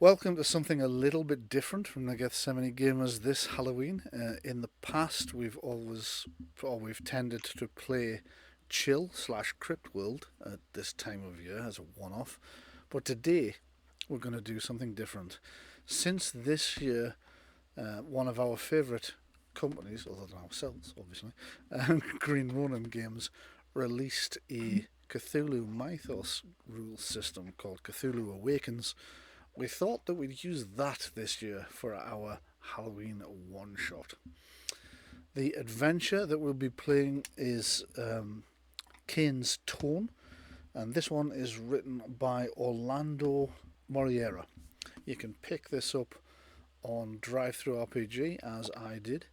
Welcome to something a little bit different from the Gethsemane Gamers this Halloween. In the past, we've tended to play Chill slash Crypt World at this time of year as a one-off, but today we're going to do something different. Since this year, one of our favourite companies, other than ourselves, obviously, Green Ronin Games, released a Cthulhu Mythos rule system called Cthulhu Awakens. We thought that we'd use that this year for our Halloween one shot. The adventure that we'll be playing is Kane's Tone, and this one is written by Orlando Moreira. You can pick this up on Drivethru RPG as I did,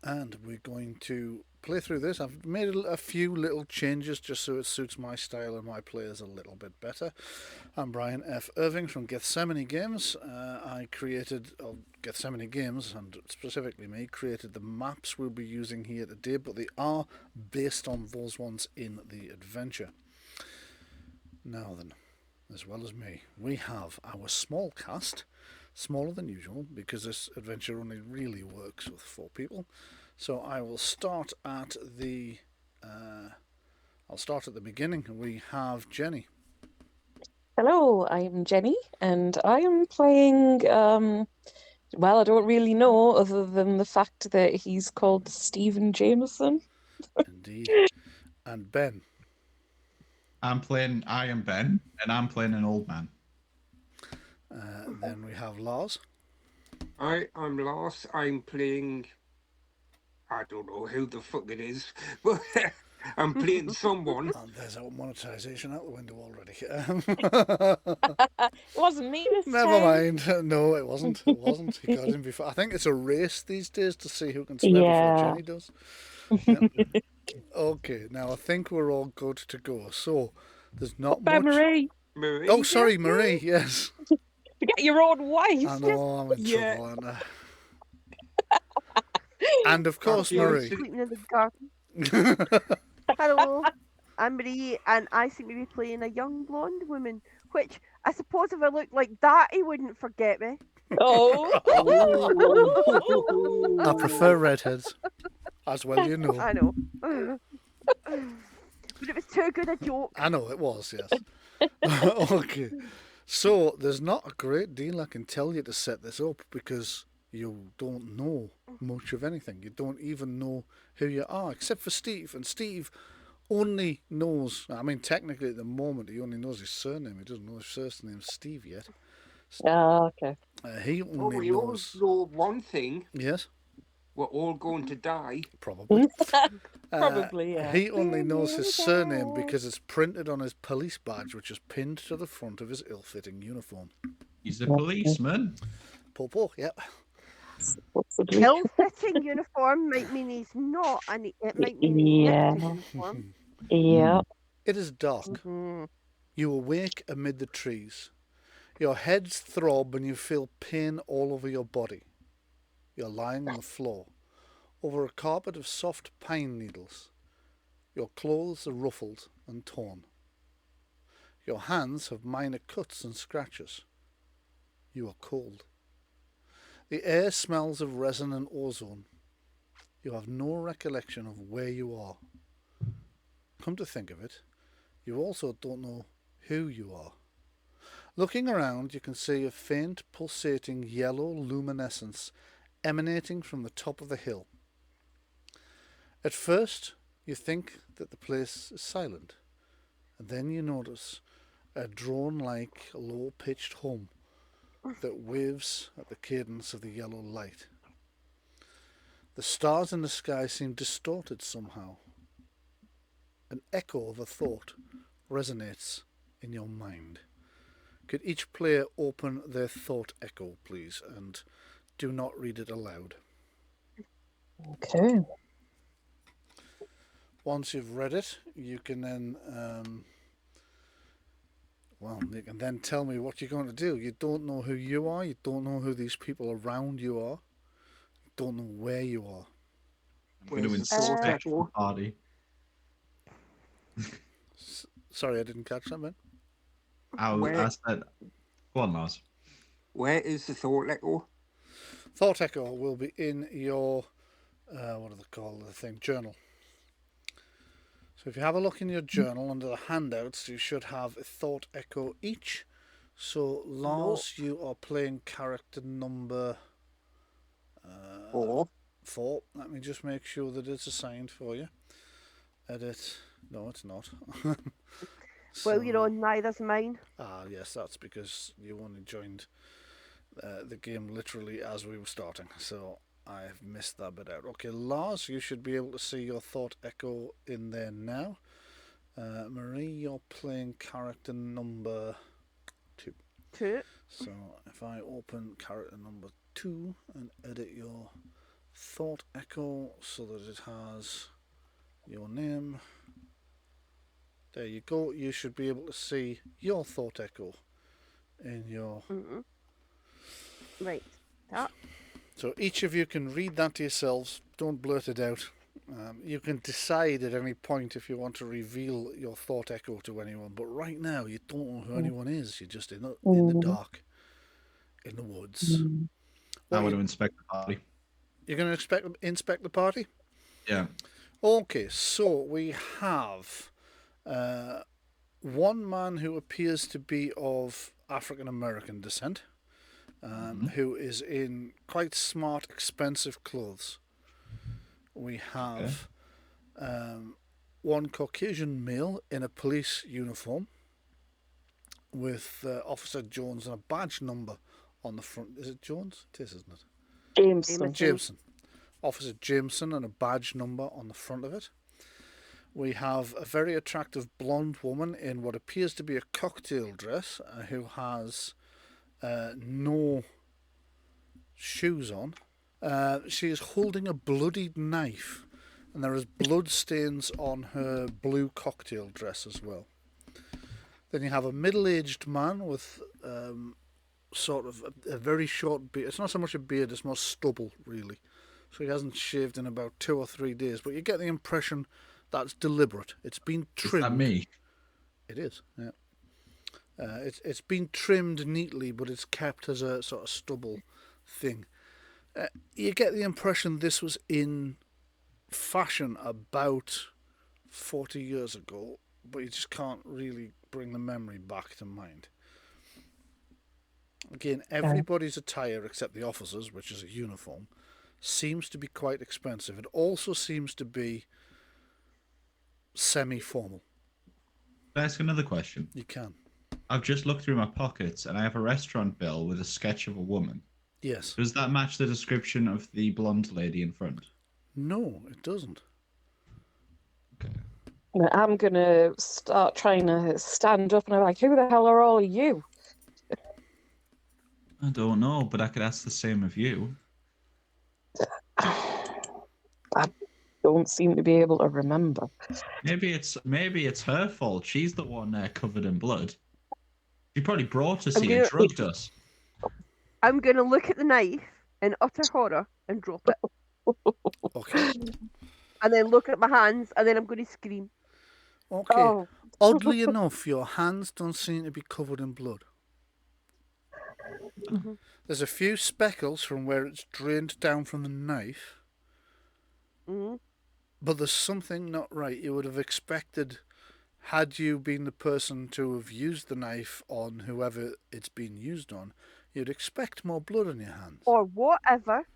and we're going to play through this. I've made a few little changes just so it suits my style and my players a little bit better. I'm Bryan F Irving from Gethsemane Games. Gethsemane Games, and specifically me, created the maps we'll be using here today, but they are based on those ones in the adventure. Now then, as well as me, we have our small cast, smaller than usual because this adventure only really works with 4 people. So I will start at the beginning. We have Jenni. Hello, I'm Jenni, and I am playing. Well, I don't really know other than the fact that he's called Stephen Jameson. Indeed. And Ben. I am Ben, and I'm playing an old man. Then we have Lars. I'm Lars. I'm playing. I don't know who the fuck it is, but I'm playing someone. And there's our monetization out the window already. It wasn't me this Never time. mind. No, it wasn't. It wasn't. He got in before. I think it's a race these days to see who can swear before Jenni does. Yeah. Okay, now I think we're all good to go. So there's not Bye, much. Marie. Marie. Oh, sorry, Marie. Yes. Forget your own wife. I know I'm in Yeah. trouble, aren't I? And of course, Yeah. Marie. Sleeping in the garden. Hello, I'm Marie, and I seem to be playing a young blonde woman, which I suppose if I looked like that, he wouldn't forget me. Oh. I prefer redheads, as well you know. I know. But it was too good a joke. I know it was, yes. Okay. So there's not a great deal I can tell you to set this up because you don't know much of anything. You don't even know who you are, except for Steve. And Steve only knows, I mean, technically at the moment, he only knows his surname. He doesn't know his first name, Steve, yet. Okay. He Oh, only we all knows. know one thing. Yes, We're all going to die. probably. Probably, yeah. He only knows his surname because it's printed on his police badge, which is pinned to the front of his ill-fitting uniform. He's a policeman. Popo, yep. Possibly. Ill-fitting uniform might mean he's not, and it might mean he's Yeah. knitted uniform. Yeah. It is dark. Mhm. You awake amid the trees. Your heads throb and you feel pain all over your body. You're lying on the floor, over a carpet of soft pine needles. Your clothes are ruffled and torn. Your hands have minor cuts and scratches. You are cold. The air smells of resin and ozone. You have no recollection of where you are. Come to think of it, you also don't know who you are. Looking around, you can see a faint, pulsating yellow luminescence emanating from the top of the hill. At first, you think that the place is silent, and then you notice a drone-like, low-pitched hum that waves at the cadence of the yellow light. The stars in the sky seem distorted somehow. An echo of a thought resonates in your mind. Could each player open their thought echo, please, and do not read it aloud. Okay. Once you've read it, you can then, you can then tell me what you're going to do. You don't know who you are. You don't know who these people around you are. You don't know where you are. I'm going to Where's the inspect the photo? party. Sorry, I didn't catch that, man. I Where- said Go on, Lars. Where is the thought echo? Thought echo will be in your what do they call the thing? Journal. So if you have a look in your journal under the handouts, you should have a thought echo each. So Lars, you are playing character number 4. 4. Let me just make sure that it's assigned for you. Edit. No, it's not. Well, neither's mine. Ah, yes, that's because you only joined the game literally as we were starting. So I've missed that bit out. Okay, Lars, you should be able to see your thought echo in there now. Marie, you're playing character number 2. 2. So if I open character number 2 and edit your thought echo so that it has your name, there you go. You should be able to see your thought echo in your... Right. That. So each of you can read that to yourselves. Don't blurt it out. You can decide at any point if you want to reveal your thought echo to anyone. But right now, you don't know who anyone is. You're just in the dark, in the woods. I want to inspect the party. You're going to inspect the party? Yeah. Okay, so we have one man who appears to be of African American descent, who is in quite smart, expensive clothes. We have one Caucasian male in a police uniform with Officer Jones and a badge number on the front. Is it Jones? It is, isn't it? Jameson. Officer Jameson and a badge number on the front of it. We have a very attractive blonde woman in what appears to be a cocktail dress who has no shoes on. She is holding a bloodied knife, and there is blood stains on her blue cocktail dress as well. Then you have a middle-aged man with sort of a very short beard. It's not so much a beard, it's more stubble, really. So he hasn't shaved in about 2 or 3 days, but you get the impression that's deliberate. It's been trimmed. Is that me? It is, yeah. It's been trimmed neatly, but it's kept as a sort of stubble thing. You get the impression this was in fashion about 40 years ago, but you just can't really bring the memory back to mind. Again, everybody's attire except the officers, which is a uniform, seems to be quite expensive. It also seems to be semi-formal. Can I ask another question? You can. I've just looked through my pockets and I have a restaurant bill with a sketch of a woman. Yes. Does that match the description of the blonde lady in front? No, it doesn't. Okay. I'm going to start trying to stand up and I'm like, who the hell are all you? I don't know, but I could ask the same of you. I don't seem to be able to remember. Maybe it's her fault. She's the one covered in blood. She probably brought us here, drugged us. I'm going to look at the knife in utter horror and drop it. Okay. And then look at my hands, and then I'm going to scream. Okay. Oh. Oddly enough, your hands don't seem to be covered in blood. There's a few speckles from where it's drained down from the knife. But there's something not right. You would have expected, had you been the person to have used the knife on whoever it's been used on, you'd expect more blood on your hands. Or whatever,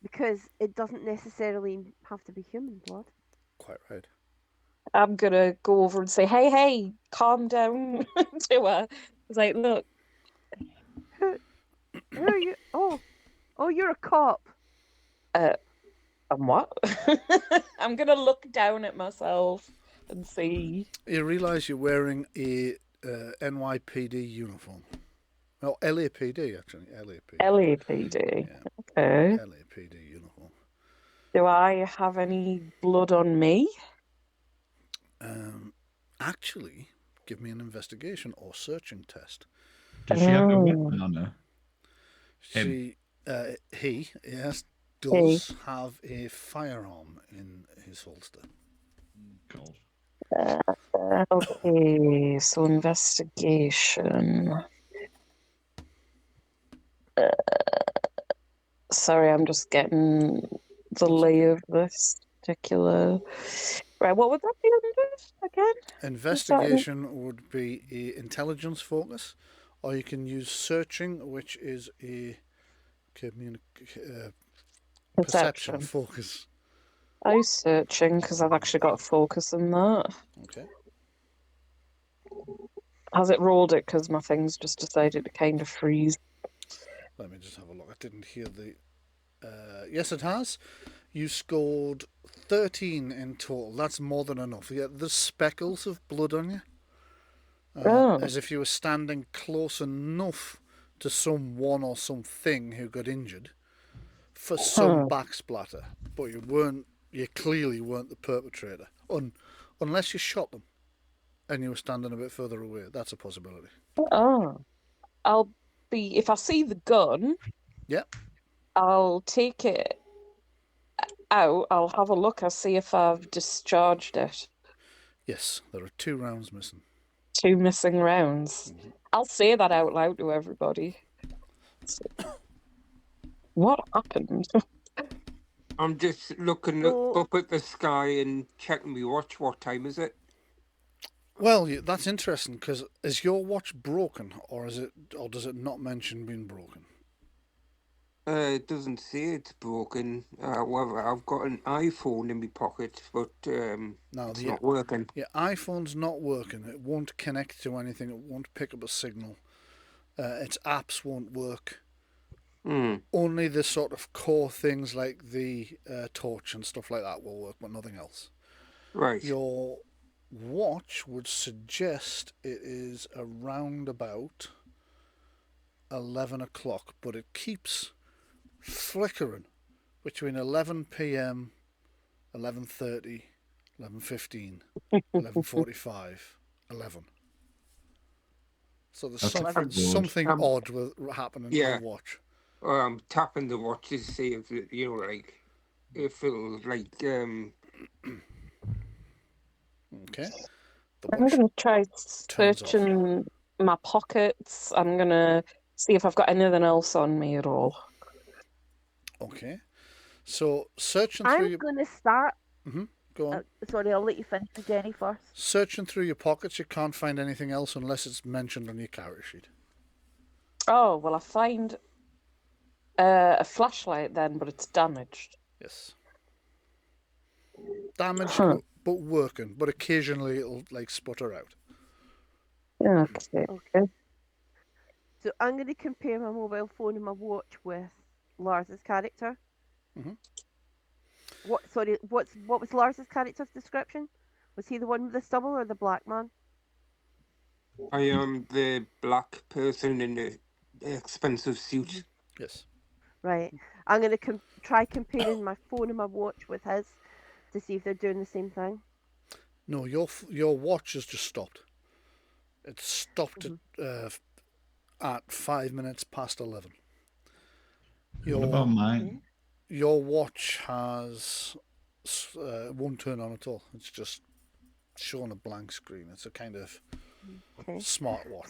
because it doesn't necessarily have to be human blood. Quite right. I'm going to go over and say, hey, calm down to her. It's like, look. Who are you? Oh, you're a cop. And what? I'm going to look down at myself and see. You realise you're wearing a NYPD uniform. Well, LAPD, actually. LAPD. Yeah. Okay. LAPD uniform. Do I have any blood on me? Actually, give me an investigation or searching test. Does she have a weapon on her? He does have a firearm in his holster. God. Okay, so investigation. Sorry, I'm just getting the lay of this particular. Right, what would that be under again? Investigation would be a intelligence focus, or you can use searching, which is a perception focus. I was searching because I've actually got a focus in that. Okay. Has it rolled it because my thing's just decided to kind of freeze? Let me just have a look. I didn't hear the. Yes, it has. You scored 13 in total. That's more than enough. Yeah, there's speckles of blood on you. As if you were standing close enough to someone or something who got injured for some backsplatter. But you clearly weren't the perpetrator. Unless you shot them and you were standing a bit further away. That's a possibility. Oh. If I see the gun, Yep. I'll take it out. I'll have a look. I'll see if I've discharged it. Yes, there are 2 rounds missing. 2 missing rounds. Mhm. I'll say that out loud to everybody. What happened? I'm just looking up at the sky and checking my watch. What time is it? Well, that's interesting because is your watch broken, or does it not mention being broken? It doesn't say it's broken. However, I've got an iPhone in my pocket, but it's not working. Your iPhone's not working. It won't connect to anything. It won't pick up a signal. Its apps won't work. Only the sort of core things like the torch and stuff like that will work, but nothing else. Right. Your watch would suggest it is around about 11 o'clock, but it keeps flickering between 11 p.m., 11:30, 11:15, 11:45, 11. So there's something odd happening to the watch. I'm tapping the watch to see if it, if it'll Okay. I'm going to try searching my pockets. I'm going to see if I've got anything else on me at all. Okay. So searching through I'm going to start. Go on. Sorry, I'll let you finish, Jenny, first. Searching through your pockets, you can't find anything else unless it's mentioned on your character sheet. Oh, well, I find a flashlight then, but it's damaged. Yes. Damaged, but working. But occasionally it'll sputter out. Yeah. Okay. So I'm going to compare my mobile phone and my watch with Lars's character. What was Lars's character's description? Was he the one with the stubble or the black man? I am the black person in the expensive suit. Yes. Right. I'm going to try comparing my phone and my watch with his to see if they're doing the same thing. No, your watch has just stopped. It stopped at 5 minutes past 11. What about mine? Your watch has won't turn on at all. It's just showing a blank screen. It's a kind of smart watch.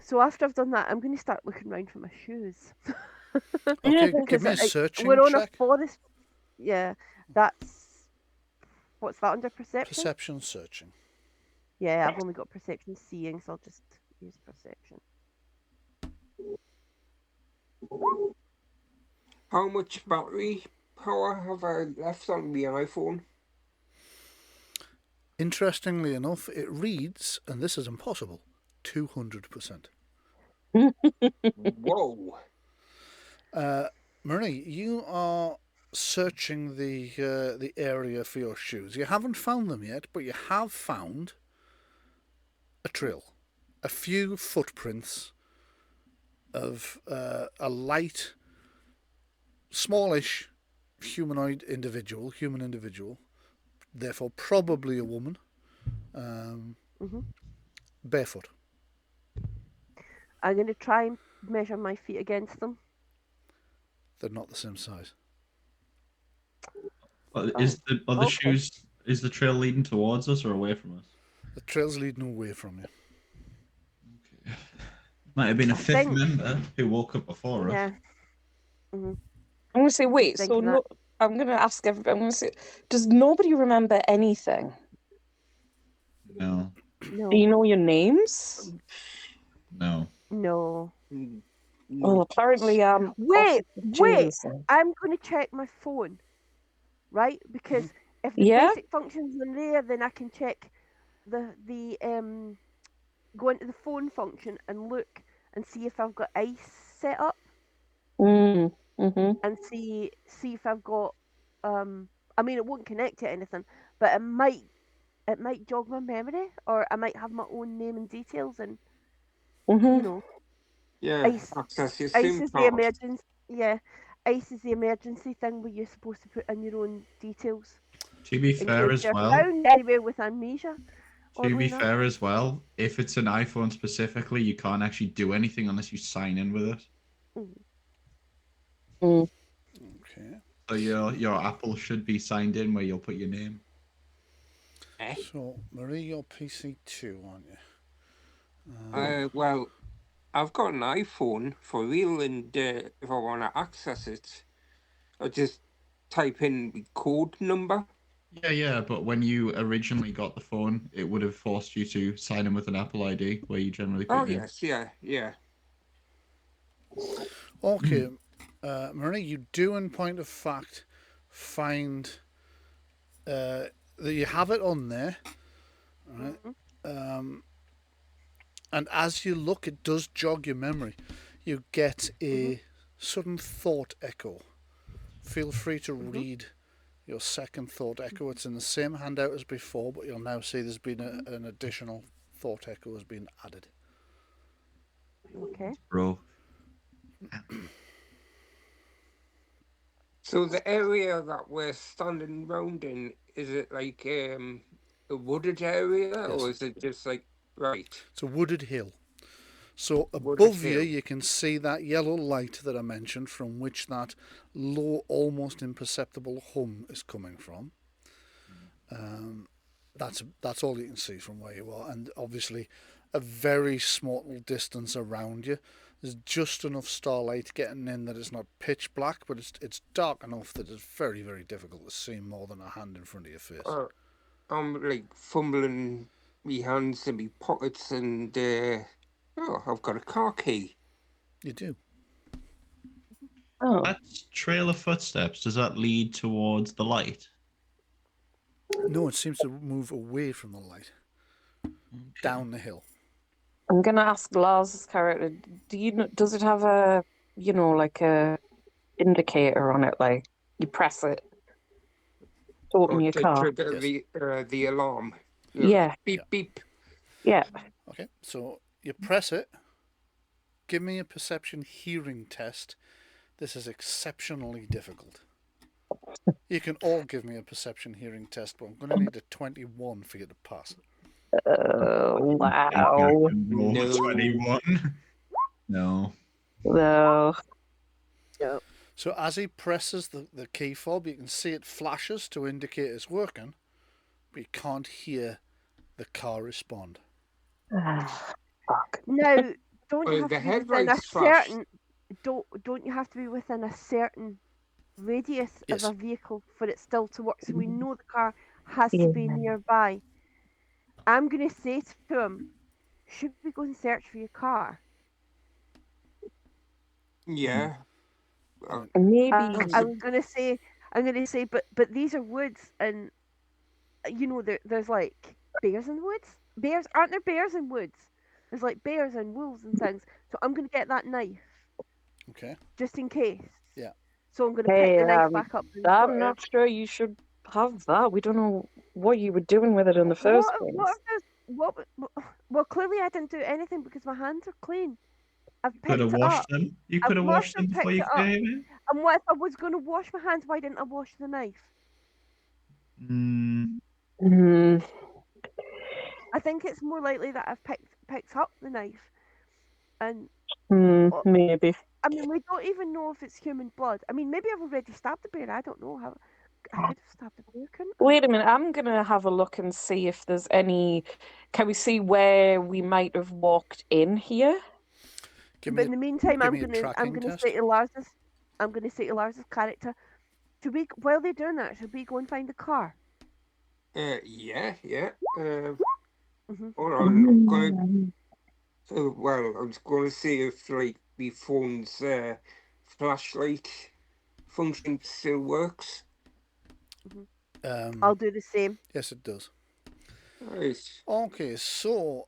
So after I've done that, I'm going to start looking around for my shoes. Okay, give me a searching We're on check. a forest. Yeah, that's... What's that under perception? Perception searching. Yeah, I've only got perception seeing, so I'll just use perception. How much battery power have I left on my iPhone? Interestingly enough, it reads, and this is impossible, 200%. Whoa. Marie, you are searching the area for your shoes. You haven't found them yet, but you have found a trail, a few footprints of a light, smallish human individual, therefore probably a woman, barefoot. I'm going to try and measure my feet against them. They're not the same size. Is the shoes? Is the trail leading towards us or away from us? The trail's leading away from you. Okay. Might have been a fifth think- member who woke up before us. Yeah. Mhm. I'm gonna say, wait. So thinking no, I'm gonna ask everybody. I'm gonna say, does nobody remember anything? No, No. Do you know your names? no. No. Oh, apparently, Wait, wait. Jameson. I'm going to check my phone, right? Because if the Yeah? basic functions are there, then I can check the go into the phone function and look and see if I've got ice set up Mm. Mm-hmm. and see if I've got I mean it won't connect to anything, but it might jog my memory, or I might have my own name and details, and Mm-hmm. you know, Yeah, ice access your ice SIM is the card. emergency. Yeah, ice is the emergency thing where you're supposed to put in your own details To be in fair case as you're well, found anywhere with amnesia. to be oddly enough. fair as well, if it's an iPhone specifically, you can't actually do anything unless you sign in with it. Mm. Okay. So your Apple should be signed in where you'll put your name. So, Marie, you're PC2, aren't you? Well, I've got an iPhone for real, and if I want to access it, I just type in the code number. Yeah, but when you originally got the phone, it would have forced you to sign in with an Apple ID where you generally put Oh, your name. yes, yeah. Okay, Marie, you do, in point of fact, find that you have it on there, right? And as you look, it does jog your memory. You get a sudden thought echo. Feel free to read your second thought echo. It's in the same handout as before, but you'll now see there's been an additional thought echo has been added. Okay. Bro. So the area that we're standing round in, is it like a wooded area, Yes. or is it just like, right? It's a wooded hill. So Wooded above you, hill. you can see that yellow light that I mentioned, from which that low, almost imperceptible hum is coming from. That's all you can see from where you are, and obviously a very small distance around you. There's just enough starlight getting in that it's not pitch black, but it's dark enough that it's very, very difficult to see more than a hand in front of your face. I'm like fumbling my hands in my pockets, and I've got a car key. You do. Oh. That trail of footsteps, does that lead towards the light? No, it seems to move away from the light, down the hill. I'm gonna ask Lars' character. Does it have a like a indicator on it? Like you press it to open your To car. trigger the alarm. Yeah. Beep, beep. Yeah. Okay, so you press it. Give me a perception hearing test. This is exceptionally difficult. You can all give me a perception hearing test, but I'm going to need a 21 for you to pass. Wow. No. 21. No. No. So as he presses the key fob, you can see it flashes to indicate it's working, but you can't hear the car respond. Fuck. Now, don't Well, you have the to be within a headlights flash. certain don't you have to be within a certain radius Yes. of a vehicle for it still to work? So we know the car has to be Yeah. nearby. I'm going to say to him, should we go and search for your car? Yeah. Maybe. I'm going to say, but these are woods, and there's like bears in the woods. Bears, aren't there bears in woods? There's like bears and wolves and things. So I'm going to get that knife. Okay. Just in case. Yeah. So I'm going to pick the knife back up. And I'm not sure you should have that. We don't know what you were doing with it in the first place. Well, clearly I didn't do anything because my hands are clean. I've picked Could have it washed up. them. You I could have must washed them have before you picked it up. came in. And what if I was going to wash my hands? Why didn't I wash the knife? I think it's more likely that I've picked up the knife, and maybe. I mean, we don't even know if it's human blood. I mean, maybe I've already stabbed the bear. I don't know how. I could have stabbed the bear, couldn't I? Wait a minute. I'm gonna have a look and see if there's any. Can we see where we might have walked in here? Give But me in a, the meantime, give I'm me a gonna tracking test. say to Lars's character, should we, while they're doing that, should we go and find the car? Yeah. Mhm. Hold on. I'm going. Well, I was going to see if my phone's flashlight function still works. I'll do the same. Yes, it does. Right. Okay, so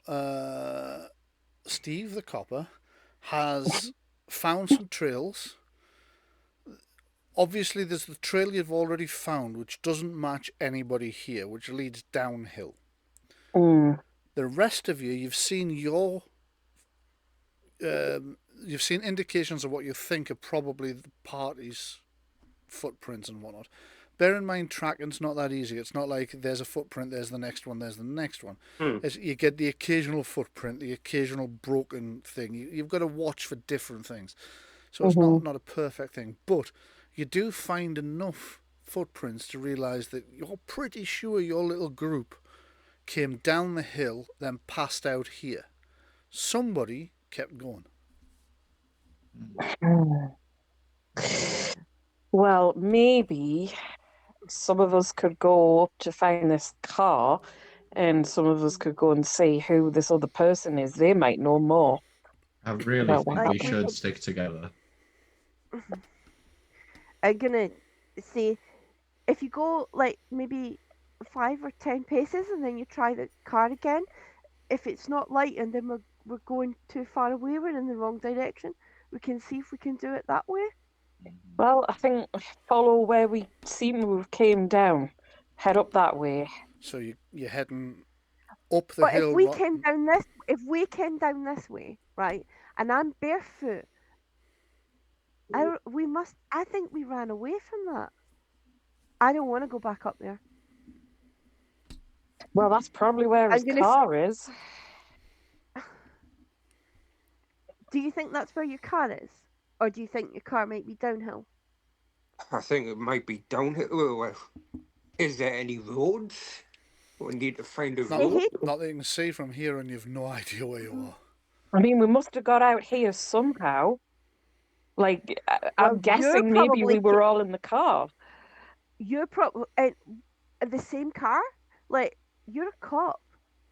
Steve the copper has found some trails. Obviously, there's the trail you've already found, which doesn't match anybody here, which leads downhill. Mm. The rest of you, you've seen you've seen indications of what you think are probably the party's footprints and whatnot. Bear in mind, tracking's not that easy. It's not like there's a footprint, there's the next one, there's the next one. You get the occasional footprint, the occasional broken thing. You've got to watch for different things. So it's not a perfect thing. But you do find enough footprints to realise that you're pretty sure your little group came down the hill, then passed out here. Somebody kept going. Well, maybe some of us could go up to find this car, and some of us could go and see who this other person is. They might know more. I really Well, think like we we should could- stick together. I'm gonna say, if you go like maybe 5 or 10 paces and then you try the car again, if it's not light and then we're going too far away, we're in the wrong direction, we can see if we can do it that way. Well, I think follow where we seem to have came down. Head up that way. So you're heading up the But hill. if we came down this way, right, and I'm barefoot, I think we ran away from that. I don't want to go back up there. Well, that's probably where his I'm gonna car is. Do you think that's where your car is? Or do you think your car might be downhill? I think it might be downhill. Well, is there any roads? We need to find a road. Not that you can see from here, and you've no idea where you are. I mean, we must have got out here somehow. Like, Well, I'm you're guessing maybe probably we were all in the car. You're probably in the same car? Like, you're a cop.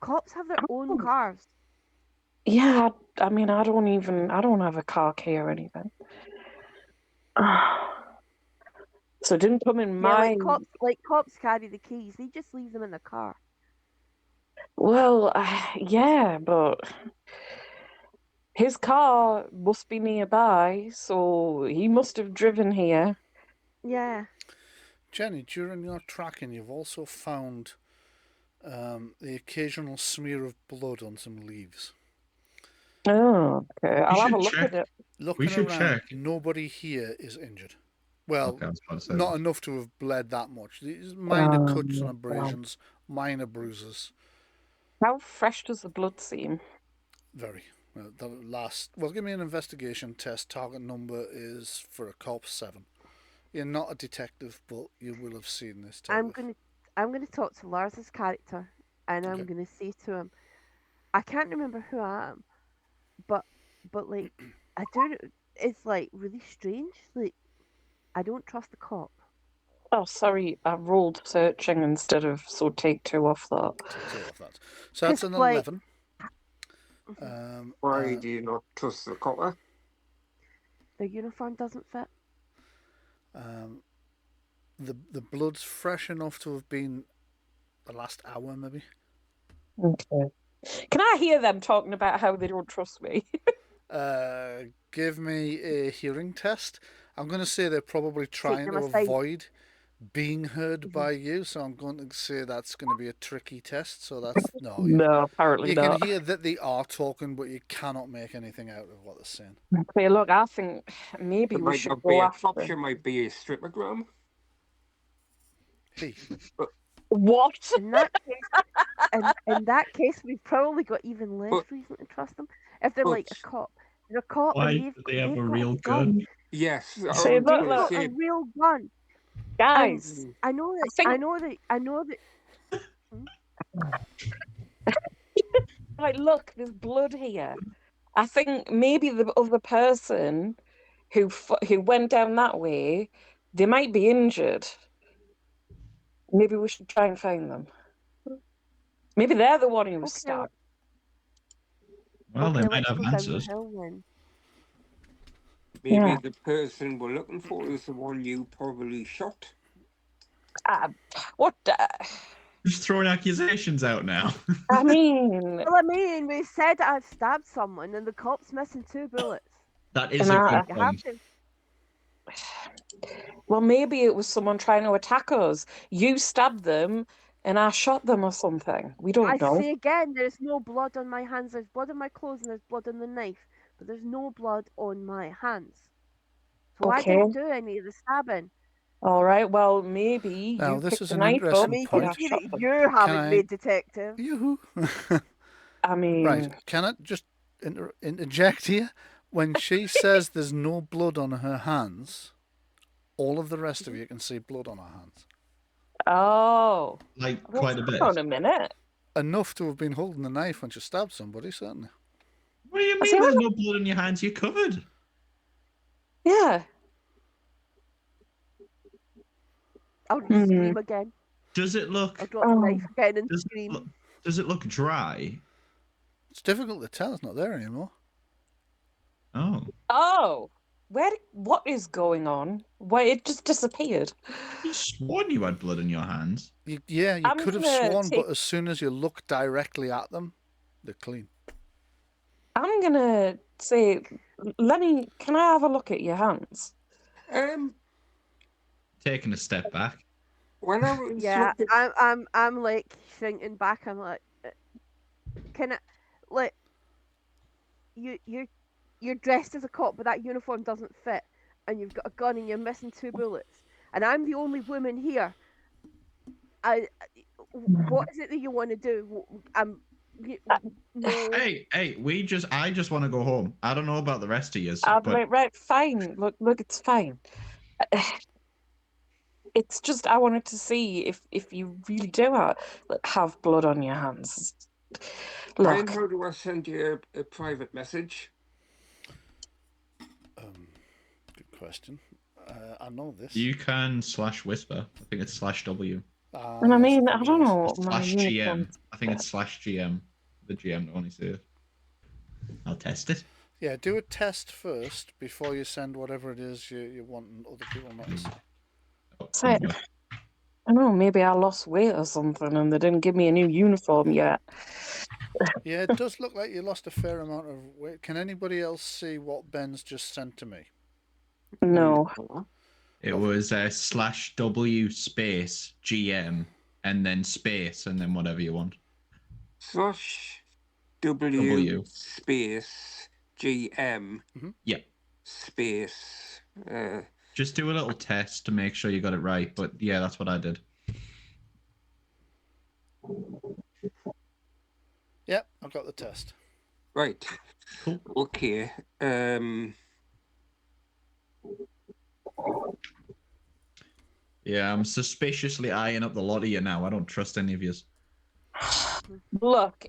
Cops have their own cars. Yeah, I mean, I don't have a car key or anything. So it didn't come in Yeah, my... cops carry the keys. They just leave them in the car. Well, yeah, but his car must be nearby, so he must have driven here. Yeah. Jenny, during your tracking, you've also found the occasional smear of blood on some leaves. Oh, okay. I'll have a look check. at it. Looking should around, check. nobody here is injured. Well, Okay, I was about to say not that. enough to have bled that much. These minor cuts and Wow. abrasions, minor bruises. How fresh does the blood seem? Very. Well, give me an investigation test. Target number is for a cop 7. You're not a detective, but you will have seen this type I'm gonna talk to Lars's character, and I'm gonna say to him, I can't remember who I am, but like I don't. It's like really strange. Like I don't trust the cop. Oh, sorry, I rolled searching instead of, so take 2 off that. Take 2 off that. So that's an Like- 11. Why do you not trust the copper? Their uniform doesn't fit. The blood's fresh enough to have been the last hour, maybe. Okay. Can I hear them talking about how they don't trust me? Give me a hearing test. I'm going to say they're probably trying them to aside. avoid being heard by you, so I'm going to say that's going to be a tricky test. So that's No, apparently you not. can hear that they are talking, but you cannot make anything out of what they're saying. Okay, look, I think maybe It we might should not be go a after cop, them. it might be a strippogram. Hey, What? In that case, we've probably got even less reason to trust them. If they're like a cop, they're a cop, Why and do they have they've a got real gun? Yes. Say, I was look, gonna look, say, a real gun. Guys, I know that. think- I know that. like, look, there's blood here. I think maybe the other person who went down that way, they might be injured. Maybe we should try and find them. Maybe they're the one who was Okay, stabbed. Well, they okay, might let's have go down the answers. hill then. Maybe Yeah. the person we're looking for is the one you probably shot. What? Just throwing accusations out now. I mean, Well, I mean, we said I've stabbed someone, and the cop's missing 2 bullets. That is And a good You have point. to. well, maybe it was someone trying to attack us. You stabbed them, and I shot them or something. We I don't know. say again, there's no blood on my hands. There's blood on my clothes, and there's blood on the knife, but there's no blood on my hands. So I Okay. didn't do any of the stabbing. All right. Well, maybe Now, you this picked is the an knife I interesting up mean, you and can I point. see shot that them. you haven't I- made detective. Yoo-hoo. I mean, Right, can I just interject here? When she says there's no blood on her hands, all of the rest of you can see blood on her hands. oh, Like, well, quite a bit. hang on a minute. Enough to have been holding the knife when she stabbed somebody, certainly. What do you I mean see there's what- no blood on your hands? You're covered. Yeah. I'll just scream again. Does it look? I'll drop the knife again and Does it scream. look, does it look dry? It's difficult to tell, it's not there anymore. Oh, Oh, what is going on? Why it just disappeared? you sworn you had blood on your hands. You I'm could have gonna sworn, take- but as soon as you look directly at them, they're clean. I'm gonna say, Lenny, can I have a look at your hands? Taking a step back. When I was Yeah, looking, I'm like shrinking back. I'm like, can I, like, you're dressed as a cop, but that uniform doesn't fit, and you've got a gun and you're missing 2 bullets, and I'm the only woman here. What is it that you want to do? No. Hey, I just want to go home. I don't know about the rest of you, but Right, fine. Look, it's fine. It's just I wanted to see if you really do have blood on your hands. Brian, Look, how do I send you a private message? Good question. I know this. you can /whisper. I think it's /w. and I Yes, mean, I probably don't is. know. It's My /GM. uniform. I think it's /GM. The GM don't only see it. I'll test it. Yeah, do a test first before you send whatever it is you want other people not to see. Oh, So, I don't know. Maybe I lost weight or something, and they didn't give me a new uniform yet. Yeah, it does look like you lost a fair amount of weight. Can anybody else see what Ben's just sent to me? No. It was /W space GM and then space and then whatever you want. /W space GM Yeah. space. Just do a little test to make sure you got it right. But yeah, that's what I did. Yep, I've got the test. Right. Cool. Okay. Yeah, I'm suspiciously eyeing up the lot of you now. I don't trust any of you. Look,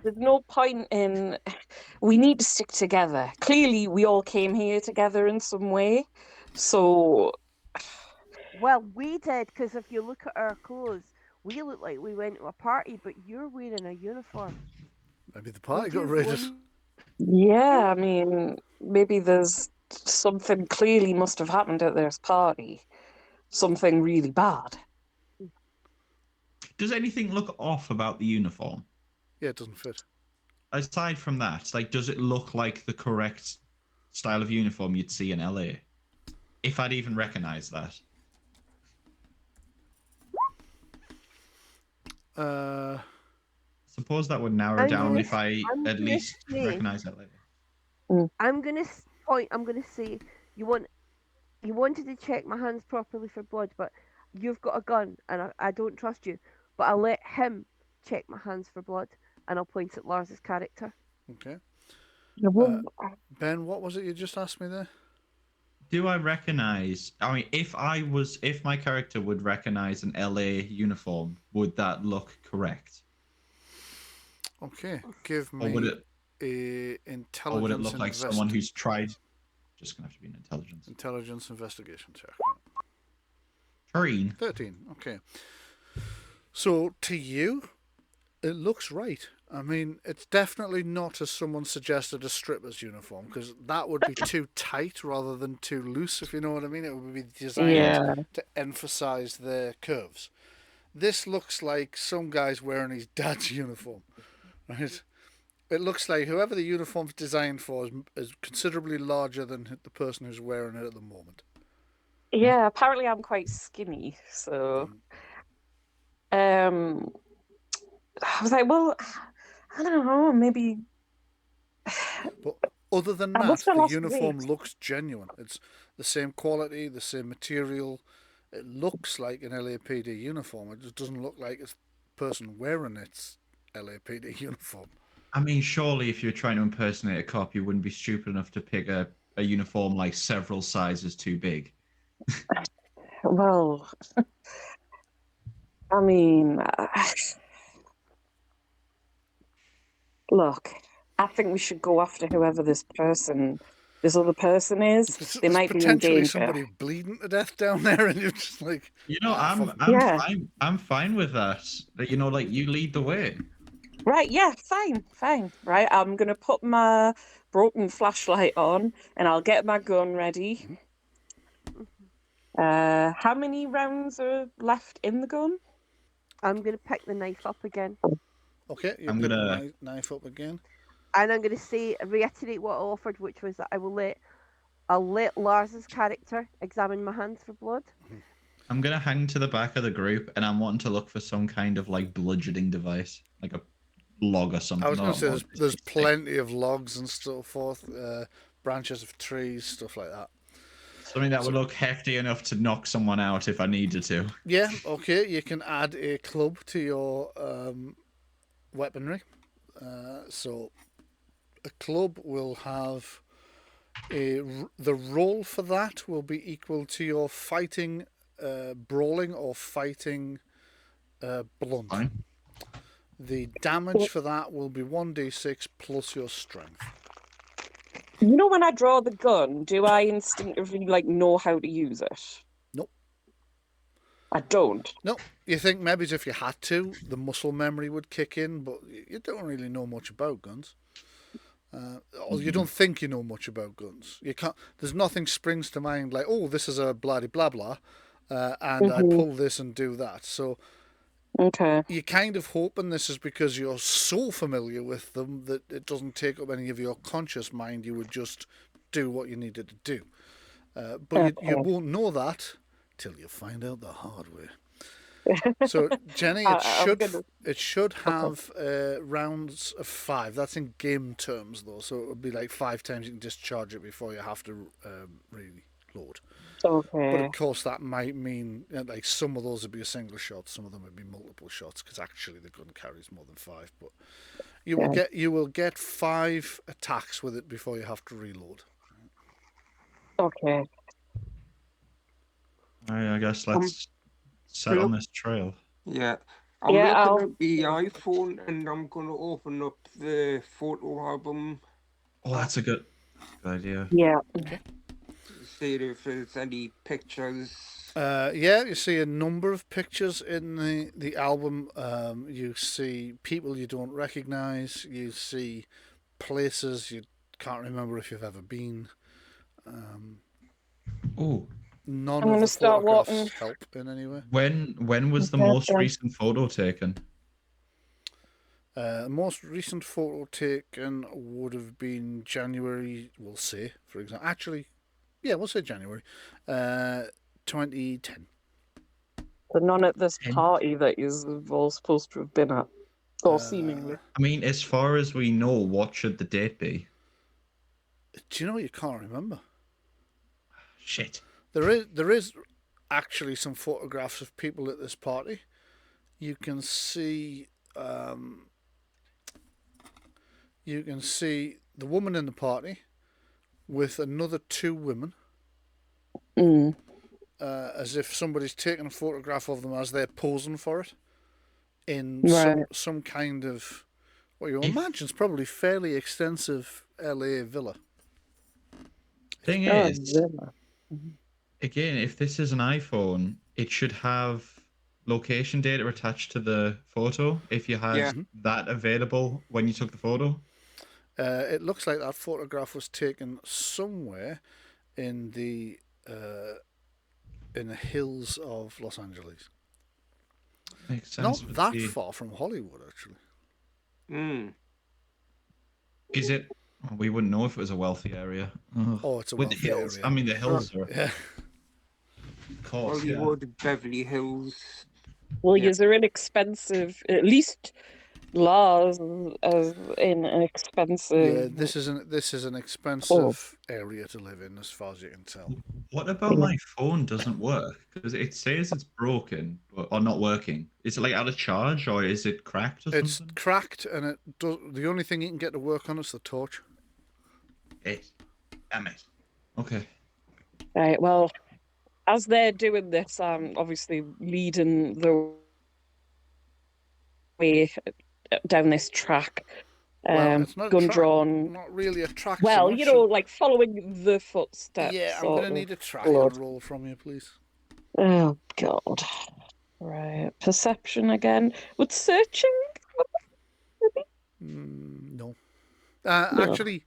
there's no point in. We need to stick together. Clearly, we all came here together in some way. So, Well, we did, because if you look at our clothes, we look like we went to a party, but you're wearing a uniform. Maybe the party Would got you raided. want- yeah, I mean, maybe there's something clearly must have happened at this party. Something really bad. Does anything look off about the uniform? Yeah, it doesn't fit. Aside from that, like, does it look like the correct style of uniform you'd see in LA? If I'd even recognize that. Suppose that would narrow I'm down gonna- if I I'm at gonna least say- recognize that later. I'm gonna say you wanted to check my hands properly for blood, but you've got a gun and I don't trust you. But I'll let him check my hands for blood, and I'll point at Lars's character. Okay. Yeah, well, Ben, what was it you just asked me there? Do I recognize? I mean, if my character would recognize an LA uniform, would that look correct? Okay, give Or would me it? a intelligence. Or would it look like someone who's tried? Just gonna have to be an intelligence. Intelligence investigation check. 13. Okay. So to you, it looks right. I mean, it's definitely not, as someone suggested, a stripper's uniform, because that would be too tight rather than too loose, if you know what I mean. It would be designed to emphasize their curves. This looks like some guy's wearing his dad's uniform, right? It looks like whoever the uniform's designed for is considerably larger than the person who's wearing it at the moment. Yeah, apparently I'm quite skinny, so I was like, well, I don't know, maybe. But other than that, the uniform looks genuine. It's the same quality, the same material. It looks like an LAPD uniform. It just doesn't look like a person wearing its LAPD uniform. I mean, surely if you're trying to impersonate a cop, you wouldn't be stupid enough to pick a uniform like several sizes too big. Well, I mean, look, I think we should go after whoever this other person is. They might be in danger. Somebody bleeding to death down there, and you're just like, I'm fine with that. You know, like, you lead the way. Right, yeah, fine. Right, I'm going to put my broken flashlight on and I'll get my gun ready. How many rounds are left in the gun? I'm going to pick the knife up again. Okay, you're picking the knife up again. And I'm going to reiterate what I offered, which was that I'll let Lars's character examine my hands for blood. I'm going to hang to the back of the group, and I'm wanting to look for some kind of, like, bludgeoning device, like a log or something. I was going to say there's plenty of logs and so forth, branches of trees, stuff like that. Something that would look hefty enough to knock someone out if I needed to. Yeah, okay. You can add a club to your weaponry. So a club will have the roll for that will be equal to your fighting, brawling, or fighting blunt. Fine. The damage for that will be 1d6 plus your strength. You know, when I draw the gun, do I instinctively know how to use it? Nope. I don't. Nope. You think maybe if you had to, the muscle memory would kick in, but you don't really know much about guns. Or you don't think you know much about guns. You can't. There's nothing springs to mind like, oh, this is a bloody blah blah, and I pull this and do that. So. Okay. You're kind of hoping this is because you're so familiar with them that it doesn't take up any of your conscious mind. You would just do what you needed to do. But you won't know that till you find out the hard way. So, Jenny, it should have rounds of 5. That's in game terms, though. So it would be like 5 times you can discharge it before you have to reload. Okay. But of course, that might mean like some of those would be a single shot, some of them would be multiple shots, because actually the gun carries more than 5. But you will get 5 attacks with it before you have to reload. Okay. I guess let's set on this trail. Yeah. I'm looking at the iPhone and I'm going to open up the photo album. Oh, that's a good idea. Yeah. Okay. See if there's any pictures. You see a number of pictures in the album. You see people you don't recognise. You see places you can't remember if you've ever been. None of the photographs help in any way. When was the most recent photo taken? The most recent photo taken would have been January, we'll say, for example. Actually, yeah, we'll say January 2010. But none at this party that you're all supposed to have been at, or seemingly. I mean, as far as we know, what should the date be? Do you know you can't remember? Shit. There is actually some photographs of people at this party. You can see the woman in the party with another 2 women, as if somebody's taken a photograph of them as they're posing for it in some kind of Well, you If- imagine it's probably fairly extensive LA villa. Thing Oh, is, Zilla. again, if this is an iPhone, it should have location data attached to the photo if you had Yeah. that available when you took the photo. It looks like that photograph was taken somewhere in the hills of Los Angeles. Makes sense. Not would that be- far from Hollywood, actually. Mm. Is it? Well, we wouldn't know if it was a wealthy area. Ugh. Oh, it's a With the wealthy hills. area. I mean, the hills are, Yeah. of course, yeah. Hollywood, Beverly Hills. Well, Yeah. they're inexpensive. At least Lars is in an expensive. Yeah, this is an expensive area to live in, as far as you can tell. What about my phone doesn't work? Because it says it's broken or not working. Is it like out of charge or is it cracked or It's something? cracked, and it does. The only thing you can get to work on is the torch. Damn it. Okay. Right. Well, as they're doing this, I'm obviously leading the way down this track. Well, it's not a Gun track, drawn. not really a track. so Well, much, you know, like following the footsteps. Yeah, I'm sort gonna of need a tracking blood. roll from you, please. Oh God. Right. Perception again. Would searching? No. No. Actually,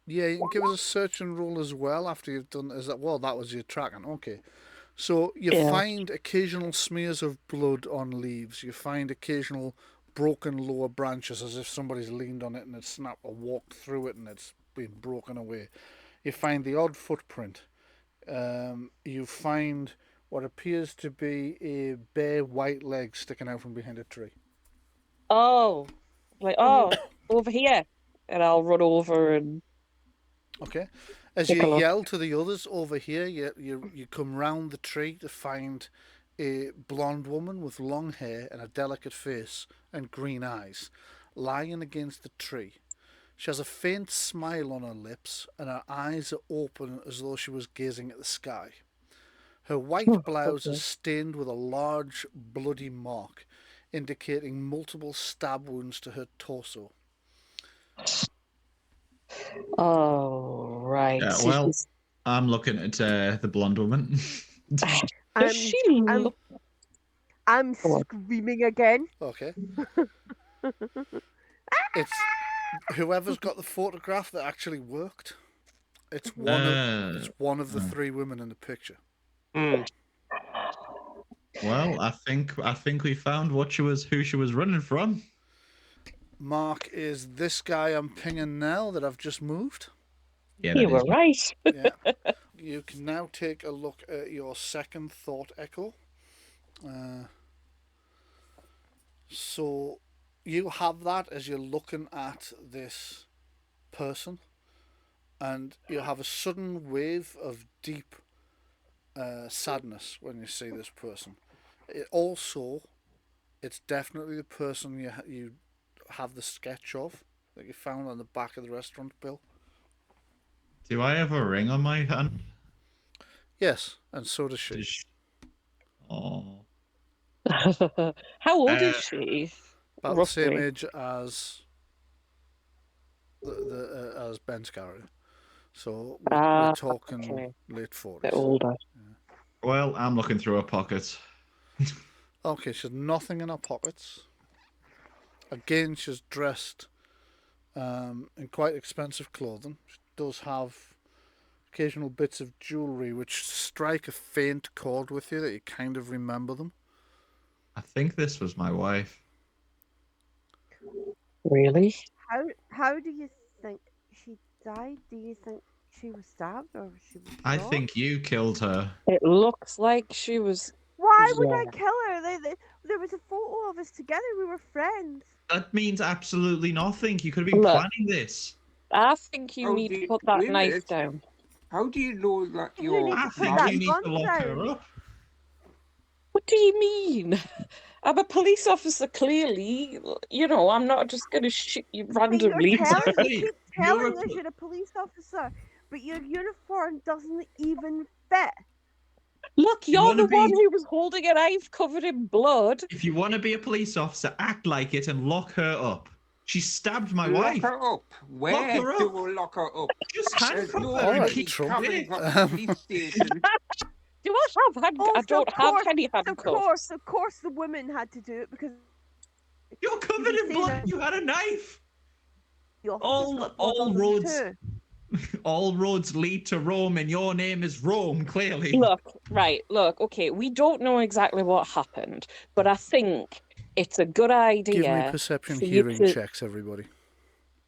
yeah, you can give us a search and roll as well after you've done. Is that well? That was your tracking. Okay. So you Yeah. find occasional smears of blood on leaves. You find occasional broken lower branches, as if somebody's leaned on it and it's snapped or walked through it and it's been broken away. You find the odd footprint. You find what appears to be a bare white leg sticking out from behind a tree. Oh. Like, oh, over here. And I'll run over and Okay. As Take a you look. yell to the others over here, you come round the tree to find a blonde woman with long hair and a delicate face and green eyes lying against the tree. She has a faint smile on her lips and her eyes are open as though she was gazing at the sky. Her white blouse is stained with a large bloody mark, indicating multiple stab wounds to her torso. oh right. Yeah, So well, she's- I'm looking at the blonde woman. does she look? I'm Go on. screaming again. Okay. It's whoever's got the photograph that actually worked. It's one of the three women in the picture. Mm. Well, I think we found who she was running from. Mark is this guy I'm pinging now that I've just moved. Yeah, You that were is. right. Yeah. You can now take a look at your second thought echo. So you have that as you're looking at this person, and you have a sudden wave of deep sadness when you see this person. It's definitely the person you have the sketch of that you found on the back of the restaurant bill. Do I have a ring on my hand? Yes, and so does she. Oh. How old is she? About the same Roughly. age as as Ben's character. So we're talking okay. late Bit 40s. older. Well, I'm looking through her pockets. Okay, she's nothing in her pockets. Again, she's dressed in quite expensive clothing. She does have occasional bits of jewellery which strike a faint chord with you that you kind of remember them. I think this was my wife. Really? How do you think she died? Do you think she was stabbed or she was I shot? think you killed her. It looks like she was. Why would I Yeah. kill her? There was a photo of us together. We were friends. That means absolutely nothing. You could have been Look. planning this. I think you Oh, need to the- put that wait a knife minute. down. How do you know that You you're need to I put think that you need gun to lock her down. up. What do you mean? I'm a police officer, clearly. You know, I'm not just going to shoot you But randomly. you Exactly. keep You're telling a us pol- you're a police officer, but your uniform doesn't even fit. Look, You you're wanna the one be- who was holding a knife covered in blood. If you want to be a police officer, act like it and lock her up. She stabbed my Lock wife. her up. Where her do up. we lock her up? Just There's handcuff no her and Alright, keep bloody Trump. cameras at the police station. Do I have handcuffs? I Also, don't of have course- any Of handcuffs. course, the woman had to do it because You're covered You in say blood. that- You had a knife. the officers All- got all blood on them roads- too. All roads lead to Rome, and your name is Rome. Clearly. Look, okay, we don't know exactly what happened, but I think it's a good idea. Give me perception for you hearing to- checks, everybody.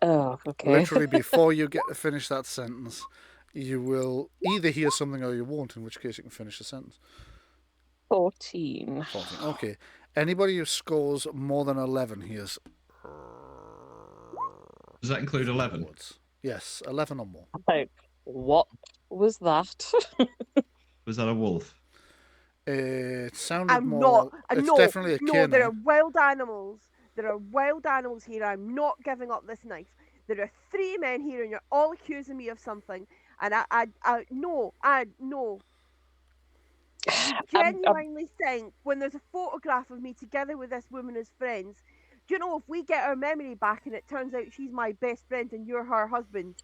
Oh, okay. Literally, before you get to finish that sentence, you will either hear something or you won't, in which case you can finish the sentence. 14. 14. Okay. Anybody who scores more than 11 hears. Does that include 11? Words. Yes, 11 or more. Like, what was that? Was that a wolf? It sounded I'm more. not. It's No, definitely a no, there are canine. wild animals. There are wild animals here. I'm not giving up this knife. There are 3 men here, and you're all accusing me of something. And no. Genuinely think when there's a photograph of me together with this woman as friends, do you know if we get our memory back and it turns out she's my best friend and you're her husband,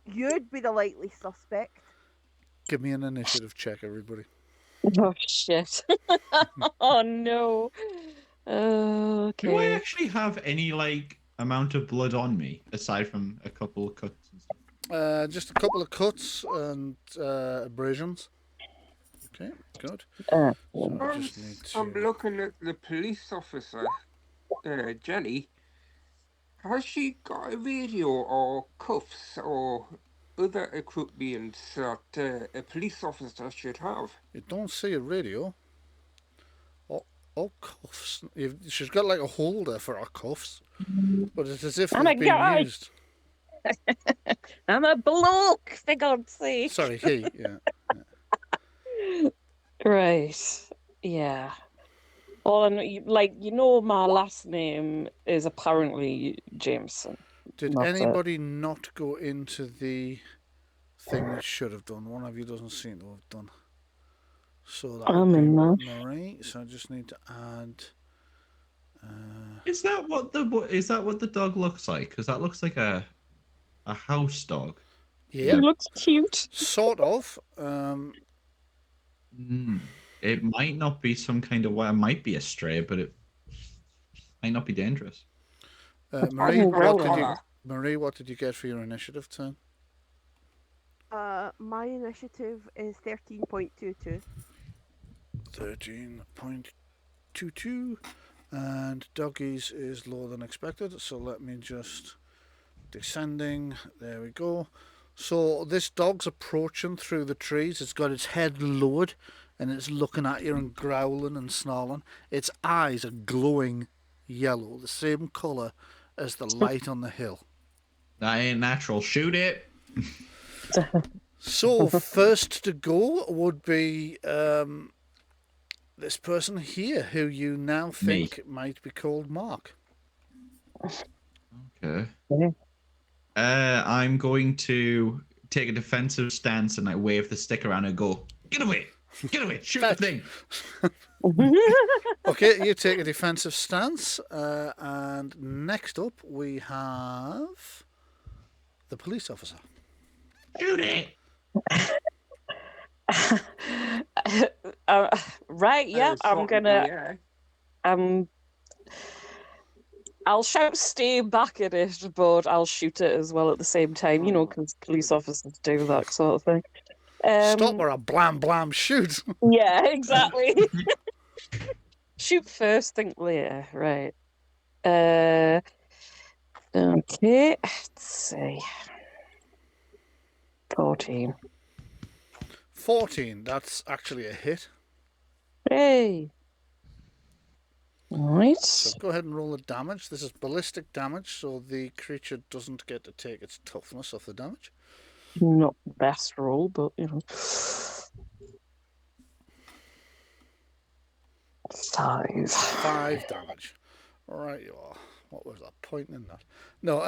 you'd be the likely suspect. Give me an initiative check, everybody. Oh, shit. Oh, no. Okay. Do I actually have any amount of blood on me aside from a couple of cuts and stuff? Just a couple of cuts and abrasions. Okay, good. Uh, So I just need I'm to. looking at the police officer, Jenny. Has she got a radio or cuffs or other equipment that a police officer should have? You don't see a radio. Or cuffs. She's got like a holder for her cuffs, but it's as if Oh they've my been God. used. I'm a bloke, for God's sake. Sorry, he. Yeah. Right. Yeah. Well, and my last name is apparently Jameson. Did Not that. anybody not go into the thing that should have done? One of you doesn't seem to have done. So that I'm would be in there. Marie. So I just need to add. Is that what the dog looks like? Because that looks like a house dog. Yeah, He looks cute. sort of. It might not be some kind of it might be a stray, but it might not be dangerous. Marie, umbrella. what did you get for your initiative turn? My initiative is 13.22. 13.22, and Doggy's is lower than expected. So let me just descending. There we go. So this dog's approaching through the trees. It's got its head lowered, and it's looking at you and growling and snarling. Its eyes are glowing yellow, the same colour as the light on the hill. That ain't natural. Shoot it. So first to go would be this person here, who you now think might be called Mark. Okay. Okay. I'm going to take a defensive stance and wave the stick around and go, get away, shoot the thing. Okay, you take a defensive stance, and next up we have the police officer. Shoot it. Right, yeah, I'm gonna. I'll shout stay back at it, but I'll shoot it as well at the same time, because police officers do that sort of thing. Stop or a blam blam shoot. Yeah, exactly. Shoot first, think later. Right. Okay, let's see. 14. 14, that's actually a hit. Hey. Alright. So go ahead and roll the damage. This is ballistic damage, so the creature doesn't get to take its toughness off the damage. Not the best roll, but 5. 5 damage. Right, you are. What was that point in that? No,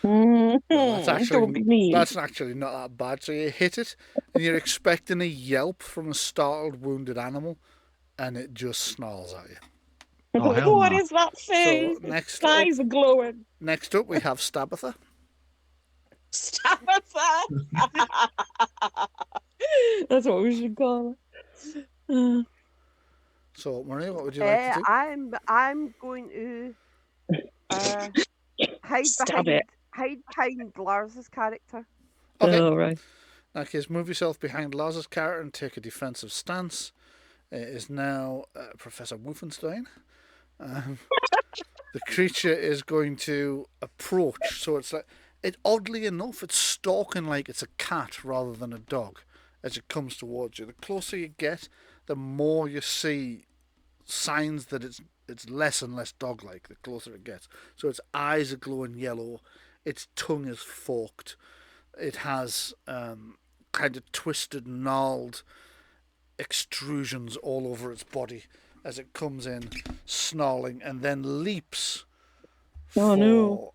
Well, that's Don't be mean. that's actually not that bad. So you hit it, and you're expecting a yelp from a startled, wounded animal, and it just snarls at you. Oh, hell What no. is that thing? So next His up, eyes are glowing. next up we have Stabatha. Stop it! That's what we should call it. So Maria, what would you like to do? I'm going to hide Stab behind Lars's character. Okay. Oh, right. In that case, move yourself behind Lars's character and take a defensive stance. It is now Professor Wolfenstein. The creature is going to approach. So it's like, oddly enough, it's stalking like it's a cat rather than a dog as it comes towards you. The closer you get, the more you see signs that it's less and less dog-like the closer it gets. So its eyes are glowing yellow, its tongue is forked, it has kind of twisted, gnarled extrusions all over its body as it comes in, snarling, and then leaps. Oh, no.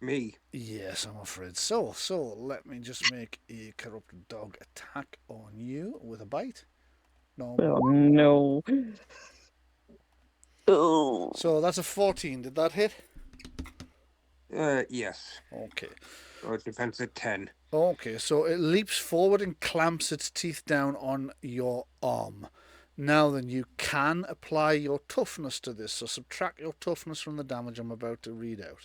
Me. Yes, I'm afraid so. So let me just make a corrupted dog attack on you with a bite. No. Oh, no. Oh. So that's a 14. Did that hit? Yes. Okay. Or it depends at 10. Okay, so it leaps forward and clamps its teeth down on your arm. Now then, you can apply your toughness to this. So subtract your toughness from the damage I'm about to read out.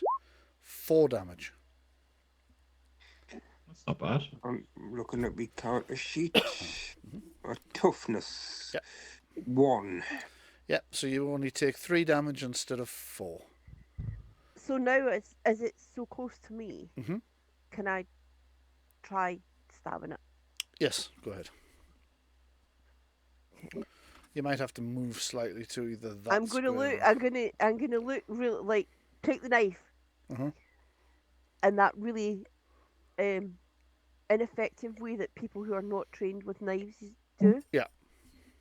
4 damage. That's not bad. I'm looking at my character sheet. Toughness. Yep. 1. Yep, so you only take 3 damage instead of 4. So now, as it's so close to me, Mhm. can I try stabbing it? Yes, go ahead. You might have to move slightly to either that. I'm gonna look real like take the knife, and that really ineffective way that people who are not trained with knives do. Yeah.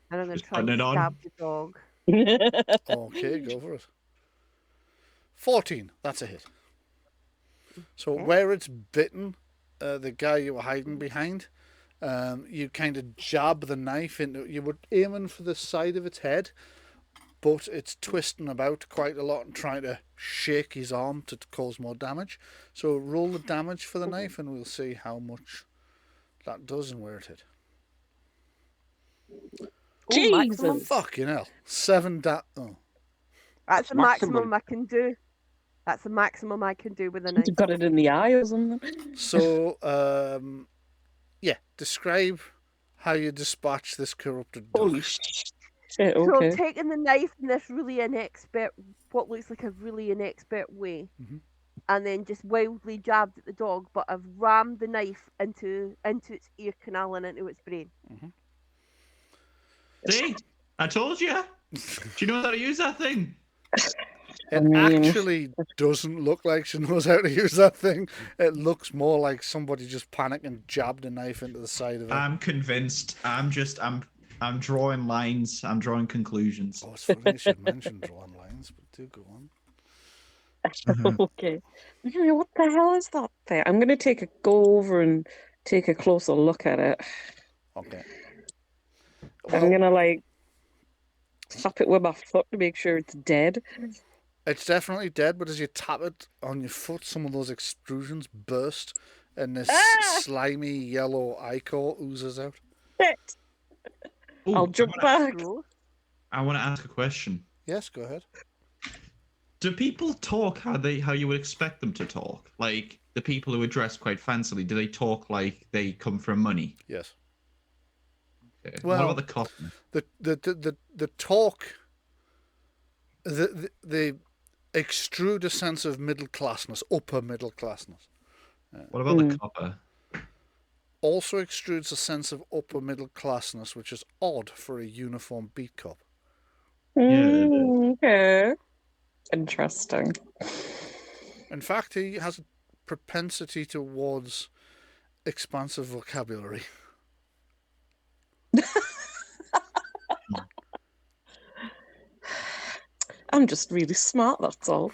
And I'm gonna Just try and putting it on. stab the dog. Okay, go for it. 14, that's a hit. So Okay. where it's bitten the guy you were hiding behind, you kind of jab the knife into. You were aiming for the side of its head, but it's twisting about quite a lot and trying to shake his arm to cause more damage. So roll the damage for the knife and we'll see how much that does and where it hit. Jesus! Fucking hell. 7 oh. That's the Maximum. maximum I can do. That's the maximum I can do with a knife. You got it in the eye or something. So, yeah, describe how you dispatch this corrupted dog. Holy shit! So Okay. I'm taking the knife in this really inexpert, what looks like a really inexpert way, and then just wildly jabbed at the dog. But I've rammed the knife into its ear canal and into its brain. See? I told you. Do you know how to use that thing? It actually doesn't look like she knows how to use that thing. It looks more like somebody just panicked and jabbed a knife into the side of it. I'm convinced. I'm drawing lines. I'm drawing conclusions. Oh, it's funny you should mention drawing lines, but do go on. Okay. What the hell is that thing? I'm gonna go over and take a closer look at it. Okay. I'm gonna tap it with my foot to make sure it's dead. It's definitely dead, but as you tap it on your foot, some of those extrusions burst and this slimy yellow ichor oozes out. Shit. Ooh, I'll jump back. I want to ask a question. Yes, go ahead. Do people talk how you would expect them to talk? Like the people who are dressed quite fancily, do they talk like they come from money? Yes. Okay. Well, what about the costume? The talk, they extrude a sense of middle classness, upper middle classness. What about the copper? Also extrudes a sense of upper middle classness, which is odd for a uniform beat cop. Okay. Interesting. In fact, he has a propensity towards expansive vocabulary. I'm just really smart, that's all.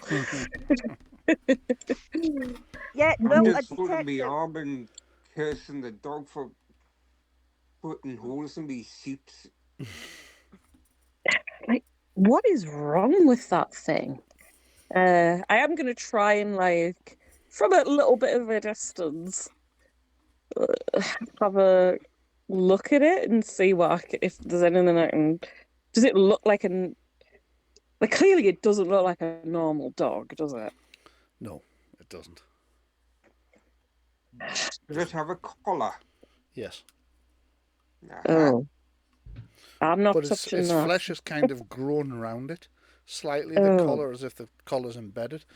Yeah, I'm well, a just holding my detective. arm and cursing the dog for putting holes in me suits. Like, what is wrong with that thing? I am going to try and, like, from a little bit of a distance, have a look at it and see if there's anything I can. Does it look like like, clearly it doesn't look like a normal dog, does it? No, it doesn't. Does it have a collar? Yes. Oh, I'm not But touching its that. flesh has kind of grown around it slightly, the Oh. collar, as if the collar's embedded.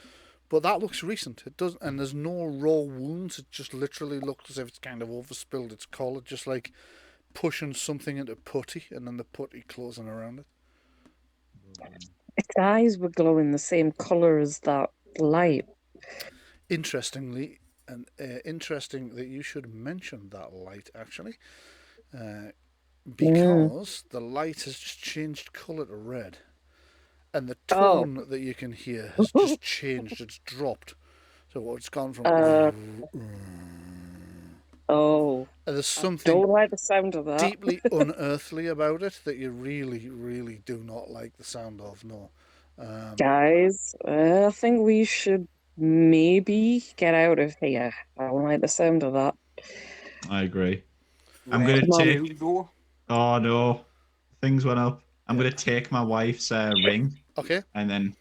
But that looks recent. It doesn't, and there's no raw wounds. It just literally looks as if it's kind of overspilled its collar, just like pushing something into putty, and then the putty closing around it. Its eyes were glowing the same colour as that light. Interestingly, and interesting that you should mention that light, actually, because the light has just changed colour to red, and the tone that you can hear has just changed. It's dropped. So it's gone from. Oh. And there's I something don't like the sound of that. deeply unearthly about it that you really, really do not like the sound of. No. Guys, I think we should maybe get out of here. I don't like the sound of that. I agree. I'm Where going to to take. go? Oh no, things went up. I'm going to take my wife's ring Okay. and then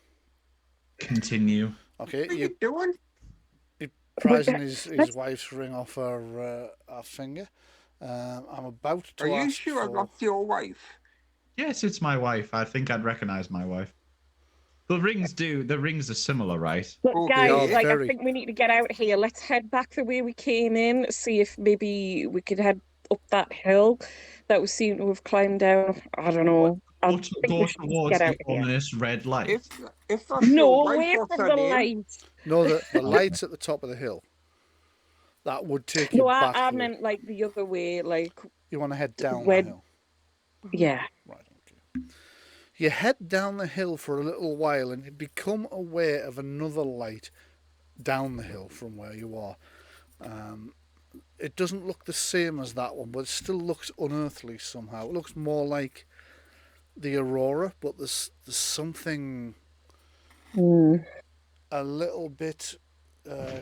continue. Okay. What are you doing? Prizing his wife's ring off her finger. I'm about to Are you ask sure for... that's your wife? Yes, it's my wife. I think I'd recognize my wife. The rings are similar, right? Look, Okay. guys, Yeah, like, very. I think we need to get out of here. Let's head back the way we came in, see if maybe we could head up that hill that we seem to have climbed down. I don't know. I Go think we should just towards get out the of here. ominous red light. If that's No, your wife, away what's from her the name? light. No, the light's at the top of the hill. That would take you No, back. I the way. meant like the other way, like You want to head down where- the hill. yeah. Right, okay. You head down the hill for a little while and you become aware of another light down the hill from where you are. It doesn't look the same as that one, but it still looks unearthly somehow. It looks more like the aurora, but there's something a little bit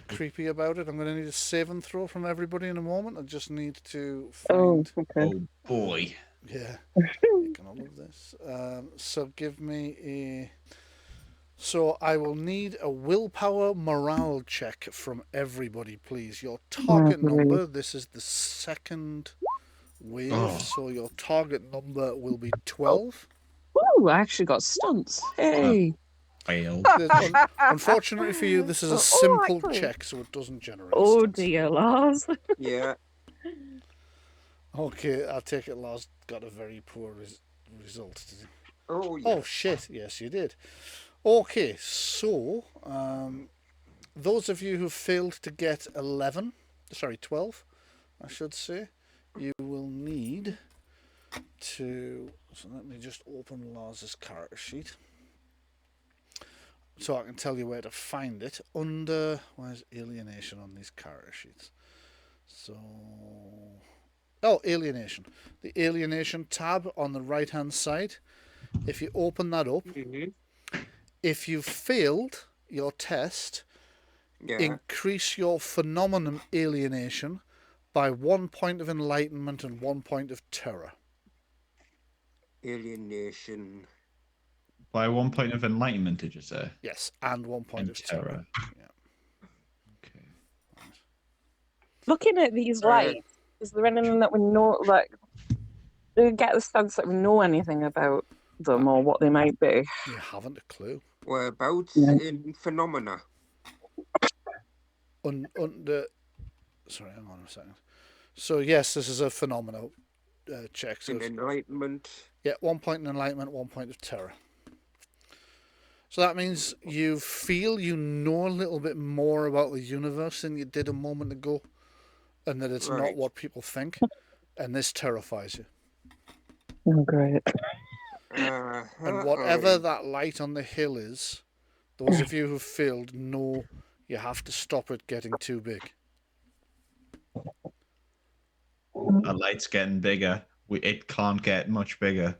creepy about it. I'm going to need a save and throw from everybody in a moment. I just need to find... Okay. Oh boy. Yeah, you can all of this. So give me a... So I will need a willpower morale check from everybody, please. Your target number, this is the second wave, so your target number will be 12. Ooh, I actually got stunts. Hey. Failed. Unfortunately for you, this is a simple check, so it doesn't generate Oh stunts. dear, Lars. Yeah. Okay, I take it Lars got a very poor result, did he? Oh, yeah. Oh, shit. Yes, you did. Okay, so those of you who failed to get 12, I should say, you will need to... So let me just open Lars's character sheet so I can tell you where to find it. Under... Where's alienation on these character sheets? So... Oh, alienation. The alienation tab on the right-hand side. If you open that up, if you failed your test, increase your phenomenon alienation by 1 point of enlightenment and 1 point of terror. Alienation. By 1 point of enlightenment, did you say? Yes, and 1 point of terror. Yeah. Okay. Looking at these lights, is there anything that we know, like, do we get the sense that we know anything about them or what they might be? You haven't a clue. Whereabouts in phenomena? Sorry, hang on a second. So yes, this is a phenomenal check. So In enlightenment. Yeah, 1 point in enlightenment, 1 point of terror. So that means you feel you know a little bit more about the universe than you did a moment ago, and that it's not what people think, and this terrifies you. Oh, great. And whatever that light on the hill is, Those of you who've failed know you have to stop it getting too big. Our light's getting bigger. It can't get much bigger.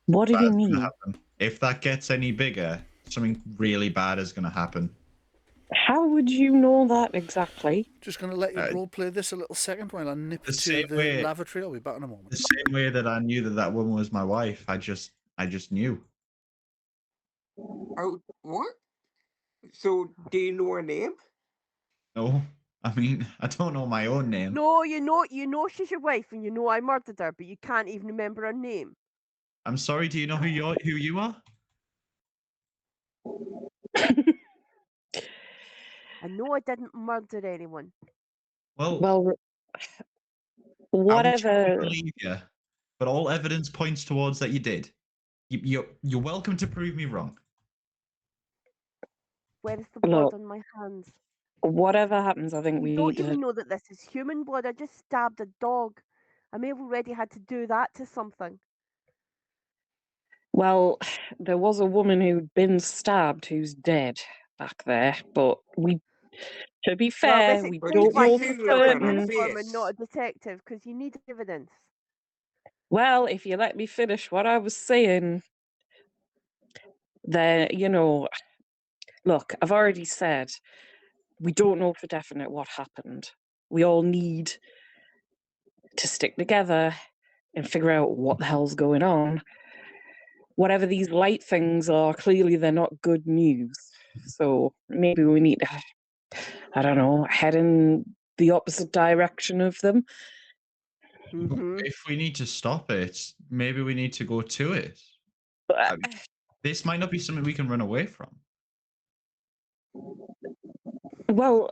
What do you Bad's gonna mean? happen. If that gets any bigger, something really bad is going to happen. How would you know that exactly? Just going to let you roleplay this a little second while I nip The to same the way- lavatory. I'll be back in a moment. The same way that I knew that that woman was my wife, I just knew. Oh, what? So, do you know her name? No, I mean, I don't know my own name. No, you know she's your wife, and you know I murdered her, but you can't even remember her name. I'm sorry. Do you know who you are? I know I didn't murder anyone. Well, Well, I would whatever. believe you, but all evidence points towards that you did. You're welcome to prove me wrong. Where is the blood on my hands? Whatever happens, I think we Don't need even to. know that this is human blood. I just stabbed a dog. I may have already had to do that to something. Well, there was a woman who'd been stabbed who's dead back there, but to be Well, fair, this we But don't explains why know she's for you still look in on her certain. uniform and face. not a detective, because you need evidence. Well, if you let me finish what I was saying, then, look, I've already said we don't know for definite what happened. We all need to stick together and figure out what the hell's going on. Whatever these light things are, clearly they're not good news. So maybe we need to, I don't know, head in the opposite direction of them. If we need to stop it, maybe we need to go to it. But, This might not be something we can run away from. well,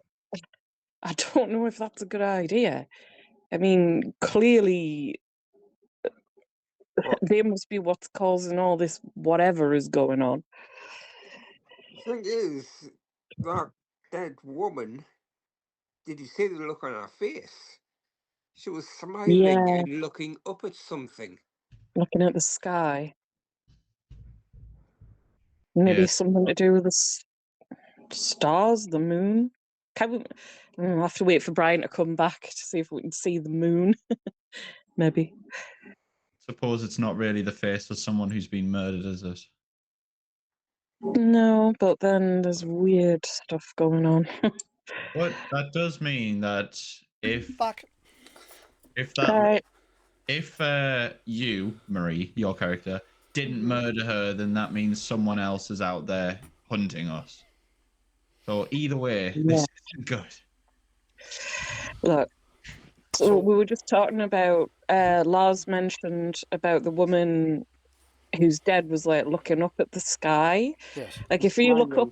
I don't know if that's a good idea. I mean, clearly Well, they must be what's causing all this whatever is going on. thing is, that dead woman, did you see the look on her face? She was smiling Yeah, and looking up at something. looking at the sky. Maybe Yes. something to do with the stars, the moon. Can we? I'll have to wait for Brian to come back to see if we can see the moon. Maybe. Suppose it's not really the face of someone who's been murdered, is it? No, but then there's weird stuff going on. But that does mean that if Back. Right. if you, Marie, your character, didn't murder her, then that means someone else is out there hunting us. So either way, this isn't good. Look, so we were just talking about, Lars mentioned about the woman who's dead was like looking up at the sky. Yes. Like if we look up,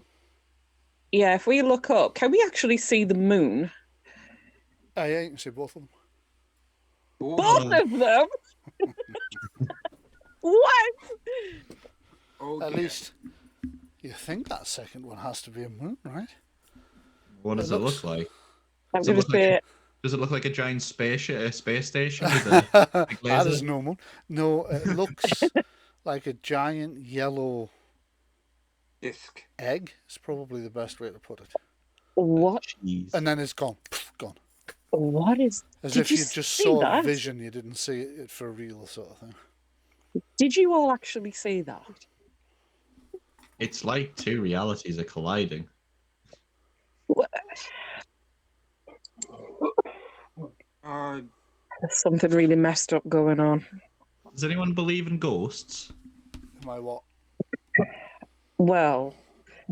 Smiling. if we look up, can we actually see the moon? Yeah, you can see both of them. Both of them? What? Oh, At dear. least you think that second one has to be a moon, right? What does it look like? I'm Does it going to look like say, does it look like a giant space station with a big That laser? is normal. No, it looks like a giant yellow Disc. egg. Is probably the best way to put it. what? Jeez. And then it's gone. Gone. What is? As Did if you you just see saw a that? vision, you didn't see it for real, sort of thing. Did you all actually see that? It's like two realities are colliding. What? There's something really messed up going on. Does anyone believe in ghosts? Am I what? Well,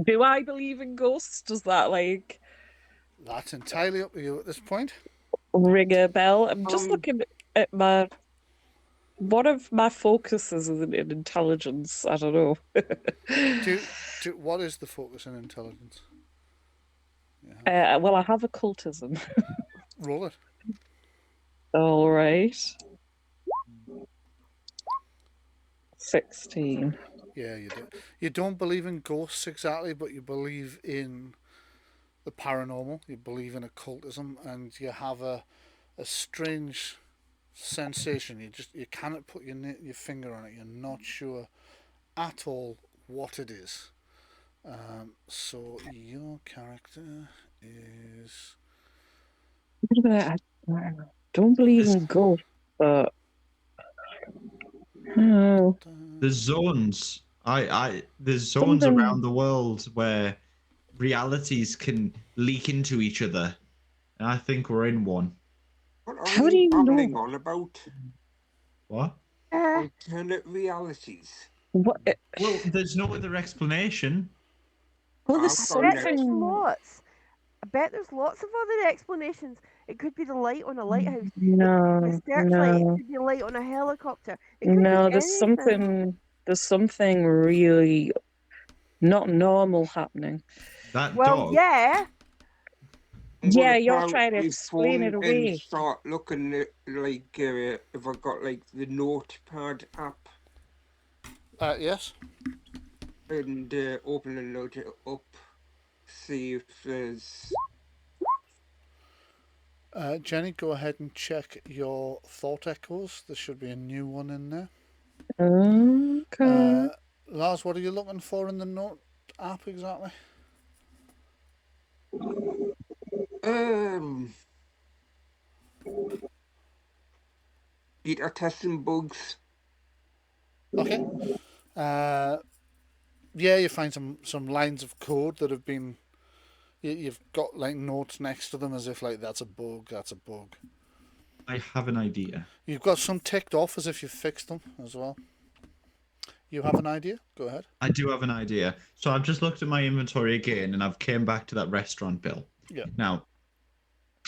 do I believe in ghosts? Does that like That's entirely up to you at this point. ring a bell? I'm just Um, looking at one of my focuses is in intelligence. I don't know. What is the focus in intelligence? Well, I have occultism. Roll it. All right. 16. Yeah, you do. You don't believe in ghosts exactly, but you believe in the paranormal. You believe in occultism, and you have a strange sensation. You cannot put your finger on it. You're not sure at all what it is, So your character is. I don't believe in ghosts, but There's zones. There's zones something. around the world where realities can leak into each other, and I think we're in one. What are How do you you know? babbling on about? What? Alternate realities. What? Well, there's no other explanation. Well, there's I've got an There's something. lots. I bet there's lots of other explanations. It could be the light on a lighthouse. It No, could be a searchlight. It no, could be a light on a helicopter. It could no. be anything. There's something really not normal happening. That Well, dog. yeah. I'm Yeah, gonna you're pull out trying to my explain it phone and away. start looking at if I got like the Notepad app Yes. and opening it up, see if there's. Jenny, go ahead and check your thought echoes. There should be a new one in there. Okay. Lars, what are you looking for in the note app exactly? Beta testing bugs. Okay. Yeah, you find some lines of code that have been. You've got like notes next to them as if like that's a bug, that's a bug. I have an idea. You've got some ticked off as if you've fixed them as well. You have an idea? Go ahead. I do have an idea. So I've just looked at my inventory again, and I've came back to that restaurant bill. Yeah. Now,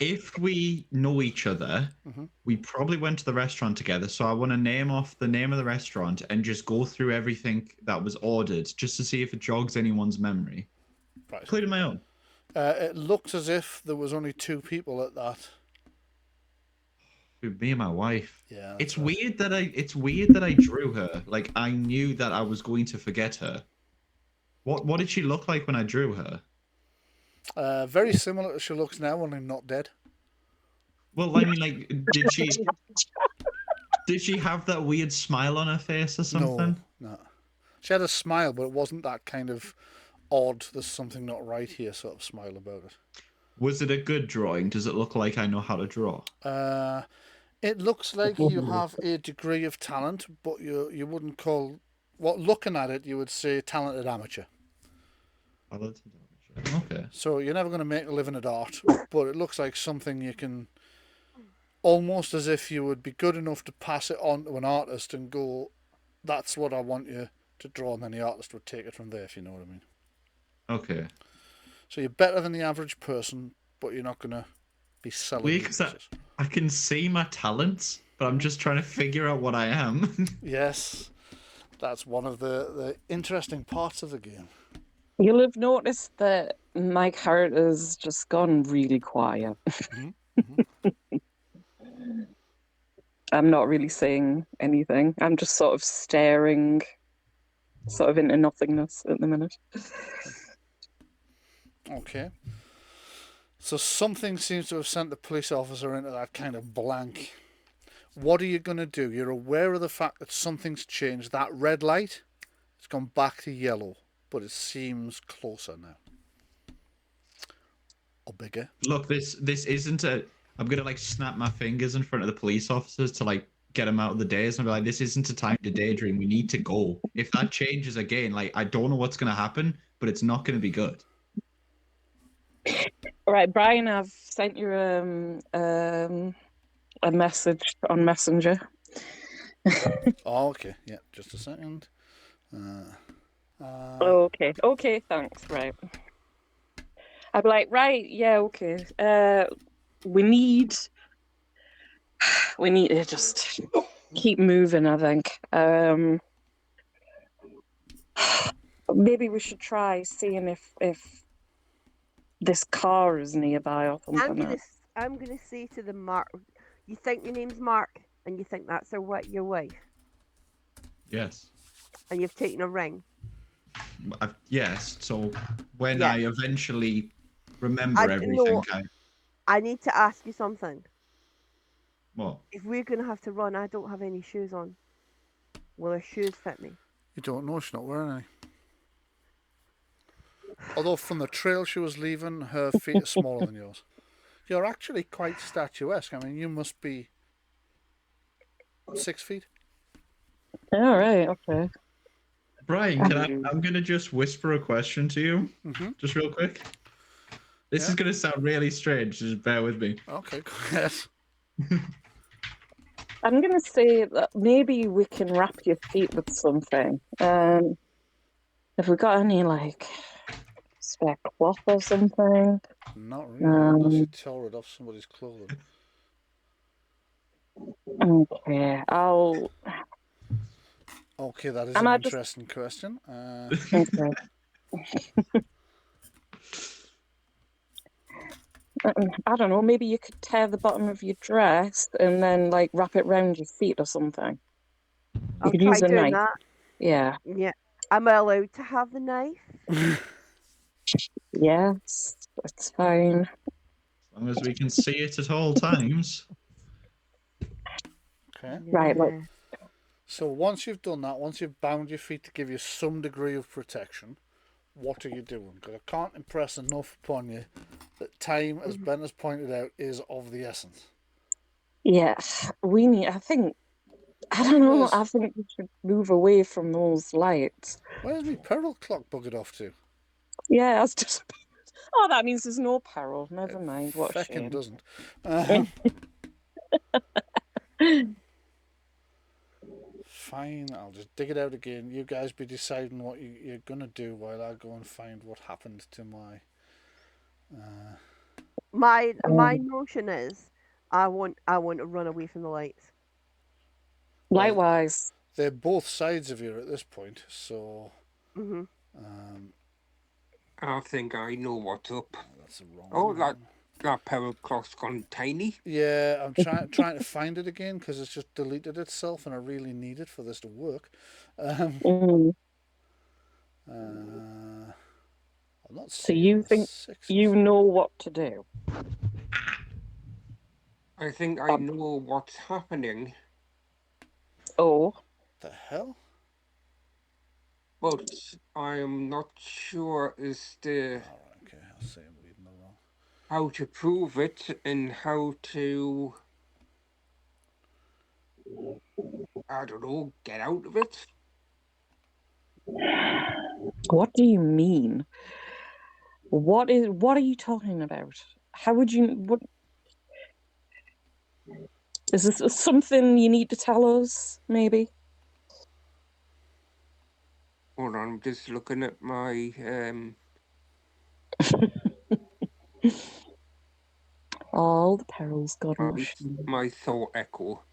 if we know each other, Mhm. we probably went to the restaurant together. So I want to name off the name of the restaurant and just go through everything that was ordered, just to see if it jogs anyone's memory, Right. including my own. It looked as if there was only 2 people at that. With me and my wife. Yeah. that's It's right. weird that I drew her. Like I knew that I was going to forget her. What did she look like when I drew her? Very similar to she looks now, only not dead. Well, I mean, like, did she have that weird smile on her face or something? No. She had a smile, but it wasn't that kind of odd, there's something not right here sort of smile about it. Was it a good drawing? Does it look like I know how to draw? It looks like you have a degree of talent, but you wouldn't call. Well, looking at it, you would say talented amateur. Okay. So you're never going to make a living at art, but it looks like something you can. Almost as if you would be good enough to pass it on to an artist and go, that's what I want you to draw, and then the artist would take it from there, if you know what I mean. Okay. So you're better than the average person, but you're not going to be selling. Weird, because I can see my talents, but I'm just trying to figure out what I am. Yes, that's one of the interesting parts of the game. You'll have noticed that my character's just gone really quiet. I'm not really saying anything. I'm just sort of staring, sort of into nothingness at the minute. Okay. So something seems to have sent the police officer into that kind of blank. What are you going to do? You're aware of the fact that something's changed. That red light, it's gone back to yellow, but it seems closer now. Or bigger. Look, this isn't a. I'm gonna like snap my fingers in front of the police officers to like get them out of the daze and be like, this isn't a time to daydream. We need to go. If that changes again, like I don't know what's gonna happen, but it's not gonna be good. All right, Brian, I've sent you a message on Messenger. Oh, okay. Yeah, just a second. Okay, thanks. Right. I'd be like, right, yeah, okay. We need to just keep moving, I think. Maybe we should try seeing if this car is nearby or something. I'm gonna say to them, Mark, you think your name's Mark, and you think that's your wife, Yes. and you've taken a ring. Yes. So when Yeah. I eventually remember everything, I need to ask you something. What? If we're gonna have to run, I don't have any shoes on. Will her shoes fit me? You don't know, she's not wearing any. Although from the trail she was leaving, her feet are smaller than yours. You're actually quite statuesque. I mean, you must be 6 feet. All right, okay. Brian, I'm gonna just whisper a question to you, just real quick. This is gonna sound really strange. Just bear with me. Okay, go ahead. I'm going to say that maybe we can wrap your feet with something. Have we got any, like, spare cloth or something? Not really, unless you tore it off somebody's clothing. Okay, Okay, that is an interesting question. Okay. I don't know, maybe you could tear the bottom of your dress and then, like, wrap it round your feet or something. I'll could try use a doing knife. that. Yeah. Yeah. Am I allowed to have the knife? Yes, that's fine. As long as we can see it at all times. Okay. Right, look. So once you've done that, once you've bound your feet to give you some degree of protection, what are you doing? Because I can't impress enough upon you that time, as Ben has pointed out, is of the essence. Yeah, we need, I think we should move away from those lights. Where's my peril clock buggered off to? Yeah, I was just... Oh, that means there's no peril. Never mind. What a shame. Doesn't. Fine, I'll just dig it out again. You guys be deciding what you're going to do while I go and find what happened to my... My notion is I want to run away from the lights. Likewise. They're both sides of you at this point, so... I think I know what's up. That's the wrong one. That peril clock's gone tiny. Yeah, I'm trying to find it again because it's just deleted itself and I really need it for this to work. I'm not so you think you know what to do? I think I know what's happening. Oh. The hell? But I am not sure as to Alright, okay, I'll say I'm reading the wrong. How to prove it and how to, I don't know, get out of it. What do you mean? What are you talking about? How would you... What... Is this something you need to tell us, maybe? Hold on, I'm just looking at my... All the perils got my thought echo.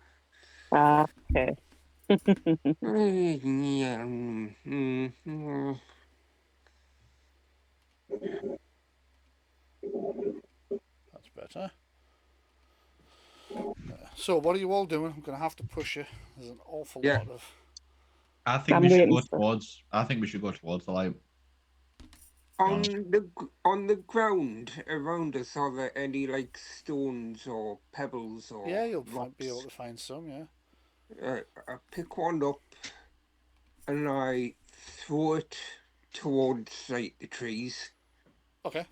Ah, okay. That's better. So, what are you all doing? I'm going to have to push you. There's an awful lot of... I think we should go towards the light. On the ground around us, are there any like stones or pebbles or you'll rocks? be able to find some, yeah. I pick one up and I throw it towards like the trees. Okay.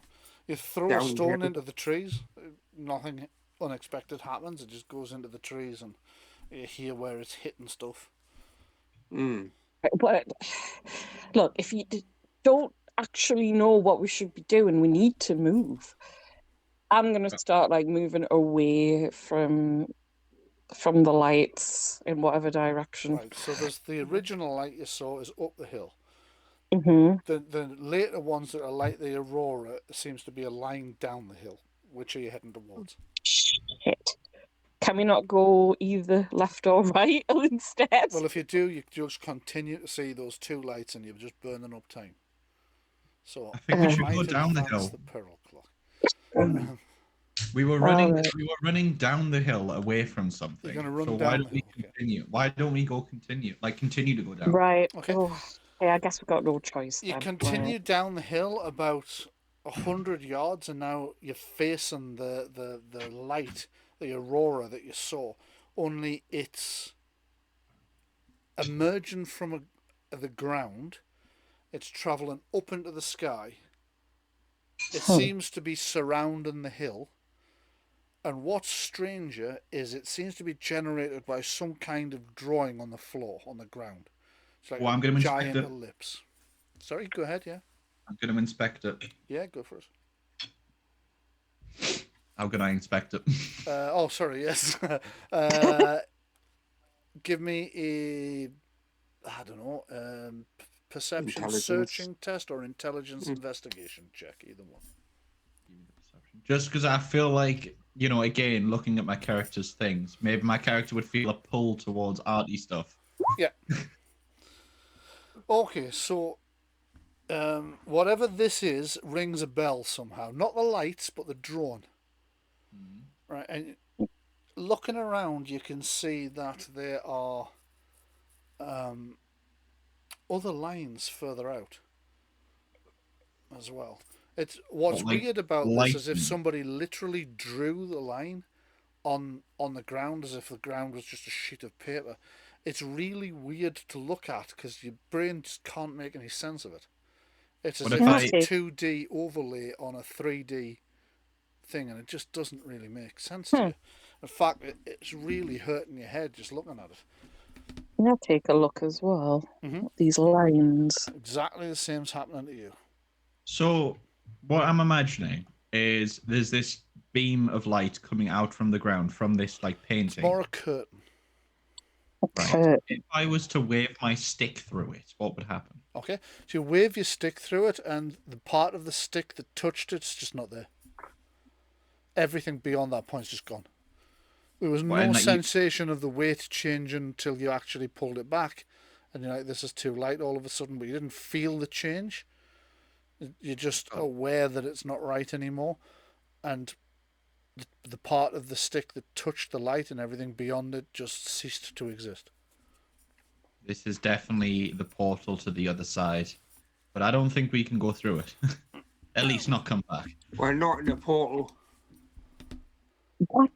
You throw a stone into the trees. Nothing unexpected happens. It just goes into the trees and you hear where it's hitting stuff. But look, if you don't actually know what we should be doing, we need to move. I'm going to start like moving away from the lights in whatever direction. Right, so there's the original light you saw is up the hill. The later ones that are like the Aurora seems to be a line down the hill. Which are you heading towards? Shit. Can we not go either left or right instead? Well, if you do, you just continue to see those two lights and you're just burning up time. So I think we should go down the hill. The peril clock. We were running down the hill away from something. You're going to run so down why don't we continue? Why don't we continue to go down? Right. Okay. Oh, yeah, I guess we've got no choice. You then. continue down the hill about 100 yards, and now you're facing the light, the aurora that you saw. Only it's emerging from the ground. It's travelling up into the sky, It seems to be surrounding the hill. And what's stranger is it seems to be generated by some kind of drawing on the floor, on the ground. It's like I'm a going to inspect giant it. ellipse. Sorry, go ahead, yeah. I'm going to inspect it. Yeah, go for it. How can I inspect it? Sorry, yes. Give me a, I don't know, perception Intelligence. searching test or intelligence investigation check, either one. Just because I feel like, again, looking at my character's things, maybe my character would feel a pull towards arty stuff. Yeah. Okay, so whatever this is rings a bell somehow. Not the lights, but the drone. Right, and looking around, you can see that there are other lines further out as well. It's what's weird about this is if somebody literally drew the line on the ground as if the ground was just a sheet of paper. It's really weird to look at because your brain just can't make any sense of it. It's as if it's a 2D overlay on a 3D thing, and it just doesn't really make sense to you. In fact, it's really hurting your head just looking at it. I'll take a look as well. These lines. Exactly the same's happening to you. So, what I'm imagining is there's this beam of light coming out from the ground from this like painting. It's more a curtain. Right. If I was to wave my stick through it, what would happen? Okay, so you wave your stick through it, and the part of the stick that touched it's just not there. Everything beyond that point's just gone. There was no sensation of the weight changing until you actually pulled it back, and you're like, this is too light all of a sudden, but you didn't feel the change. You're just aware that it's not right anymore, and the part of the stick that touched the light and everything beyond it just ceased to exist. This is definitely the portal to the other side, but I don't think we can go through it. At least not come back. We're not in a portal. What?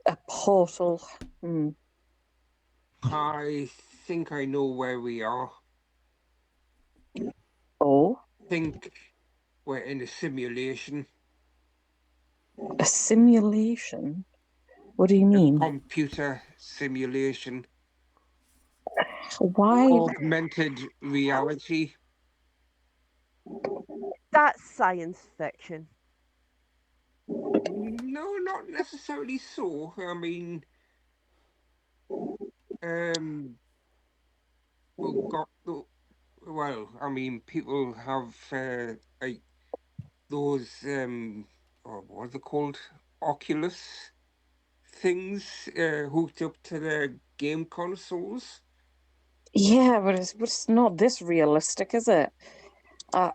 A portal? I think I know where we are. Oh? I think we're in a simulation. A simulation? What do you mean? A computer simulation. Why? Augmented reality. That's science fiction. No, not necessarily so. I mean, people have like those what are they called? Oculus things hooked up to their game consoles. Yeah, but it's not this realistic, is it? I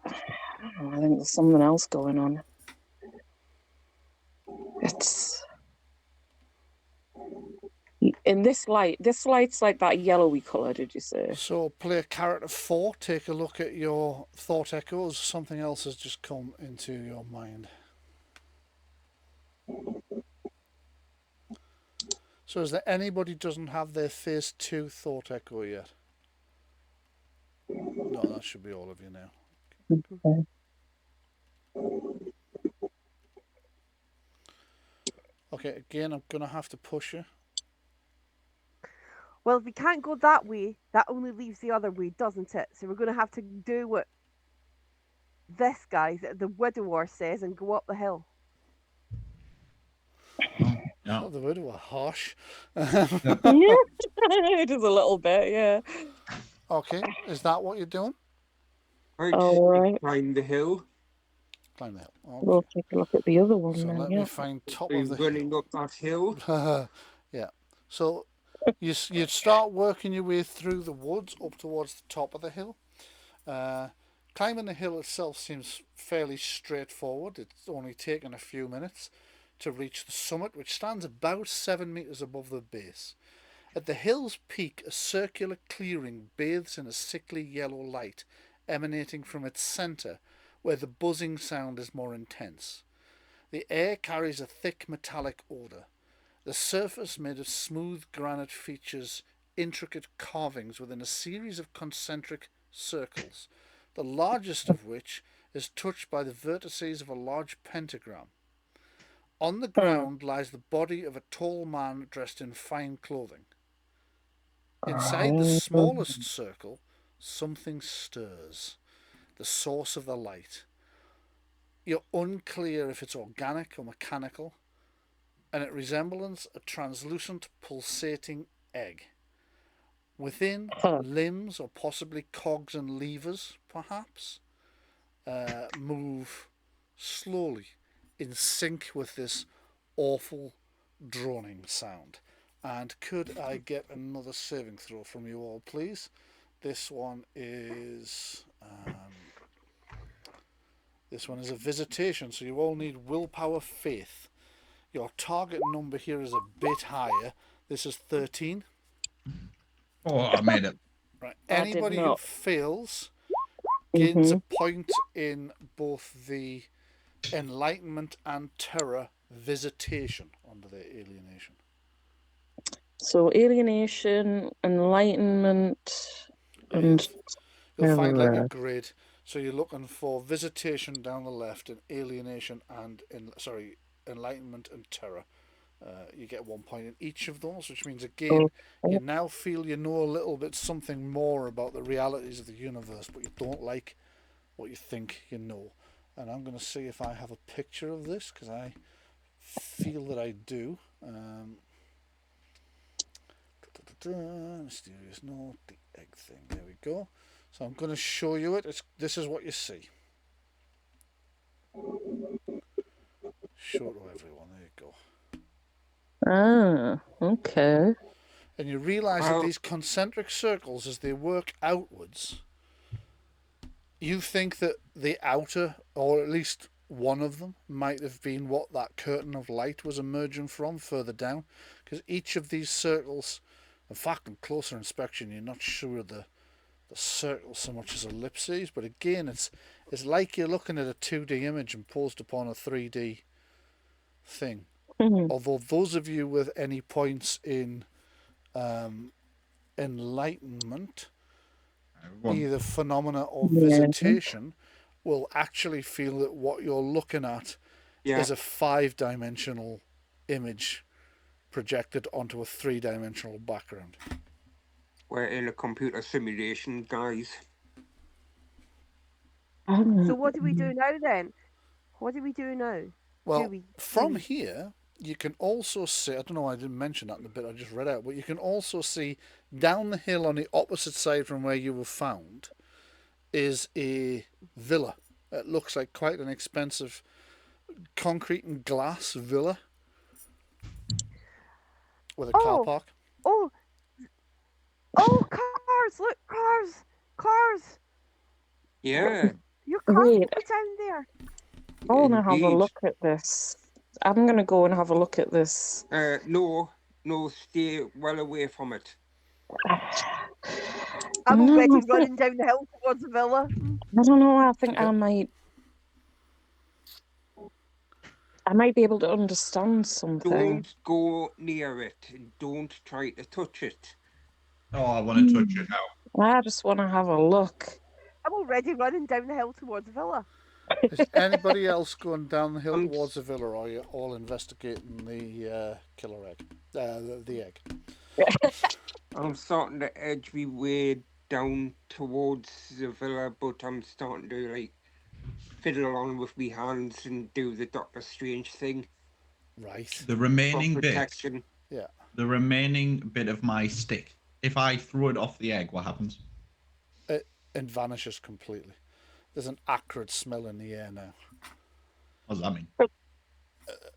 think there's something else going on. It's in this light. This light's like that yellowy colour, did you say? So play character 4, take a look at your thought echoes. Something else has just come into your mind. So is there anybody who doesn't have their phase 2 thought echo yet? No, that should be all of you now. Okay. Okay, again, I'm going to have to push you. Well, if we can't go that way, that only leaves the other way, doesn't it? So we're going to have to do what this guy, the widower, says and go up the hill. Oh, the widower, harsh. Yeah, it is a little bit, yeah. Okay, is that what you're doing? All right. Climb the hill. Climb the hill. Okay. We'll take a look at the other one So then. let me find top of the running up that hill. Yeah. So you start working your way through the woods up towards the top of the hill. Climbing the hill itself seems fairly straightforward. It's only taken a few minutes to reach the summit, which stands about 7 meters above the base. At the hill's peak, a circular clearing bathes in a sickly yellow light emanating from its centre, where the buzzing sound is more intense. The air carries a thick metallic odour. The surface, made of smooth granite, features intricate carvings within a series of concentric circles, the largest of which is touched by the vertices of a large pentagram. On the ground lies the body of a tall man dressed in fine clothing. Inside the smallest circle, something stirs, the source of the light. You're unclear if it's organic or mechanical, and it resembles a translucent, pulsating egg. Within, limbs or possibly cogs and levers, perhaps, move slowly in sync with this awful droning sound. And could I get another saving throw from you all, please? This one is a visitation, so you all need willpower faith. Your target number here is a bit higher. This is 13. Oh, I made it. Right. I did Anybody who not. fails gains a point in both the enlightenment and terror visitation under their alienation. So alienation, enlightenment, and You'll find like a terror. grid. So you're looking for visitation down the left, and alienation and enlightenment and terror. You get 1 point in each of those, which means again you now feel you know a little bit something more about the realities of the universe, but you don't like what you think you know. And I'm going to see if I have a picture of this, because I feel that I do. Mysterious note, the egg thing. There we go. So I'm going to show you it. This is what you see. Show it to everyone. There you go. Ah, okay. And you realise that these concentric circles, as they work outwards, you think that the outer, or at least one of them, might have been what that curtain of light was emerging from further down. Because each of these circles, in fact, on closer inspection, you're not sure of the circle so much as ellipses. But again, it's like you're looking at a 2D image imposed upon a 3D thing. Although those of you with any points in enlightenment, either phenomena or visitation, will actually feel that what you're looking at is a 5-dimensional image projected onto a 3-dimensional background. We're in a computer simulation, guys. So what do we do now then? What do we do now? Well, from here, you can also see, I don't know why I didn't mention that in the bit I just read out, but you can also see down the hill on the opposite side from where you were found is a villa. It looks like quite an expensive concrete and glass villa with a car park. Oh, cars! Look, cars! Yeah. Your car will be down there. I want to have a look at this. I'm going to go and have a look at this. No, stay well away from it. I'm already running down the hill towards the villa. I don't know, I think I might be able to understand something. Don't go near it. Don't try to touch it. Oh, I want to touch it now. I just want to have a look. I'm already running down the hill towards the villa. Is anybody else going down the hill towards the villa, or are you all investigating the killer egg? The egg. I'm starting to edge my way down towards the villa, but I'm starting to fiddle along with my hands and do the Doctor Strange thing. Right. The remaining bit. Yeah. The remaining bit of my stick. If I throw it off the egg, what happens? It vanishes completely. There's an acrid smell in the air now. What does that mean?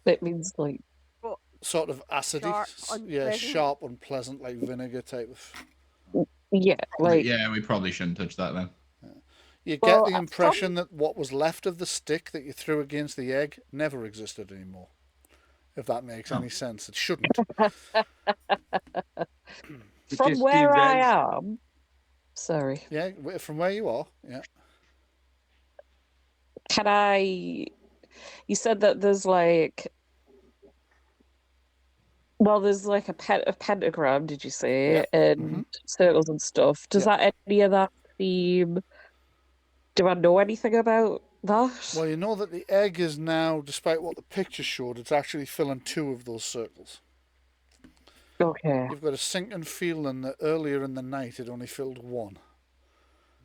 It means sort of acidy, sharp, unpleasant, like vinegar type of. Yeah, yeah, we probably shouldn't touch that then. Yeah. You get the impression that what was left of the stick that you threw against the egg never existed anymore. If that makes any sense, it shouldn't. From where I am. Sorry. Yeah, from where you are. Yeah. Can I? You said that there's there's a pentagram, did you say? Yeah. And circles and stuff. Does that any of that seem? Do I know anything about That? Well, you know that the egg is now, despite what the picture showed, it's actually filling 2 of those circles. Okay. You've got a sinking feeling that earlier in the night it only filled 1.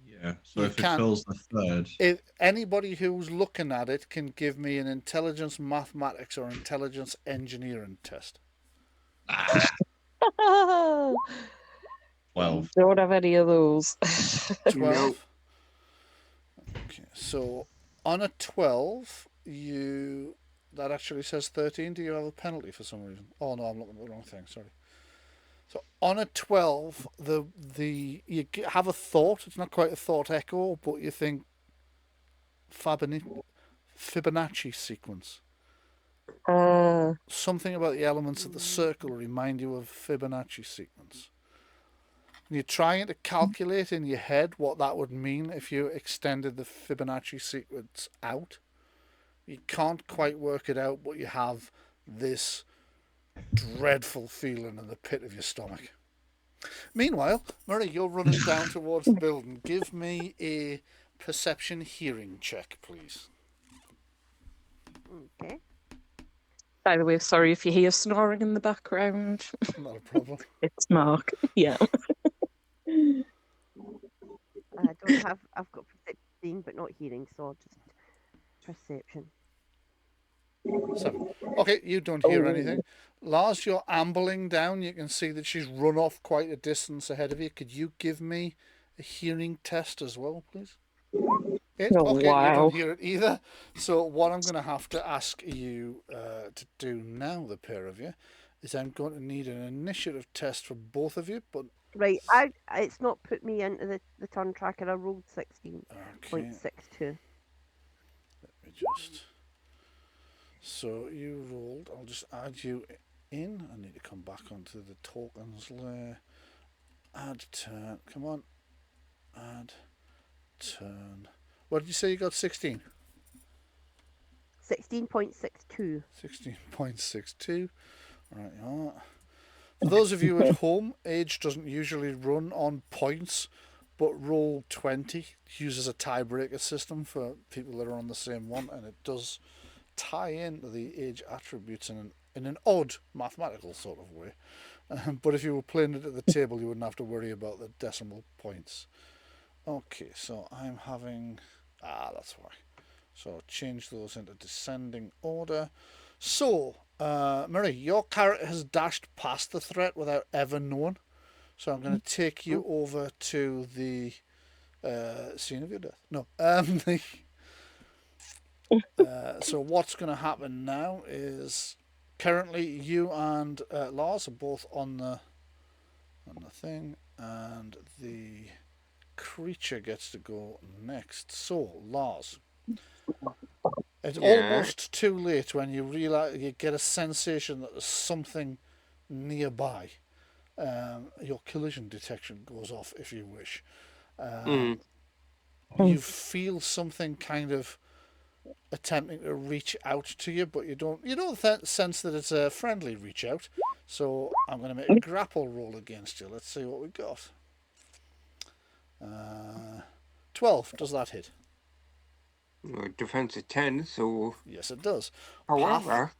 Yeah. So You if it can't- fills the third, If anybody who's looking at it can give me an intelligence mathematics or intelligence engineering test. 12. Don't have any of those. 12. No. Okay, so on a 12, that actually says 13. Do you have a penalty for some reason? Oh no, I'm looking at the wrong thing. Sorry. So on a 12, you have a thought. It's not quite a thought echo, but you think Fibonacci sequence. Something about the elements of the circle remind you of Fibonacci sequence. And you're trying to calculate in your head what that would mean if you extended the Fibonacci sequence out. You can't quite work it out, but you have this dreadful feeling in the pit of your stomach. Meanwhile, Murray, you're running down towards the building. Give me a perception hearing check, please. Okay. By the way, sorry if you hear snoring in the background. Not a problem. It's Mark. Yeah. I've got perception, but not hearing, so I'll just perception. 7. Okay, you don't hear anything. Lars, you're ambling down. You can see that she's run off quite a distance ahead of you. Could you give me a hearing test as well, please? 8? Oh, Okay, you wow. don't hear it either. So what I'm going to have to ask you to do now, the pair of you, is I'm going to need an initiative test for both of you. But Right, it's not put me into the turn tracker. I rolled 16.62. okay, let me just. So you rolled. I'll just add you in. I need to come back onto the tokens layer. Add turn. Come on. Add turn. What did you say you got? 16? 16.62. 16.62. Right, yeah. For those of you at home, age doesn't usually run on points, but roll 20 uses a tiebreaker system for people that are on the same one, and it does tie into the age attributes in an odd mathematical sort of way. But if you were playing it at the table, you wouldn't have to worry about the decimal points. Okay, so I'm having... that's why. So I'll change those into descending order. So, Murray, your character has dashed past the threat without ever knowing. So I'm going to take you over to the scene of your death. No, so what's going to happen now is currently you and Lars are both on the thing, and the creature gets to go next. So Lars, it's almost too late when you realize you get a sensation that there's something nearby. Your collision detection goes off if you wish. You feel something kind of attempting to reach out to you, but you don't sense that it's a friendly reach out. So I'm going to make a grapple roll against you. Let's see what we got. 12. Does that hit? Defense of 10, so... Yes, it does. However,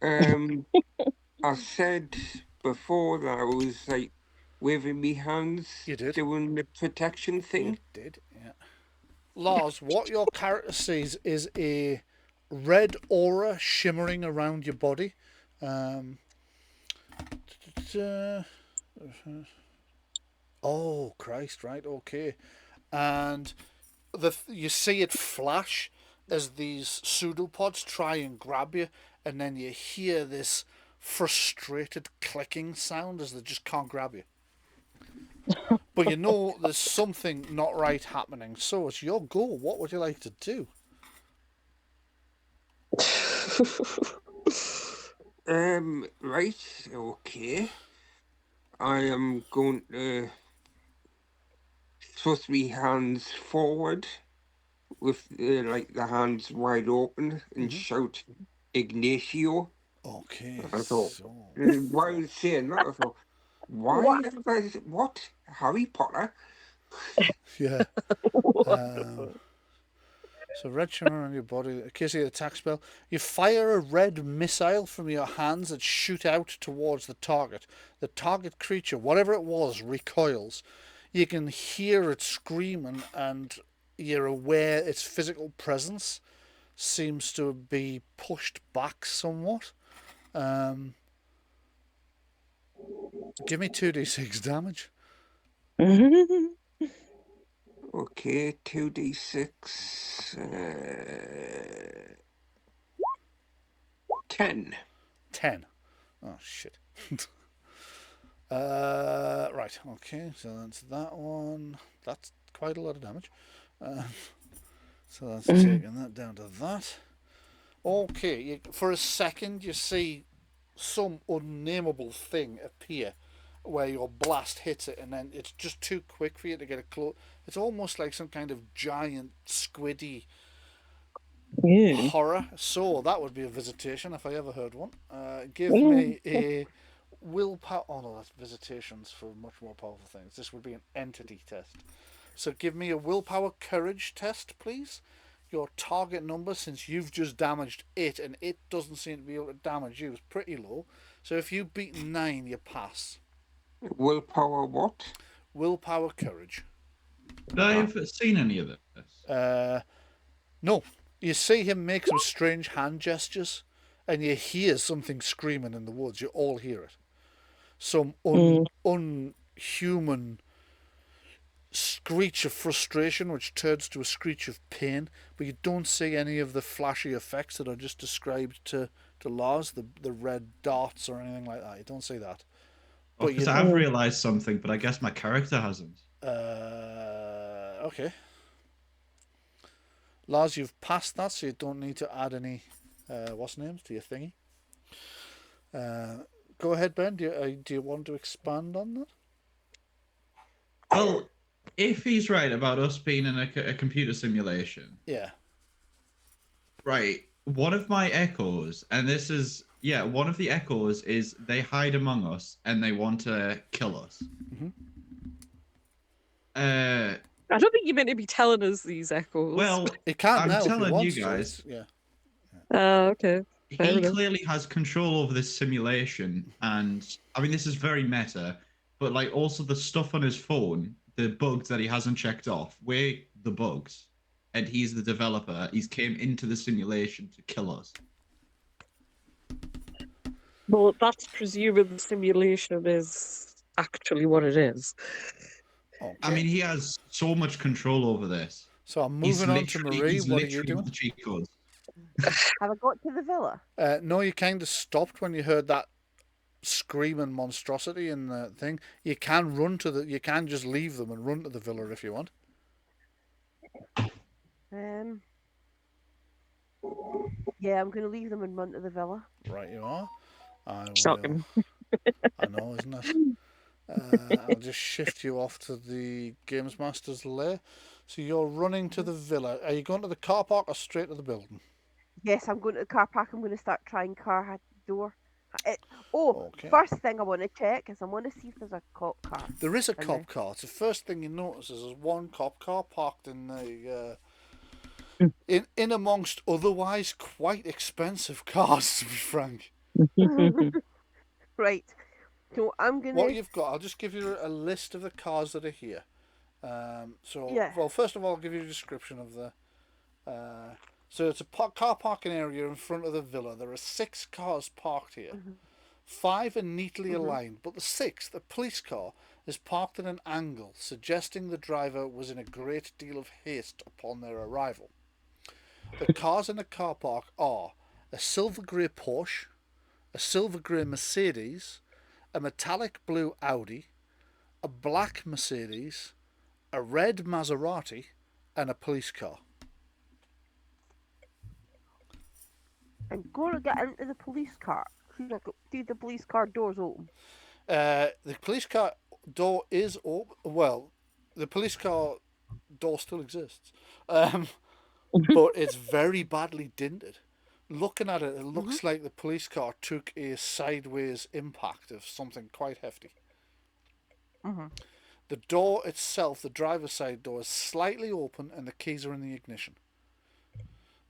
I said before that I was, like, waving me hands, You did. doing the protection thing. You did, yeah. Lars, what your character sees is a red aura shimmering around your body. Oh, Christ, right, okay. And you see it flash as these pseudopods try and grab you, and then you hear this frustrated clicking sound as they just can't grab you. But you know there's something not right happening, so it's your go. What would you like to do? Right, okay. I am going to thrust my hands forward with like the hands wide open and shout Ignacio. Okay, I thought, so... why was saying that? I thought, why? What? Harry Potter? Yeah. So red shimmer on your body, in case of the attack spell. You fire a red missile from your hands that shoot out towards the target. The target creature, whatever it was, recoils. You can hear it screaming, and you're aware its physical presence seems to be pushed back somewhat. Give me 2d6 damage. Okay, 2d6. 10. 10. Oh, shit. Right, okay, so that's that one. That's quite a lot of damage. So that's taking that down to that. Okay, for a second you see some unnameable thing appear where your blast hits it, and then it's just too quick for you to get it close. It's almost like some kind of giant squiddy horror. So that would be a visitation if I ever heard one. Give me a willpower. Oh no, that's visitations for much more powerful things. This would be an entity test. So give me a willpower courage test, please. Your target number, since you've just damaged it and it doesn't seem to be able to damage you, is pretty low. So if you beat 9, you pass. Willpower what? Willpower courage. Did I have seen any of this? No. You see him make some strange hand gestures, and you hear something screaming in the woods. You all hear it. Some unhuman screech of frustration, which turns to a screech of pain, but you don't see any of the flashy effects that are just described to Lars, the red darts or anything like that. You don't see that. But Because I've realised something, but I guess my character hasn't. Okay. Lars, you've passed that, so you don't need to add any what's names to your thingy. Go ahead, Ben. Do you want to expand on that? Well, if he's right about us being in a computer simulation, Yeah. right, one of my echoes, and this is, one of the echoes is they hide among us and they want to kill us. I don't think you're meant to be telling us these echoes. Well, It can't I'm now if he telling wants you to. guys. Yeah. Okay. Fair He enough. clearly has control over this simulation, and I mean, this is very meta, but like also the stuff on his phone, the bugs that he hasn't checked off, we're the bugs, and he's the developer. He's came into the simulation to kill us. Well, that's presuming the simulation is actually what it is. Okay. I mean, he has so much control over this. So I'm moving on to Marie. What are you doing? The cheat codes. Have I got to the villa? No, you kind of stopped when you heard that screaming monstrosity in the thing. You can run to you can just leave them and run to the villa if you want. Yeah, I'm going to leave them and run to the villa. Right, you are. Shocking. I know, isn't it? I'll just shift you off to the Games Master's lair. So you're running to the villa. Are you going to the car park or straight to the building? Yes, I'm going to the car park. I'm going to start trying car door. Okay. First thing I want to check is I want to see if there's a cop car. There is a cop car. It's the first thing you notice is there's one cop car parked in the in amongst otherwise quite expensive cars, to be frank. Right. So I'm gonna. What you've got, I'll just give you a list of the cars that are here. Well, first of all, I'll give you a description of the. So it's a car parking area in front of the villa. There are 6 cars parked here. 5 are neatly aligned, but the 6th, a police car, is parked at an angle, suggesting the driver was in a great deal of haste upon their arrival. The cars in the car park are a silver grey Porsche, a silver grey Mercedes, a metallic blue Audi, a black Mercedes, a red Maserati, and a police car. I'm going to get into the police car. Do the police car doors open? The police car door is open. Well, the police car door still exists, but it's very badly dinted. Looking at it, it looks like the police car took a sideways impact of something quite hefty. The door itself, the driver's side door, is slightly open and the keys are in the ignition.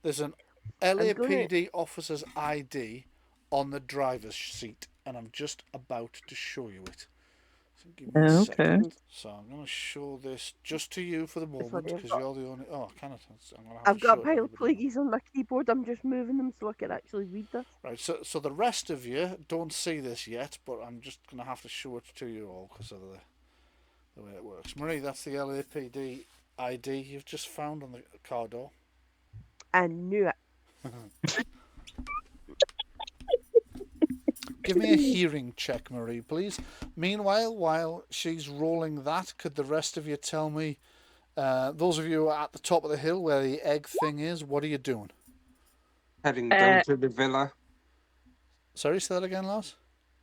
There's an gonna- LAPD officer's ID on the driver's seat, and I'm just about to show you it. So give me a Okay. second. So I'm going to show this just to you for the moment, funny, I've because got- you're the only... Oh, I cannot. I'm going to have I've to got show a it to pile of everybody else. plugins on my keyboard. I'm just moving them so I can actually read this. Right, so the rest of you don't see this yet, but I'm just going to have to show it to you all because of the way it works. Marie, that's the LAPD ID you've just found on the car door. I knew it. Give me a hearing check, Marie, please. Meanwhile, while she's rolling that, could the rest of you tell me, those of you at the top of the hill where the egg thing is, what are you doing? Heading down to the villa. Sorry, say that again, Lars?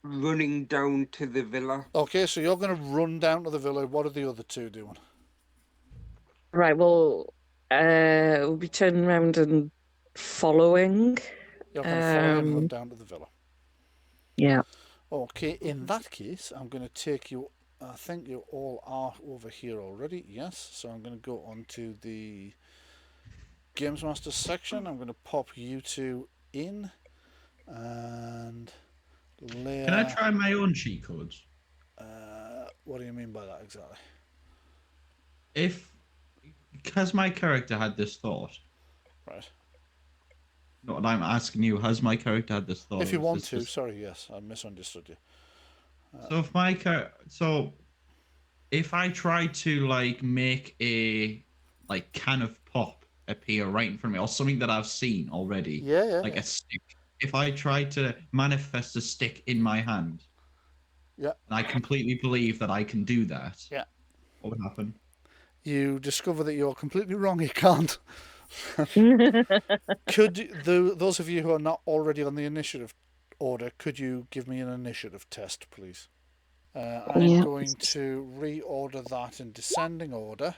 Running down to the villa. Okay, so you're going to run down to the villa. What are the other two doing? Right, well, we'll be turning around and following. You're going to follow and run Um, down to the villa. Yeah. Okay, in that case, I'm going to take you... I think you all are over here already. Yes, so I'm going to go on to the Games Master section. I'm going to pop you two in. And... Leia, Can I try my own cheat codes? what do you mean by that exactly? Has my character had this thought? Right. No, and I'm asking you, has my character had this thought? If you or is want this to, just- sorry, yes, I misunderstood you. So if my if I try to like make a like can of pop appear right in front of me, or something that I've seen already, Yeah. a stick. If I try to manifest a stick in my hand, Yeah. and I completely believe that I can do that, Yeah. what would happen? You discover that you're completely wrong. You can't. Those of you who are not already on the initiative order, could you give me an initiative test, please? I'm going to reorder that in descending order,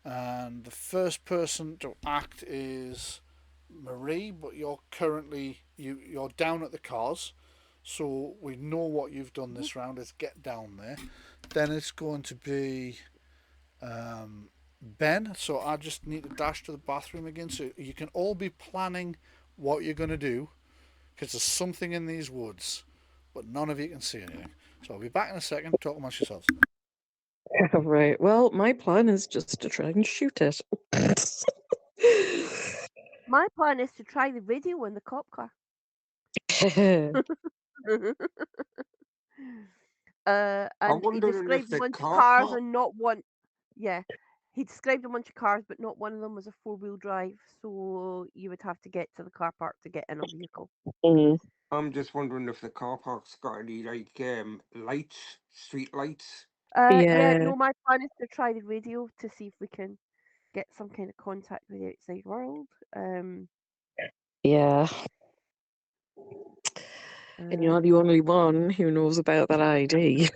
and the first person to act is Marie, but you're currently you're down at the cars, so we know what you've done this round is get down there. Then it's going to be Ben, so I just need to dash to the bathroom again, so you can all be planning what you're going to do, because there's something in these woods, but none of you can see anything. So I'll be back in a second. Talk amongst yourselves. Right. Well, my plan is just to try and shoot it. My plan is to try the radio in the cop car. And he wondering if described a the bunch of car cars park- and not one. Yeah, he described a bunch of cars, but not one of them was a 4-wheel drive. So you would have to get to the car park to get in a vehicle. Mm. I'm just wondering if the car park's got any like lights, street lights. Yeah, no, my plan is to try the radio to see if we can get some kind of contact with the outside world. Yeah. And you're the only one who knows about that ID.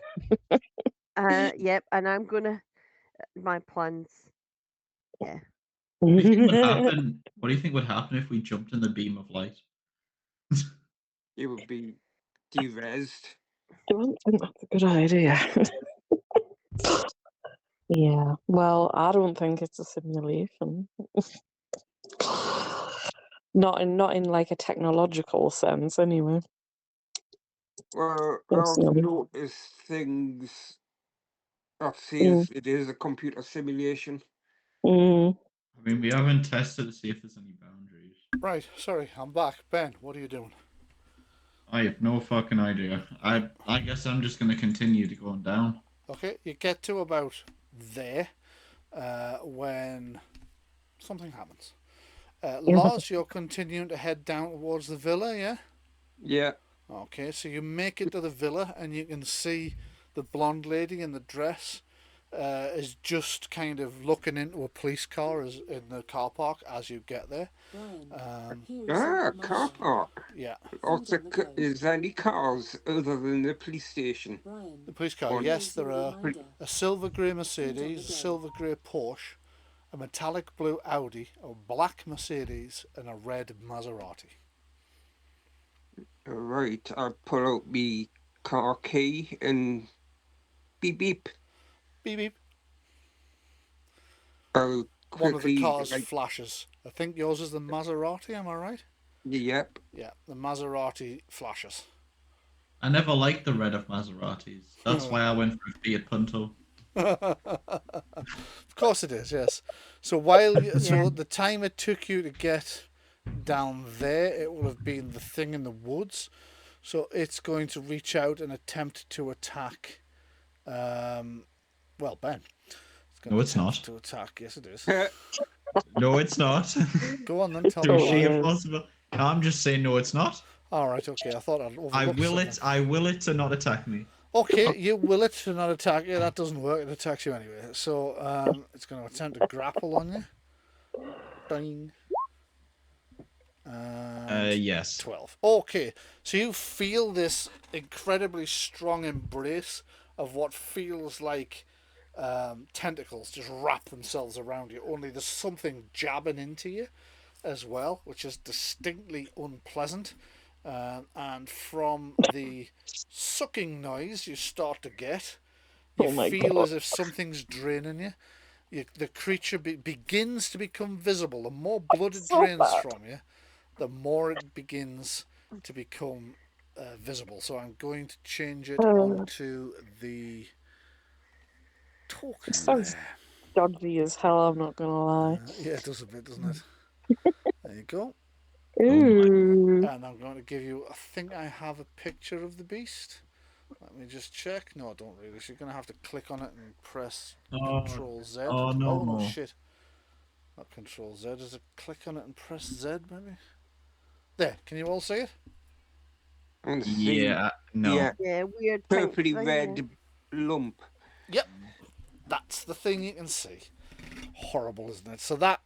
Yep, and I'm gonna my plans. Yeah. What do you think would happen? What do you think would happen if we jumped in the beam of light? It would be de-rezzed. I don't think that's a good idea. Yeah. Well, I don't think it's a simulation. Not in like a technological sense, anyway. Well, Yes, I've no. noticed things that says it is a computer simulation. Mm. I mean, we haven't tested to see if there's any boundaries. Right, sorry, I'm back. Ben, what are you doing? I have no fucking idea. I guess I'm just going to continue to going down. Okay, you get to about there when something happens. Lars, you're continuing to head down towards the villa, yeah? Yeah. Okay, so you make it to the villa and you can see the blonde lady in the dress is just kind of looking into a police car in the car park as you get there. Car park. Yeah. Also, is there any cars other than the police station? The police car, yes, there are a silver grey Mercedes, a silver grey Porsche, a metallic blue Audi, a black Mercedes, and a red Maserati. Right, I pull out me car key and beep beep. Beep beep. I'll One of the quickly cars flashes I think yours is the Maserati, am I right? Yep. Yeah, the Maserati flashes. I never liked the red of Maseratis. That's why I went for a Fiat Punto. Of course it is, yes. So while you, Yeah. so the time it took you to get down there, it will have been the thing in the woods. So it's going to reach out and attempt to attack. Well, Ben. It's going No, to it's not. to attack. Yes, it is. No, it's not. Go on then, tell To me. Totally sheer is. possible. No, I'm just saying, no, it's not. All right, okay. I thought I'd overlooked I will something. it. I will it to not attack me. Okay, you will it to not attack you. That doesn't work. It attacks you anyway. So it's going to attempt to grapple on you. Ding. And Yes. 12. Okay, so you feel this incredibly strong embrace of what feels like tentacles just wrap themselves around you, only there's something jabbing into you as well, which is distinctly unpleasant. And from the sucking noise you start to get, you Oh my feel God. as if something's draining you. The creature begins to become visible. The more blood it So drains bad. from you, the more it begins to become visible. So I'm going to change it onto the token Sounds there. dodgy as hell, I'm not gonna lie. Yeah, it does a bit, doesn't it? There you go. Ooh. And I'm going to give you, I think I have a picture of the beast. Let me just check. No, I don't really. So you're going to have to click on it and press Control Z. Oh, no. no, shit. Not Control Z. Is it click on it and press Z, maybe? There. Can you all see it? And see, Yeah. No. yeah, Yeah, weird pink purpley thing, red lump. Yep. That's the thing you can see. Horrible, isn't it? So that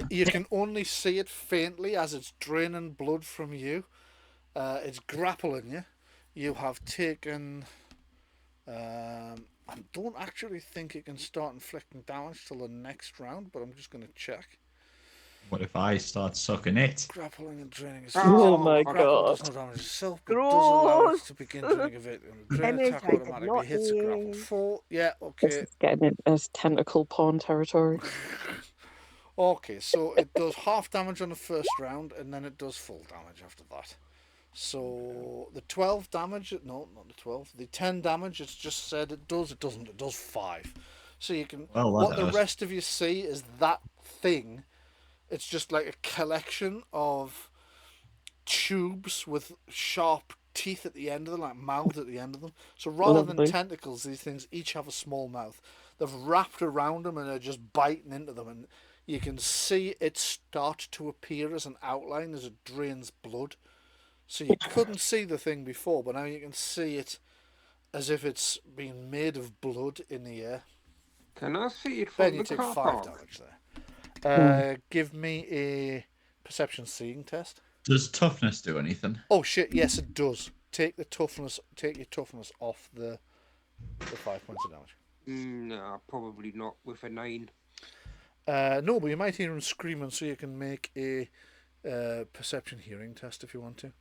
you can only see it faintly as it's draining blood from you. It's grappling you. You have taken. I don't actually think it can start inflicting damage till the next round, but I'm just going to check. What if I start sucking it? Grappling and draining is Oh my grapple God. does not damage itself, but does allow it Gross. to begin draining a victim. Drain Image attack I did automatically not hits a grapple. need. 4. Yeah, This okay. is getting into tentacle porn territory. Okay, so it does half damage on the first round, and then it does full damage after that. So the 12 damage, no, not the 12, the 10 damage, it's just said it does, it doesn't, it does 5. So you can, Well, what the hurt. rest of you see is that thing, it's just like a collection of tubes with sharp teeth at the end of them, like mouths at the end of them. So rather than Lovely. tentacles, these things each have a small mouth. They've wrapped around them and they're just biting into them, and you can see it start to appear as an outline as it drains blood. So you couldn't see the thing before, but now you can see it as if it's been made of blood in the air. Can I see it Ben, from you the take car 5 park? damage there. Give me a perception seeing test. Does toughness do anything? Oh shit! Yes, it does. Take your toughness off the 5 points of damage. No, probably not with a 9. No, but you might hear him screaming, so you can make a perception hearing test if you want to.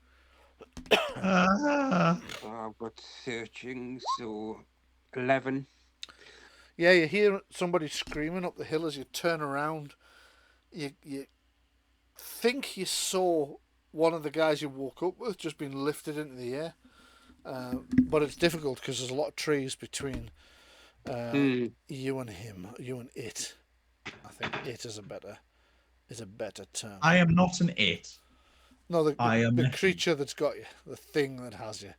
I've got searching, so 11. Yeah, you hear somebody screaming up the hill as you turn around. You think you saw one of the guys you woke up with just being lifted into the air, but it's difficult because there's a lot of trees between you and him, you and it. I think it is a better term. I am not an it. No, the a creature that's got you, the thing that has you.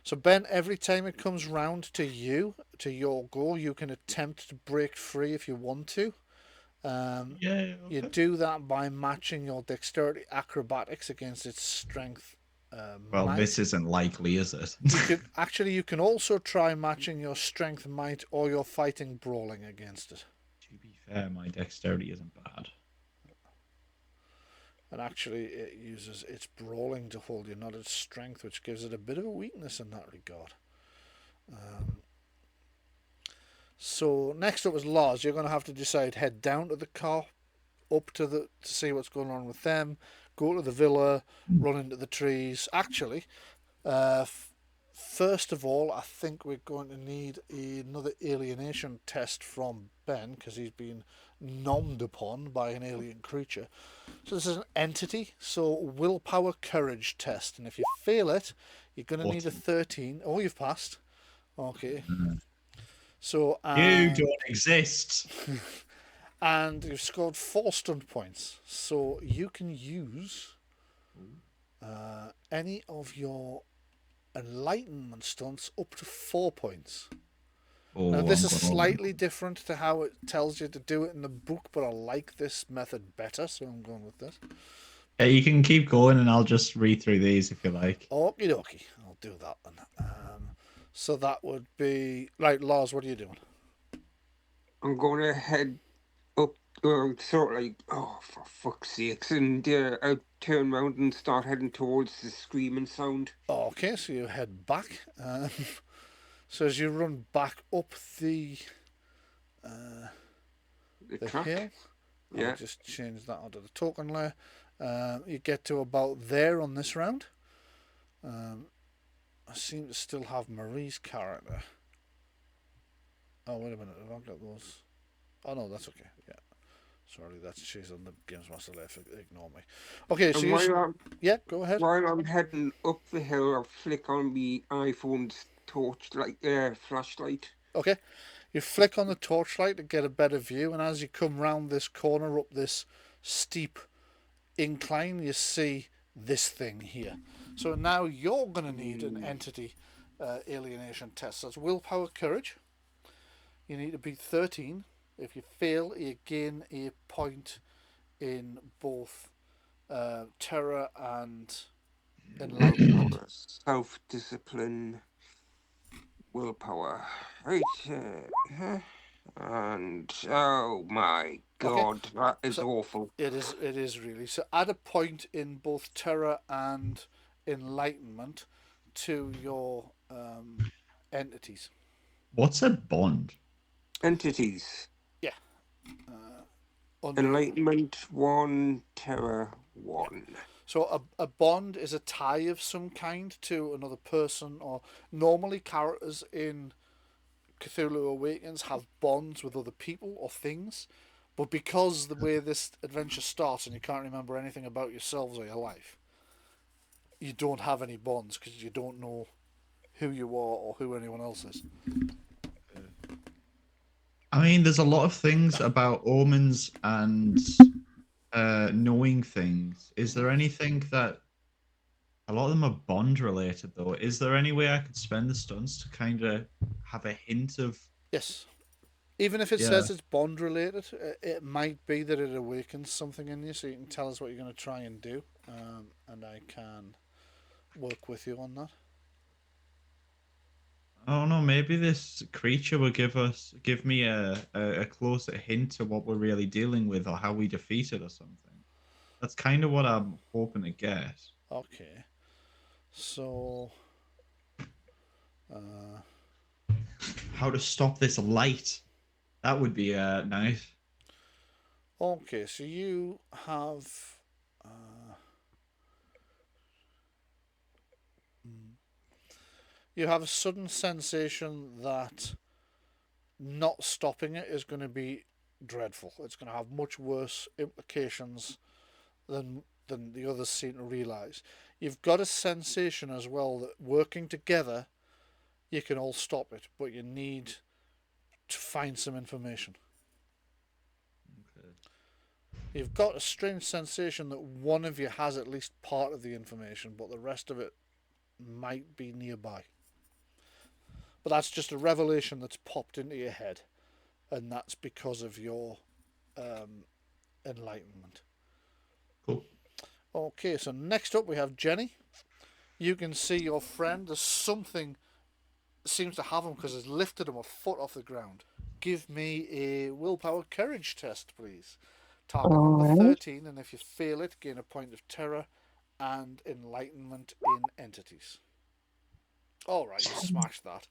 So Ben, every time it comes round to you, to your goal, you can attempt to break free if you want to. Yeah. You Okay. do that by matching your dexterity acrobatics against its strength. Well, might. this isn't likely, is it? You can also try matching your strength might or your fighting brawling against it. To be fair, my dexterity isn't bad. And actually, it uses its brawling to hold you, not its strength, which gives it a bit of a weakness in that regard. So next up is Lars. You're going to have to decide: head down to the car, up to see what's going on with them, go to the villa, run into the trees. Actually, first of all, I think we're going to need another alienation test from Ben, because he's been nommed upon by an alien creature. So this is an entity, so willpower courage test, and if you fail it, you're going to need a 13. Oh, you've passed. Okay. So You don't exist. and you've scored 4 stunt points, so you can use any of your enlightenment stunts up to 4 points. Now this is slightly different to how it tells you to do it in the book, but I like this method better, so I'm going with this. Yeah, you can keep going, and I'll just read through these if you like. Okie dokie, I'll do that then. So that would be right, Lars. What are you doing? I'm going to head up, sort of like, oh, for fuck's sakes, and I'll turn around and start heading towards the screaming sound. Okay, so you head back. So as you run back up the track. hill, Yeah. I'll just change that onto the token layer. You get to about there on this round. I seem to still have Marie's character. Oh, wait a minute. Have I got those? Oh, no, that's okay. Yeah. Sorry, she's on the Games Master left. Ignore me. Okay, so yeah, go ahead. While I'm heading up the hill, I'll flick on the iPhone's flashlight. Okay. You flick on the torchlight to get a better view, and as you come round this corner up this steep incline, you see this thing here. So now you're going to need an entity alienation test. That's willpower courage. You need to beat 13. If you fail, you gain a point in both terror and enlightenment. Self-discipline, willpower. Right. And oh my god, that is awful. It is really. So add a point in both terror and enlightenment to your entities. What's a bond? Entities. Yeah. Enlightenment 1, terror 1. Yeah. So a bond is a tie of some kind to another person, or normally characters in Cthulhu Awakens have bonds with other people or things, but because the way this adventure starts and you can't remember anything about yourselves or your life, you don't have any bonds because you don't know who you are or who anyone else is. I mean, there's a lot of things about omens and knowing things. Is there anything that... A lot of them are bond related, though. Is there any way I could spend the stunts to kind of have a hint of... Yes. Even if it says it's bond related, it might be that it awakens something in you, so you can tell us what you're going to try and do, and I can work with you on that. Oh no, maybe this creature will give me a closer hint to what we're really dealing with or how we defeat it or something. That's kind of what I'm hoping to get. Okay. So how to stop this light. That would be nice. Okay, so you have a sudden sensation that not stopping it is going to be dreadful. It's going to have much worse implications than the others seem to realise. You've got a sensation as well that working together you can all stop it, but you need to find some information. Okay. You've got a strange sensation that one of you has at least part of the information, but the rest of it might be nearby. But that's just a revelation that's popped into your head, and that's because of your enlightenment. Cool. Okay, so next up we have Jenny. You can see your friend. There's something seems to have him because it's lifted him a foot off the ground. Give me a willpower courage test, please. Target number 13, and if you fail it, gain a point of terror and enlightenment in entities. Alright, you smashed that.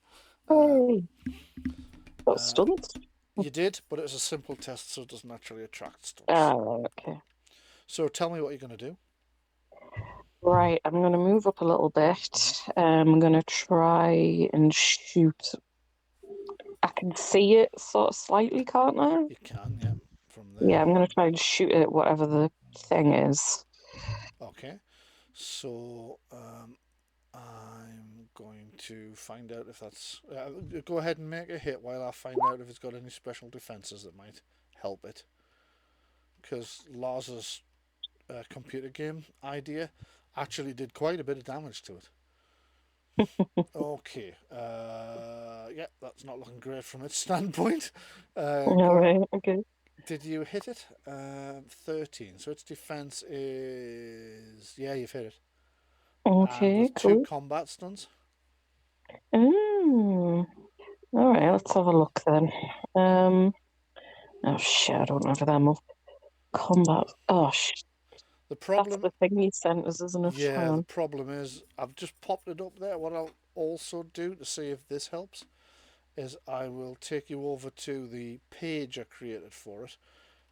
Got stunned? You did, but it was a simple test, so it doesn't actually attract stunts. Oh, okay. So tell me what you're going to do. Right, I'm going to move up a little bit. I'm going to try and shoot. I can see it sort of slightly, can't I? You can, yeah, from there. Yeah, I'm going to try and shoot it, whatever the thing is. Okay. So I'm going to find out if that's. Go ahead and make a hit while I find out if it's got any special defenses that might help it. Because Lars's computer game idea actually did quite a bit of damage to it. Okay. Yeah, that's not looking great from its standpoint. All right, okay. Did you hit it? 13. So its defense is. Yeah, you've hit it. And Okay, with 2 cool. combat stuns. All right, let's have a look then. Oh shit, I don't have them up. Combat. Oh shit, The that's problem. the thing he sent us, isn't it? Hang Yeah, the on. problem is I've just popped it up there. What I'll also do to see if this helps is I will take you over to the page I created for it,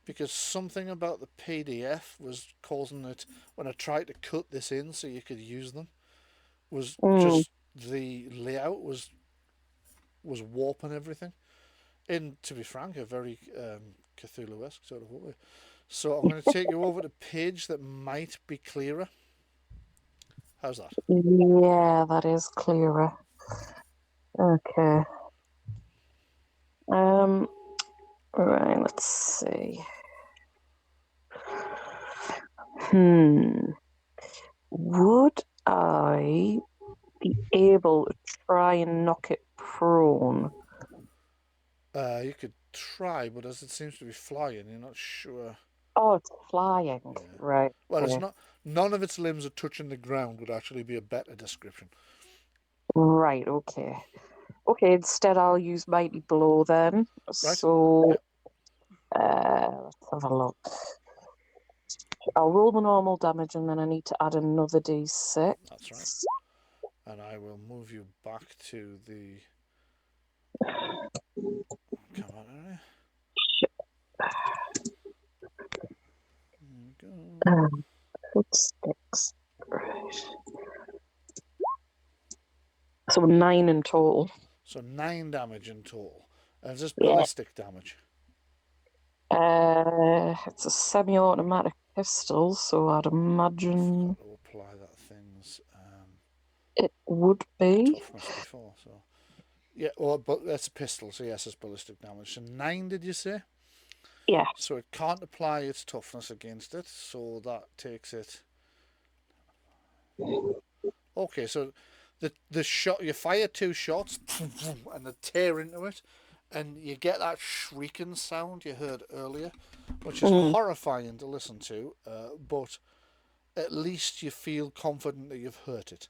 because something about the PDF was causing it when I tried to cut this in so you could use them was just the layout was warping everything. In, to be frank, a very Cthulhu-esque sort of way. So I'm going to take you over to a page that might be clearer. How's that? Yeah, that is clearer. Okay. Right, let's see. Would I be able to try and knock it prone? You could try, but as it seems to be flying, you're not sure. Oh, it's flying. Yeah. Right. Well, it's okay. not. None of its limbs are touching the ground would actually be a better description. Right, okay. Okay, instead I'll use Mighty Blow then. Right. So, Yep. let's have a look. I'll roll the normal damage and then I need to add another d6. That's right. And I will move you back to the. Come on, area. There we go. Footsteps. Right. So 9 in total. So 9 damage in total. And is this Yeah. ballistic damage? It's a semi-automatic pistol, so I'd imagine Forgot to apply that thing's it would be. toughness before. So yeah, well, but that's a pistol, so yes, it's ballistic damage. So 9, did you say? Yeah. So it can't apply its toughness against it, so that takes it. Okay, so the shot, you fire 2 shots and they tear into it, and you get that shrieking sound you heard earlier, which is horrifying to listen to, but at least you feel confident that you've hurt it.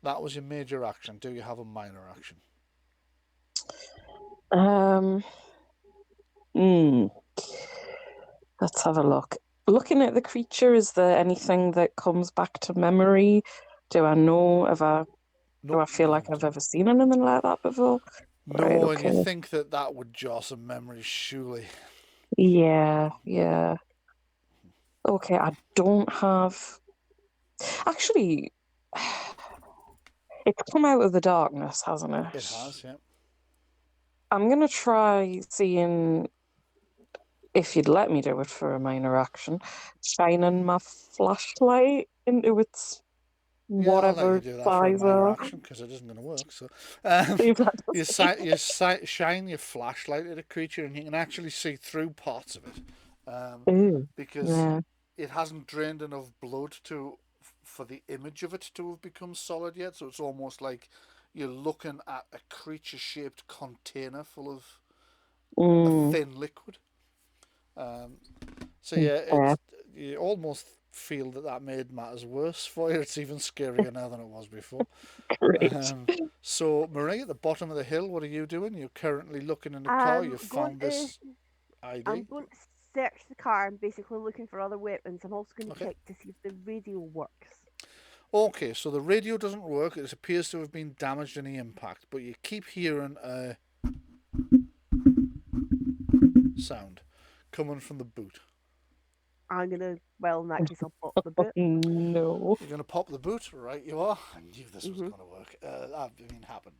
That was your major action. Do you have a minor action? Let's have a look. Looking at the creature, is there anything that comes back to memory? Do I know if I do I feel like I've ever seen anything like that before? No, Right, and okay. you think that would jar some memories, surely. Yeah. Okay, I don't have. Actually, it's come out of the darkness, hasn't it? It has, yeah. I'm gonna try seeing if you'd let me do it for a minor action, shining my flashlight into its whatever I'll let you do that for a minor size. action because it isn't going to work. So, See if that you does shine your flashlight at a creature, and you can actually see through parts of it, Ooh, because yeah. it hasn't drained enough blood for the image of it to have become solid yet. So it's almost like you're looking at a creature-shaped container full of a thin liquid. So yeah, you almost feel that made matters worse for you. It's even scarier now than it was before. Great. So Marie, at the bottom of the hill, what are you doing? You're currently looking in the car. You've found this ID. I'm going to search the car and basically looking for other weapons. I'm also going to check to see if the radio works. Okay, so the radio doesn't work. It appears to have been damaged in the impact, but you keep hearing a sound coming from the boot. I'm gonna. Well, in that case, I'll pop the boot. No. You're going to pop the boot, right? You are. I knew this was Mhm. going to work. I mean, happen.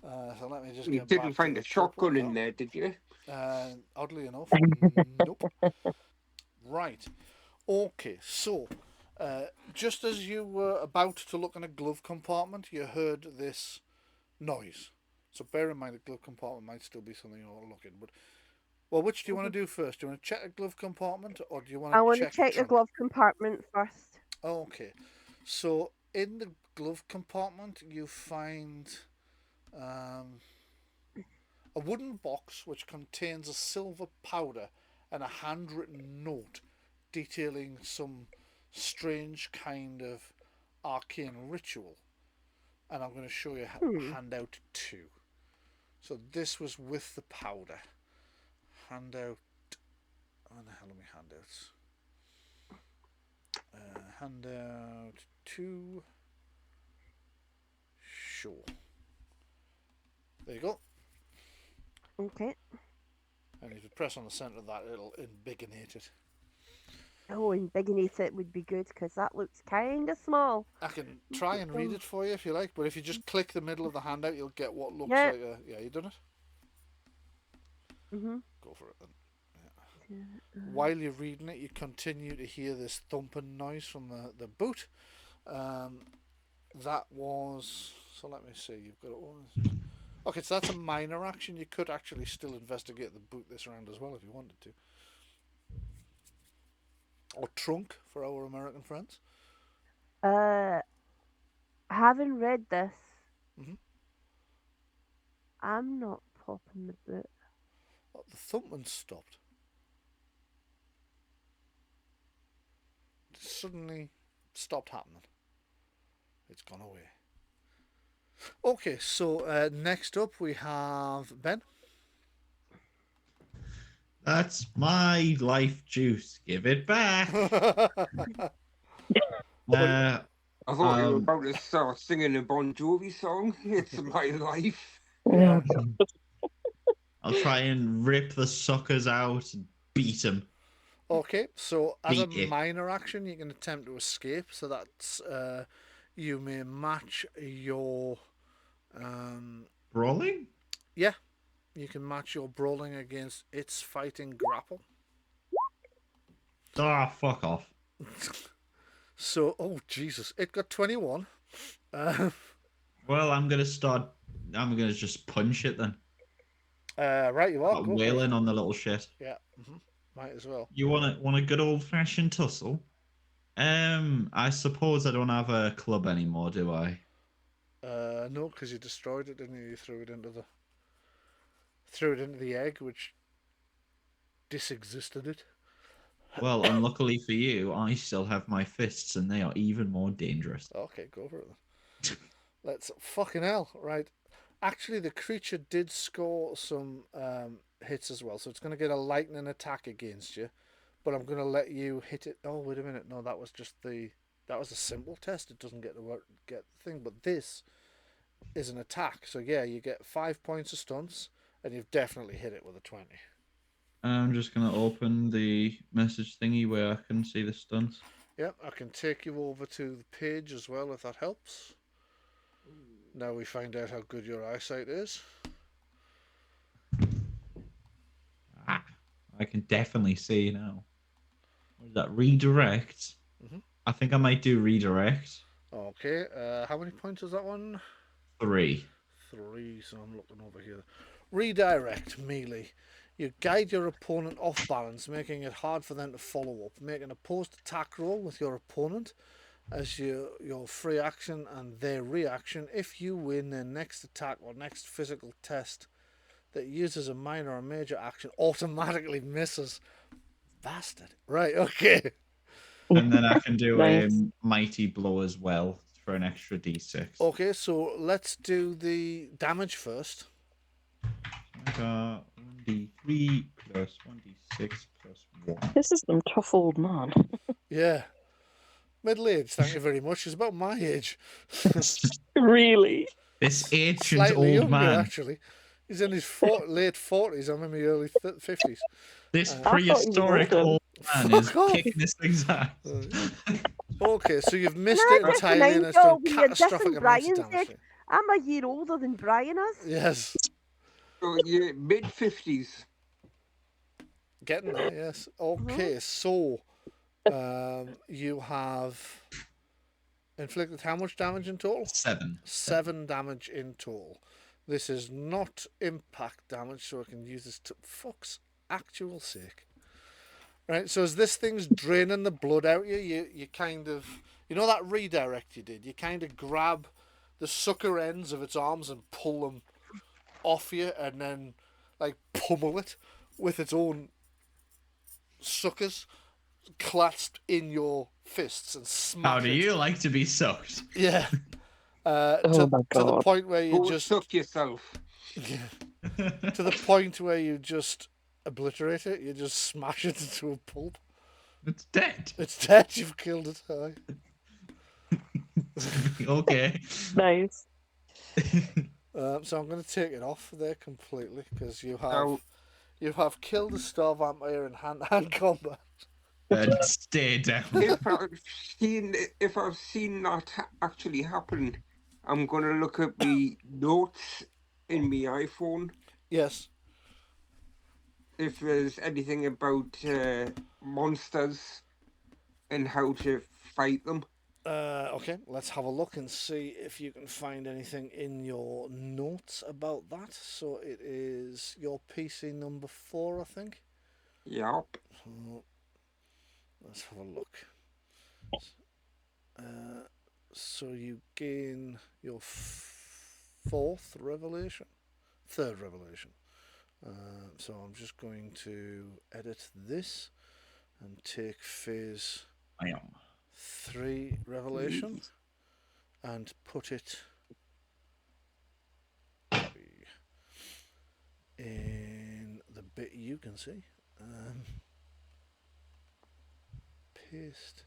So let me just You get didn't back find to a the shotgun purple. in there, did you? Oddly enough, nope. Right. Okay. So, just as you were about to look in a glove compartment, you heard this noise. So bear in mind the glove compartment might still be something you're looking. But well, which do you want to do first? Do you want to check the glove compartment, or do you want I to want to check check the trunk? glove compartment first. Okay. So in the glove compartment, you find a wooden box which contains a silver powder and a handwritten note detailing some strange kind of arcane ritual. And I'm going to show you handout 2. So this was with the powder. Handout. Where the hell are my handouts? Handout 2. Sure. There you go. Okay. And if you press on the centre of that, it'll inbigonate it. Oh, inbigonate it would be good because that looks kind of small. I can try and read it for you if you like, but if you just click the middle of the handout, you'll get what looks Yeah. like a... Yeah, you done it? Mhm. Go for it then. While you're reading it, you continue to hear this thumping noise from the boot. That was... So let me see. You've got it. Okay, so that's a minor action. You could actually still investigate the boot this round as well if you wanted to. Or trunk for our American friends. Having read this, Mhm. I'm not popping the boot. Oh, the thumping stopped. It suddenly stopped happening. It's gone away. Okay, so next up we have Ben. That's my life juice. Give it back. I thought you were about to start singing a Bon Jovi song. It's my life. Yeah. I'll try and rip the suckers out and beat them. Okay, so as a Beat it. minor action, you can attempt to escape. So that's you may match your Brawling? yeah, you can match your brawling against its fighting grapple. Ah, fuck off. So, oh Jesus, it got 21. Well, I'm gonna just punch it then. Right, you are. Start Go for it. wailing on the little shit. Yeah, might as well. You want a good old fashioned tussle? I suppose I don't have a club anymore, do I? No, because you destroyed it, didn't you? You threw it into the egg, which disexisted it. Well, unluckily for you, I still have my fists, and they are even more dangerous. Okay, go for it then. Let's fucking hell, right? Actually, the creature did score some hits as well, so it's going to get a lightning attack against you. But I'm going to let you hit it. Oh, wait a minute. No, that was a simple test. It doesn't get the thing. But this is an attack. So yeah, you get 5 points of stunts, and you've definitely hit it with a 20. I'm just gonna open the message thingy where I can see the stunts. Yep, I can take you over to the page as well if that helps. Now we find out how good your eyesight is. I can definitely see now. What is that? Redirect? Mhm. I think I might do redirect. Okay, how many points is that one? 3. 3, so I'm looking over here. Redirect, melee. You guide your opponent off balance, making it hard for them to follow up. Make an opposed attack roll with your opponent as your free action and their reaction. If you win, their next attack or next physical test that uses a minor or major action automatically misses. Bastard. Right, okay. And then I can do Nice. a mighty blow as well for an extra d6. Okay, so let's do the damage first. I got 1d3 plus 1d6 plus 1. This is some tough old man. Yeah. Middle age, thank you very much. He's about my age. Really? This ancient Slightly old younger, man. actually. He's in his late 40s. I'm in my early 50s. This I thought he was prehistoric older. old Man is Fuck off. kicking this thing's ass. Okay, so you've missed Can I it just entirely and remind it's y'all done when you're catastrophic dissing amounts of Brian's damage. head, I'm a year older than Brian is. Yes, So you're mid-50s. getting there, yes. Okay, so you have inflicted how much damage in total? 7. 7 damage in total. This is not impact damage, so I can use this to fuck's actual sake. Right, so as this thing's draining the blood out you kind of, you know that redirect you did? You kind of grab the sucker ends of its arms and pull them off you and then like pummel it with its own suckers clasped in your fists and smash How do it. you like to be sucked? Yeah. Oh my To the God. point where you Go just suck yourself. to the point where you just obliterate it. You just smash it into a pulp. It's dead. It's dead. You've killed it. Aye. Okay. Nice. So I'm going to take it off there completely because you Now, have killed a star vampire in hand-to-hand combat. And stay down. if I've seen that actually happen, I'm gonna look at the notes in my iPhone Yes. if there's anything about monsters and how to fight them. Okay, let's have a look and see if you can find anything in your notes about that. So it is your PC number 4, I think. Yup. Let's have a look. So you gain your 4th revelation, 3rd revelation. So I'm just going to edit this and take phase I am. 3 revelation and put it in the bit you can see. Paste.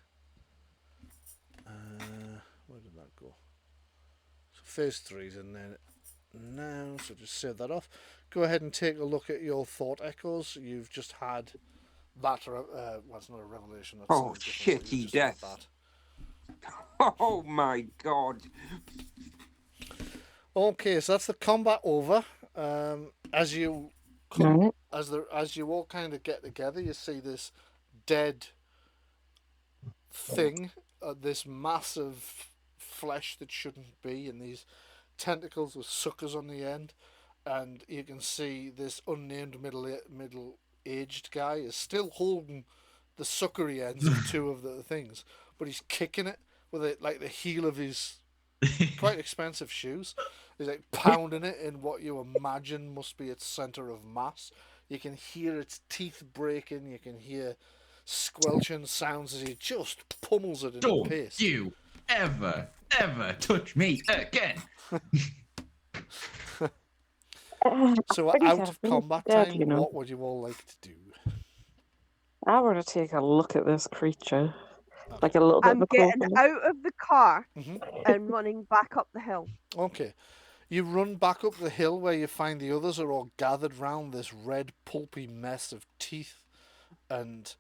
Where did that go? So phase 3's in there now, so just save that off. Go ahead and take a look at your thought echoes. You've just had that, well, it's not a revelation. That's Oh, something different, so shitty you've just had death. that. Oh my god. Okay, so that's the combat over. As you Right. as you all kind of get together, you see this dead thing, this massive flesh that shouldn't be, and these tentacles with suckers on the end, and you can see this unnamed middle-aged guy is still holding the suckery ends of 2 of the things, but he's kicking it with it like the heel of his quite expensive shoes. He's like pounding it in what you imagine must be its center of mass. You can hear its teeth breaking. You can hear squelching sounds as he just pummels it into Don't paste. you ever touch me again. So we're Pretty out sad. of He's combat dead, time. you know. What would you all like to do? I want to take a look at this creature. Like a little bit I'm of a closer getting look. out of the car Mhm. and running back up the hill. Okay. You run back up the hill where you find the others are all gathered round this red pulpy mess of teeth and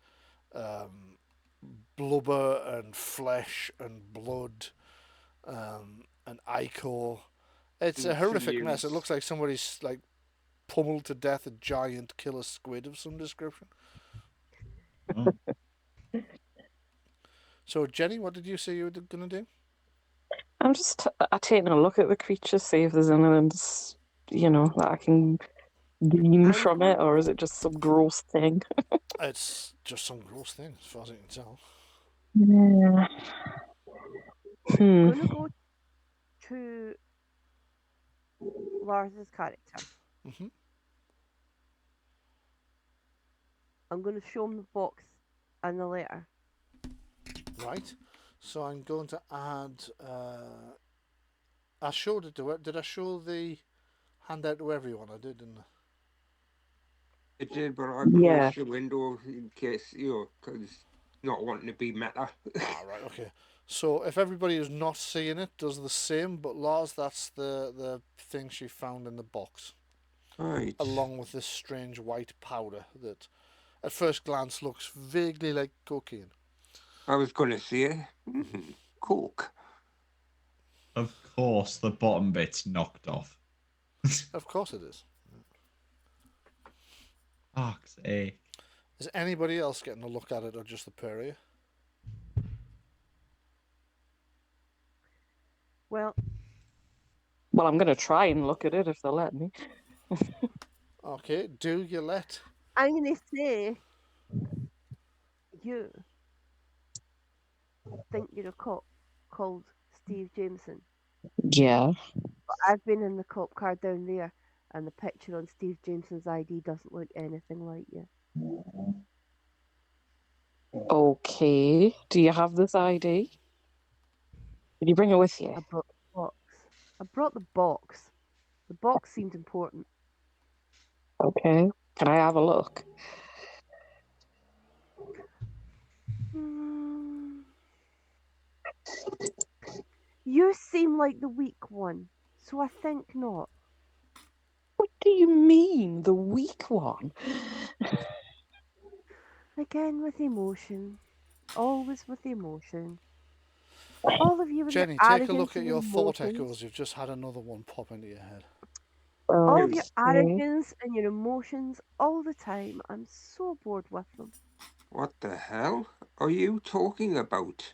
blubber and flesh and blood and ichor. It's a horrific mess. It looks like somebody's like pummeled to death a giant killer squid of some description. Oh. So Jenny, what did you say you were going to do? I'm just taking a look at the creature, see if there's anything, that I can glean from it, or is it just some gross thing? It's just some gross thing, as far as I can tell. Yeah. I'm going to go to Lars's character. Mhm. I'm going to show him the box and the letter. Right. So I'm going to add. I showed it to it. Did I show the handout to everyone? I did, didn't I? It did, but I Yeah. closed the window in case, because not wanting to be meta. Right. Okay. So if everybody who's not seeing it does the same, but Lars, that's the thing she found in the box, Right. along with this strange white powder that at first glance looks vaguely like cocaine. I was going to say, coke. Of course, the bottom bit's knocked off. Of course it is. Fuck's sake. Is anybody else getting a look at it, or just the pair of you? Well, I'm going to try and look at it if they'll let me. Okay, do you let? I'm going to say you think you're a cop called Steve Jameson. Yeah. But I've been in the cop car down there, and the picture on Steve Jameson's ID doesn't look anything like you. Okay. Do you have this ID? Did you bring it with you? I brought the box. I brought the box. The box seemed important. Okay. Can I have a look? You seem like the weak one, so I think not. What do you mean, the weak one? Again with emotion. Always with emotion. All of you with Jenny, your take a arrogance look at and your thought emotions. echoes. You've just had another one pop into your head. All of your Okay. arrogance and your emotions all the time. I'm so bored with them. What the hell are you talking about?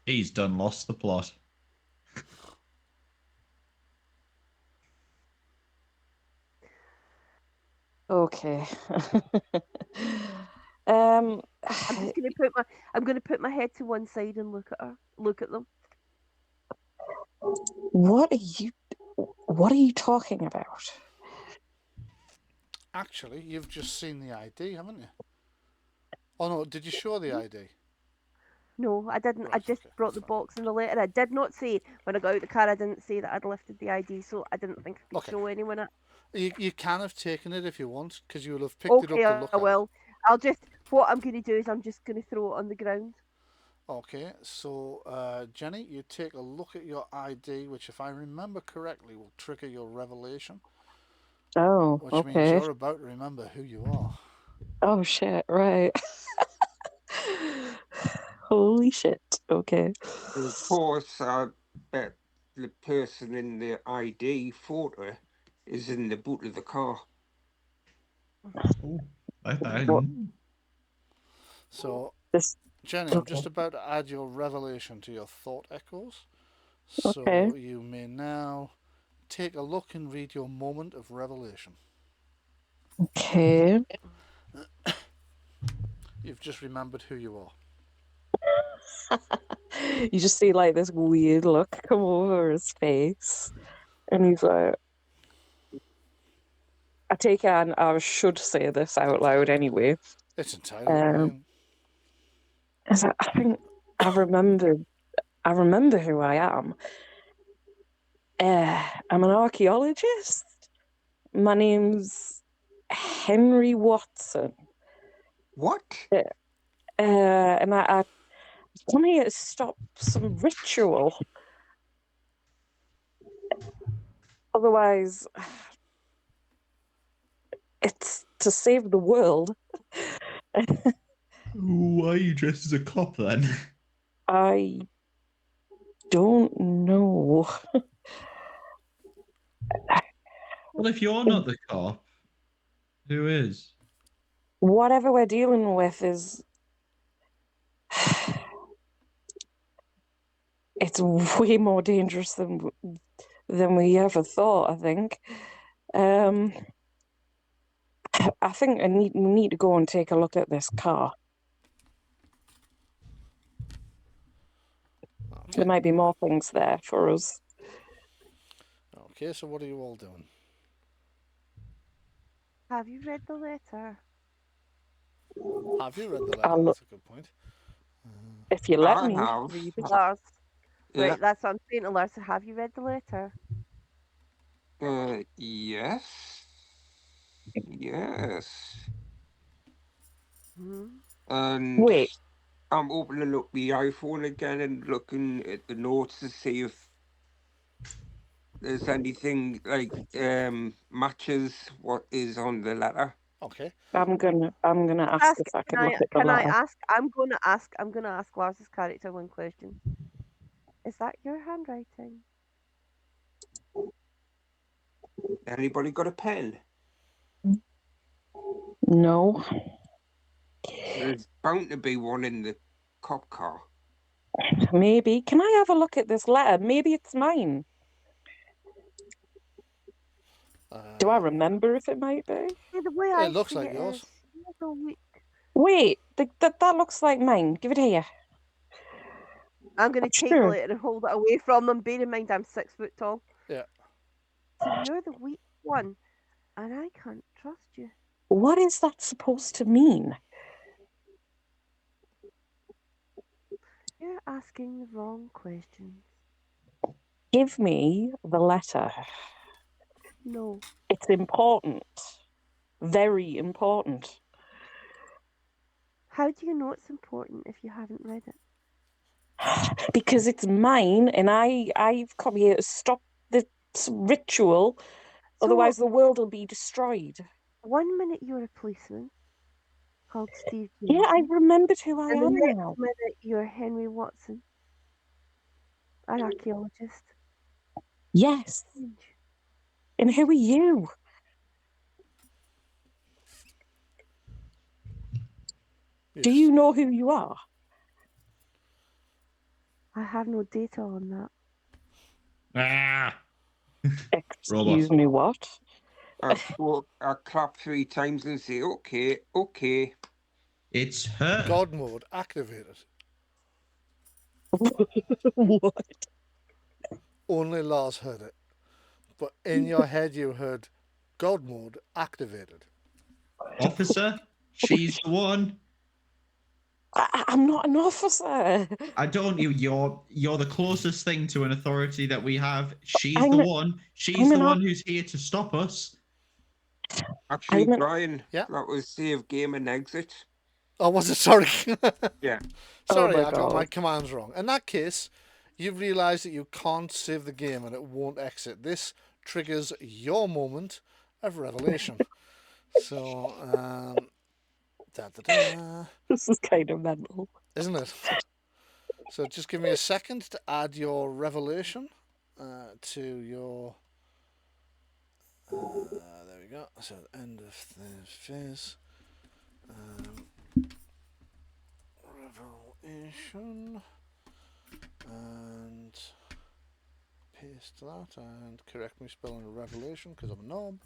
He's done lost the plot. Okay. I'm just gonna put my head to one side and look at her. Look at them. What are you talking about? Actually, you've just seen the ID, haven't you? Oh no, did you show the ID? No, I didn't. I Right, just okay, brought the that's fine. box and the letter. I did not say when I got out the car. I didn't say that I'd lifted the ID, so I didn't think I could Okay. show anyone it. You can have taken it if you want, because you will have picked it Okay, up to look I at. will. I'll just. What I'm going to do is I'm just going to throw it on the ground. Okay, so Jenny, you take a look at your ID, which, if I remember correctly, will trigger your revelation, Oh, which means okay. you're about to remember who you are. Oh shit, right. Holy shit. Okay. Of course, I bet the person in the ID photo is in the boot of the car. Oh, 5,000. What? So, This Jenny, I'm okay. just about to add your revelation to your thought echoes. So Okay. you may now take a look and read your moment of revelation. Okay. You've just remembered who you are. You just see like this weird look come over his face. And he's like, I take it, and I should say this out loud anyway. It's entirely up to you. I think I remember who I am. I'm an archaeologist. My name's Henry Watson. What? And I come here to stop some ritual. Otherwise, it's to save the world. Why are you dressed as a cop then? I don't know. Well, if you're not the cop, who is? Whatever we're dealing with is... it's way more dangerous than we ever thought, I think. I think we need to go and take a look at this car. Okay. There might be more things there for us. Okay, so what are you all doing? Have you read the letter? Have you read the letter? I'll That's a good point. If you let I me have. read it. Lars. Yeah. Right, that's what I'm saying to Lars. Have you read the letter? Yes. Yes. Hmm? And Wait, I'm opening up the iPhone again and looking at the notes to see if there's anything like matches what is on the letter. Okay. I'm gonna ask if I can look at the Can I letter. ask? I'm gonna ask Lars's character one question. Is that your handwriting? Anybody got a pen? No. There's bound to be one in the cop car. Maybe. Can I have a look at this letter? Maybe it's mine. Do I remember if it might be? Yeah, the way I looks see like it yours. is, you're the weak. Wait, that looks like mine. Give it here. I'm going to take Sure. the letter and hold it away from them. Bear in mind, I'm 6 foot tall. Yeah. So you're the weak one, and I can't trust you. What is that supposed to mean? You're asking the wrong questions. Give me the letter. No. It's important. Very important. How do you know it's important if you haven't read it? Because it's mine, and I've come here to stop this ritual. So, Otherwise, the world will be destroyed. 1 minute you're a policeman called Steve Yeah, I Jameson, remembered who I and the am next now. minute you're Henry Watson, an archaeologist. Yes. And who are you? Do you know who you are? I have no data on that. Ah! Excuse me, what? I clap 3 times and say, okay, okay. It's her. God mode activated. What? Only Lars heard it. But in your head you heard God mode activated. Officer, she's the one. I'm not an officer. I don't. You're the closest thing to an authority that we have. She's I'm the a- one. She's I'm the an one who's here to stop us. Actually, I'm an- Brian, Yeah? that was save game and exit. Oh, was it? Sorry. Yeah. Sorry, Oh my I got my God. commands wrong. In that case, you've realised that you can't save the game and it won't exit. This triggers your moment of revelation. So, This is kind of mental. isn't it? So just give me a second to add your revelation to your... there we go. So end of this phase. Revelation. And paste that and correct me spelling revelation because I'm a knob.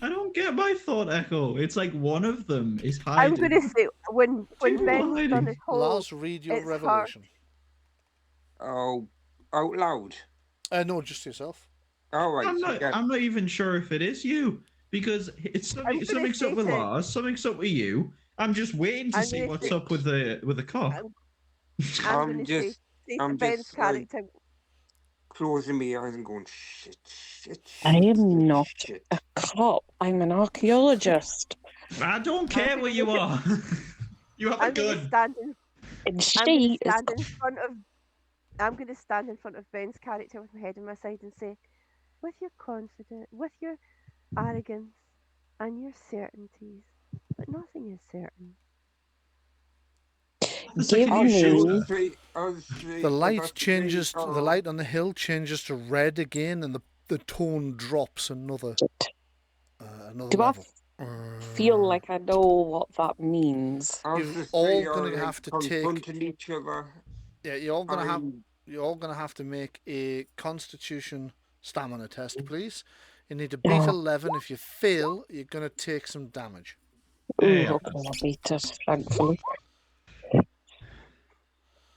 I don't get my thought echo. It's like one of them is I'm hiding. going to say, when Two Ben's hiding. done his whole, Lars, read your it's revelation. Oh, out loud. No, just yourself. All right. I'm not even sure if it is you because it's something's up with Lars, something's up with you. I'm just waiting to see what's up with the cop. I'm going to say to Ben's character. Closing my eyes and going, shit. I am not a cop. I'm an archaeologist. I don't care what you are. You have a gun. And I'm going she to is. stand in front of. I'm going to stand in front of Ben's character with my head on my side and say, with your confidence, with your arrogance, and your certainties, but nothing is certain. Give me. The light changes. The light on the hill changes to red again, and the tone drops another level. I feel like I know what that means? You're all gonna have to take. Each other. Yeah, you're all gonna have to make a Constitution stamina test, please. You need to beat 11. If you fail, you're gonna take some damage. Ooh, okay, I'll beat it, thankfully.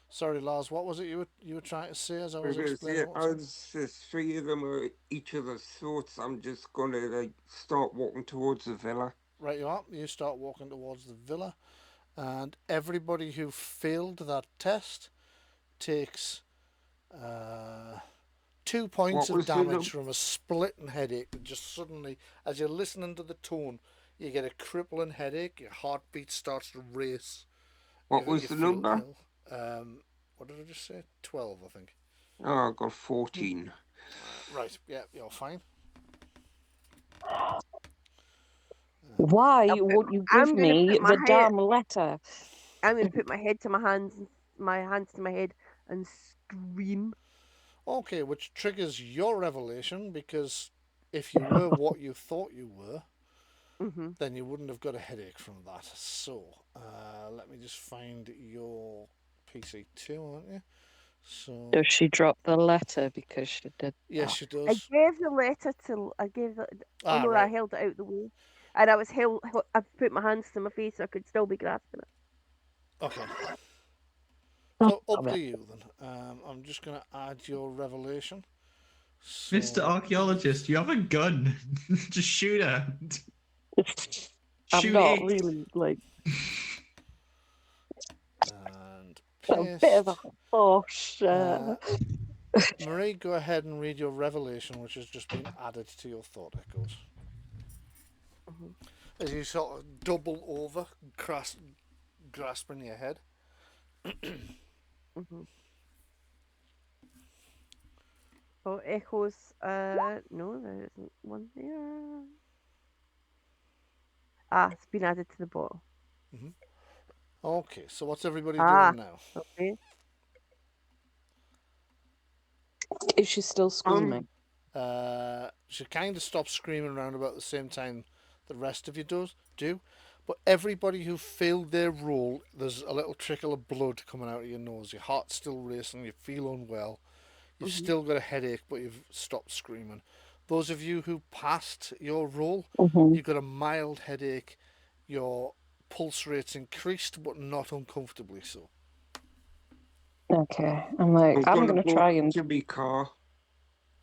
Sorry, Lars. What was it you were trying to say as I was explaining? As the 3 of them are each other's thoughts, I'm just gonna start walking towards the villa. Right, you are. You start walking towards the villa, and everybody who failed that test takes 2 points of damage from a splitting headache. And just suddenly, as you're listening to the tone, you get a crippling headache. Your heartbeat starts to race. What was the number? What did I just say? 12, I think. Oh, I got 14. Right, yeah, you're fine. Why won't you give I'm gonna me put my the damn letter? I'm gonna put my head to my hands to my head and scream. Okay, which triggers your revelation, because if you were what you thought you were, Mm-hmm. then you wouldn't have got a headache from that. So, let me just find your PC2, aren't you? So, Does she drop the letter because she did yes, that? she I does. gave the letter to. I gave the. Oh Ah, no, I right. held it out the way, and I was held. I put my hands to my face so I could still be grasping it. Okay. Oh, So, up damn to it. you then. I'm just going to add your revelation. So, Mr. Archaeologist, you have a gun. Just shoot her. I'm Shoot not it. really like and a bit of a paste. posh. Marie, go ahead and read your revelation, which has just been added to your thought echoes. Mm-hmm. As you sort of double over, grasping your head. Mm-hmm. Oh, echoes. No, there isn't one there. Ah, it's been added to the bottle. Okay, so what's everybody Ah, doing now? okay. Is she still screaming? She kind of stops screaming around about the same time the rest of you do. But everybody who failed their roll, there's a little trickle of blood coming out of your nose. Your heart's still racing. You feel unwell. You've Mm-hmm. still got a headache, but you've stopped screaming. Those of you who passed your roll, Mm-hmm. you've got a mild headache. Your pulse rate's increased, but not uncomfortably so. Okay, I'm like, I'm gonna gonna go try and. to my car,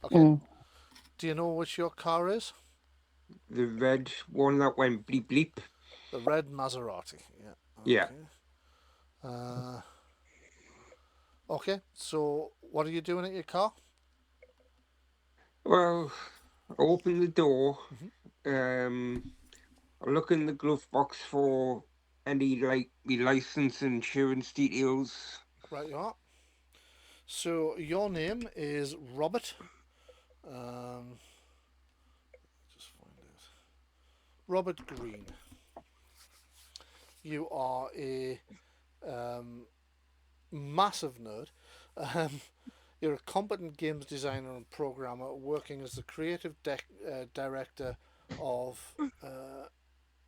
Okay. Mm. Do you know which your car is? the red one that went bleep bleep. The red Maserati. Yeah. Yeah. Okay. Okay. So, what are you doing at your car? Well, I open the door. Mm-hmm. I look in the glove box for any like me license and insurance details. Right, you are. So, your name is Robert. Just find out. Robert Green. You are a massive nerd. Um, you're a competent games designer and programmer working as the creative director of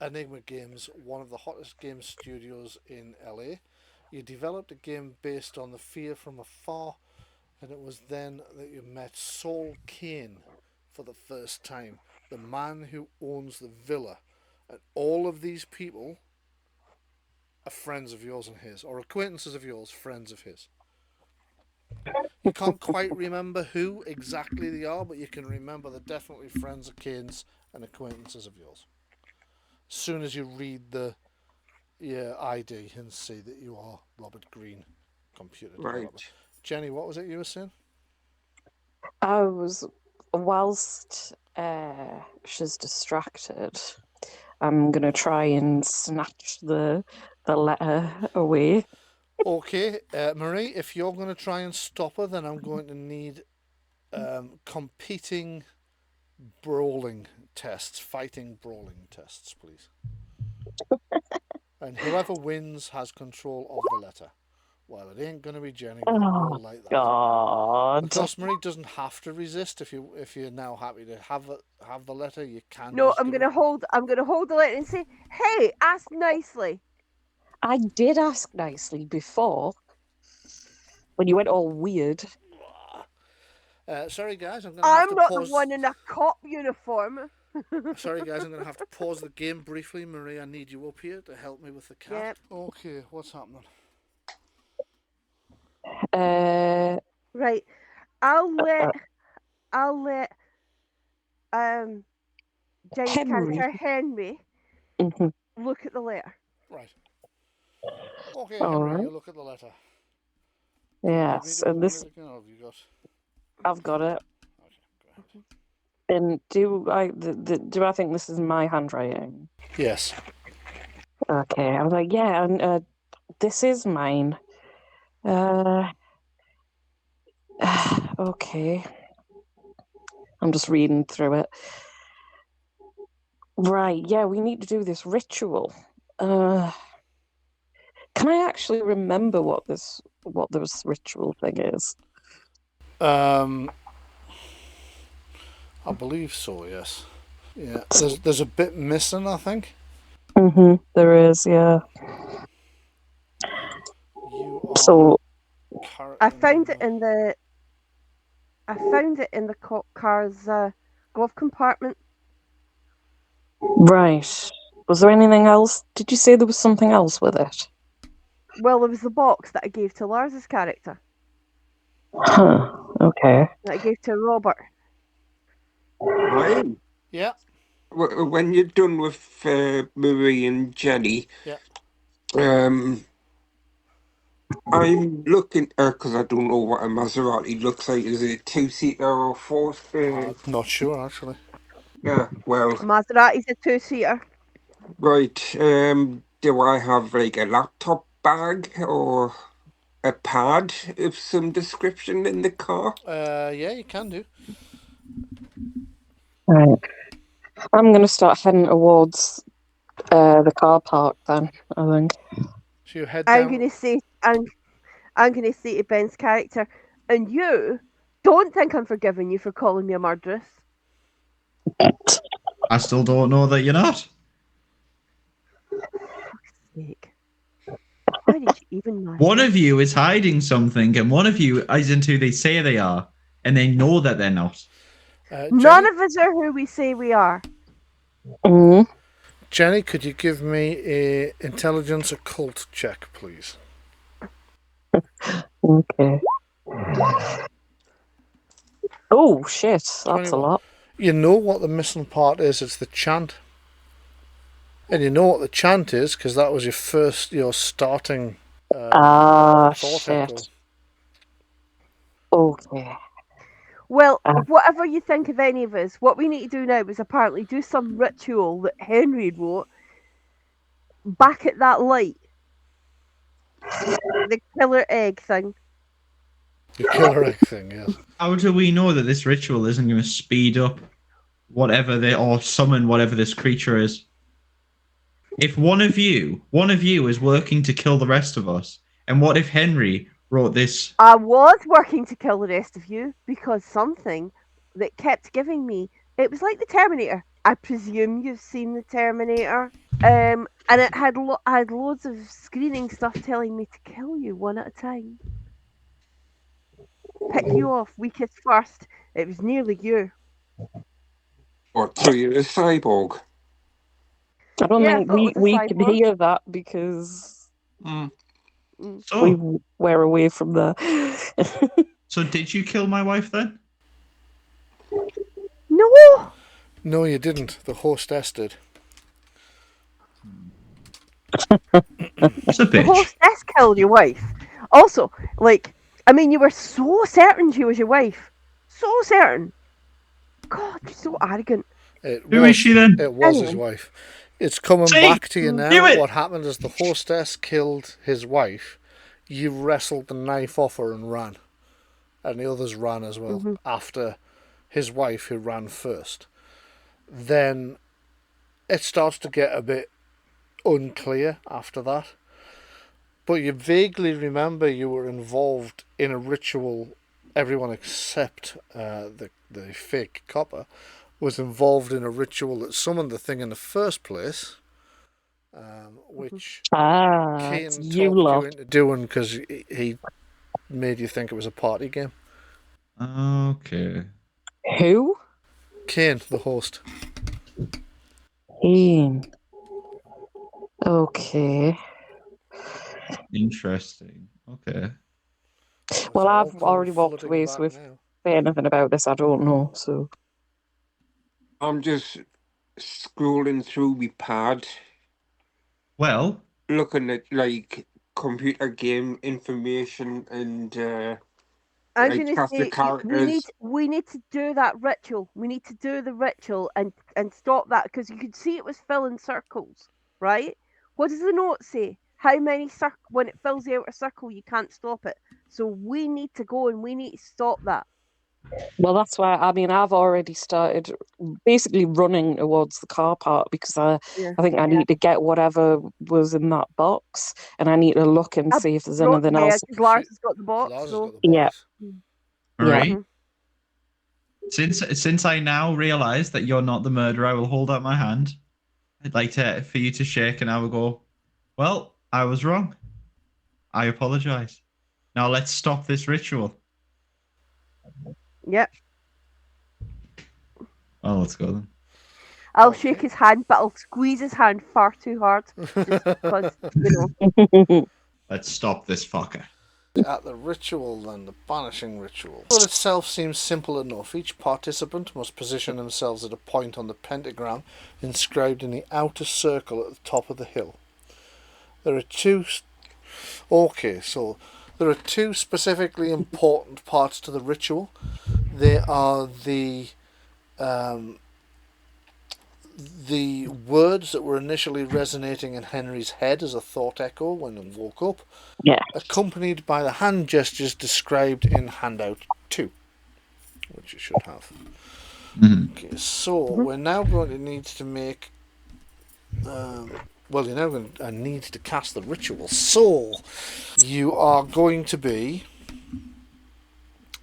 Enigma Games, one of the hottest game studios in LA. You developed a game based on the fear from afar, and it was then that you met Saul Kane for the first time, the man who owns the villa. And all of these people are friends of yours and his, or acquaintances of yours, friends of his. You can't quite remember who exactly they are, but you can remember they're definitely friends of Kane's and acquaintances of yours. As soon as you read the ID and see that you are Robert Green, computer developer. Right. Jenny, what was it you were saying? I was, whilst she's distracted, I'm gonna try and snatch the letter away. Okay, Marie, if you're going to try and stop her, then I'm going to need competing brawling tests, fighting brawling tests, please. And whoever wins has control of the letter. Well, it ain't going to be Jenny with a roll like that. God. Of course, Marie doesn't have to resist. If you're now happy to have the letter, you can. No, just I'm give gonna it. hold. I'm gonna hold the letter and say, "Hey, ask nicely." I did ask nicely before when you went all weird. Sorry, guys, I'm going to have I'm to not pause. the one in a cop uniform. Sorry, guys, I'm going to have to pause the game briefly. Marie, I need you up here to help me with the cat. Yep. Okay, what's happening? Right. I'll let Jenny's Henry. character Henry Mm-hmm. look at the letter. Right. Okay, All Henry, right. you look at the letter. Yes, and this Have you got? I've got it. Okay, go ahead. And do I think this is my handwriting? Yes. Okay, I was like, yeah, and this is mine. Okay. I'm just reading through it. Right, yeah, we need to do this ritual. Can I actually remember what this ritual thing is? I believe so. Yes. Yeah. There's a bit missing, I think. There is, yeah. You are So I found it in the car's glove compartment. right. Was there anything else? Did you say there was something else with it? Well, there was the box that I gave to Lars's character. Huh. Okay. That I gave to Robert. Ryan, Yeah. when you're done with Marie and Jenny, Yeah. I'm looking because I don't know what a Maserati looks like. Is it 2-seater or 4? Not sure actually. Yeah, well, Maserati's a 2-seater. right. Do I have like a laptop bag or a pad of some description in the car? Yeah, you can do. Right. I'm going to start heading towards the car park then, I think. So you head I'm down. gonna say to Ben's character, and you don't think I'm forgiving you for calling me a murderess. I still don't know that you're not. Sake. Why did you even marry One me? of you is hiding something, and one of you isn't who they say they are, and they know that they're not. None of us are who we say we are. Jenny, could you give me a intelligence occult check, please? Okay. Oh, shit. That's 21. a lot. You know what the missing part is. It's the chant. And you know what the chant is because that was your starting thought shit. echo. Okay. Well, whatever you think of any of us, what we need to do now is apparently do some ritual that Henry wrote back at that light. The killer egg thing. The killer egg thing, yes. How do we know that this ritual isn't going to speed up or summon whatever this creature is? If one of you is working to kill the rest of us, and what if Henry wrote this? I was working to kill the rest of you because something that kept giving me, it was like the Terminator. I presume you've seen the Terminator. And it had loads of screening stuff telling me to kill you one at a time. Pick you off, weakest first. It was nearly you. What, so you're a cyborg? I don't Yeah, I think thought it was a we could cyborg. hear that because So, we were away from there. so did you kill my wife then? No! No, you didn't. The hostess did. It's a The bitch. hostess killed your wife. Also, you were so certain she was your wife. So certain. God, you're so arrogant. Who is she then? It was his Anyway. wife. It's coming See? back to you now. Do it. What happened is the hostess killed his wife. You wrestled the knife off her and ran. And the others ran as well after his wife, who ran first. Then it starts to get a bit unclear after that. But you vaguely remember you were involved in a ritual. Everyone except the fake copper was involved in a ritual that summoned the thing in the first place, which Kane it's talked you you lot. into doing because he made you think it was a party game. Okay. Who? Kane, the host. Kane. Okay. Interesting. Okay. Well, all I've come already walked flooding away, back so if now. anything about this, I don't know. So I'm just scrolling through my pad, Well, looking at like computer game information and I'm like gonna cast the say characters. we need to do that ritual. We need to do the ritual and stop that because you could see it was filling circles, right? What does the note say? How many when it fills the outer circle, you can't stop it. So we need to go and we need to stop that. Well, that's why, I mean, I've already started basically running towards the car park because Yeah. I think I need to get whatever was in that box, and I need to look and see if there's anything else. because Lars has got the box. Lars has So got the Yeah. box. All Yeah. right. Since I now realise that you're not the murderer, I will hold out my hand. I'd like for you to shake, and I will go, well, I was wrong. I apologise. Now let's stop this ritual. Yep. Well, let's go then. I'll Okay. shake his hand, but I'll squeeze his hand far too hard just because, you know. Let's stop this fucker. At the ritual, then, the banishing ritual. The ritual itself seems simple enough. Each participant must position themselves at a point on the pentagram inscribed in the outer circle at the top of the hill. There are two specifically important parts to the ritual. They are the words that were initially resonating in Henry's head as a thought echo when he woke up, Yeah. accompanied by the hand gestures described in handout 2, which you should have. Mm-hmm. Okay, so we're now going to need to make... you're now going to need to cast the ritual. So, you are going to be...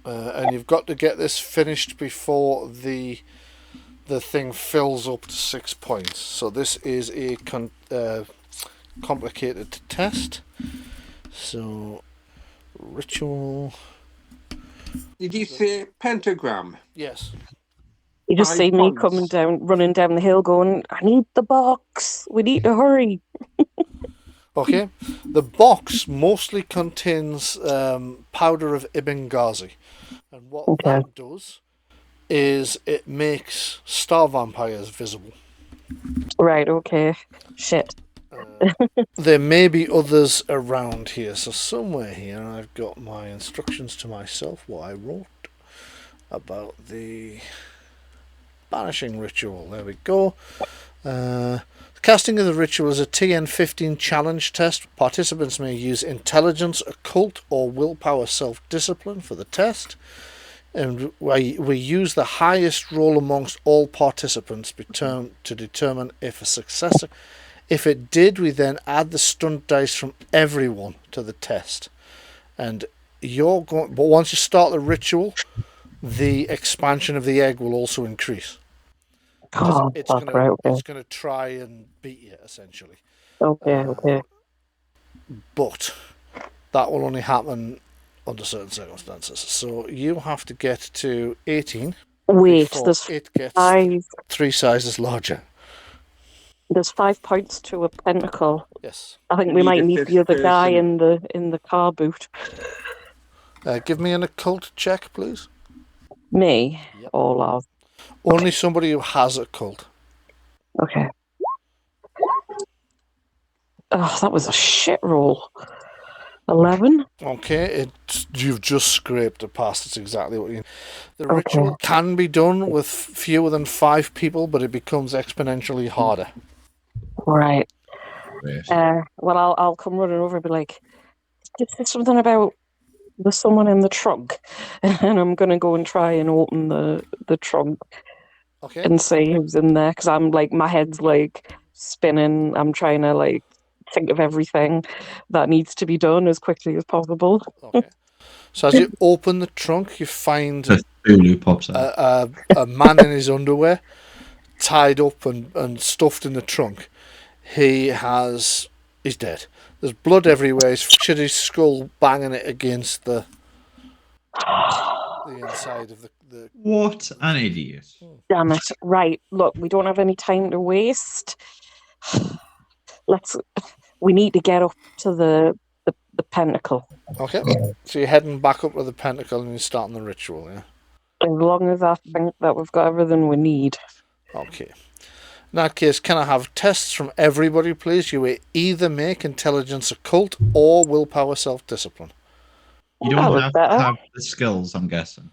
and you've got to get this finished before the thing fills up to 6 points. So this is a complicated test. So, ritual... Did you say pentagram? Yes. You just 5 see me points. running down the hill going, I need the box. We need to hurry. Okay. The box mostly contains powder of Ibn Ghazi. And what that does is it makes star vampires visible. Right, okay. Shit. There may be others around here. So somewhere here I've got my instructions to myself, what I wrote about the banishing ritual. There we go. The casting of the ritual is a TN15 challenge test. Participants may use intelligence, occult, or willpower self-discipline for the test. And we use the highest roll amongst all participants to determine if a successor. If it did, we then add the stunt dice from everyone to the test. And but once you start the ritual, the expansion of the egg will also increase. Oh, It's that's gonna right, okay. it's gonna try and beat you essentially. Okay. But that will only happen under certain circumstances. So you have to get to 18 Wait, before there's it gets 3 sizes larger. There's 5 points to a pentacle. Yes. I think we Need might a need fifth the other guy person. in the car boot. Give me an occult check, please. Me? Yep. Or Lars? Only somebody who has a cult. Okay. Oh, that was a shit roll. 11? Okay, you've just scraped a pass. That's exactly what you need. The ritual can be done with fewer than 5 people, but it becomes exponentially harder. Right. Great. Well, I'll come running over and be like, is there something about there's someone in the trunk? And I'm going to go and try and open the trunk and see who's in there, because I'm like, my head's like spinning. I'm trying to like think of everything that needs to be done as quickly as possible. Okay. So as you open the trunk, you find Cthulhu pops out. a man in his underwear, tied up and stuffed in the trunk. He's dead. There's blood everywhere. He's shit his skull, banging it against the inside of the... What an idiot. Damn it. Right, look, we don't have any time to waste. We need to get up to the pentacle. Okay. So you're heading back up to the pentacle and you're starting the ritual, yeah? As long as I think that we've got everything we need. Okay. In that case, can I have tests from everybody, please? You either make intelligence occult or willpower self-discipline. You don't have to have the skills, I'm guessing.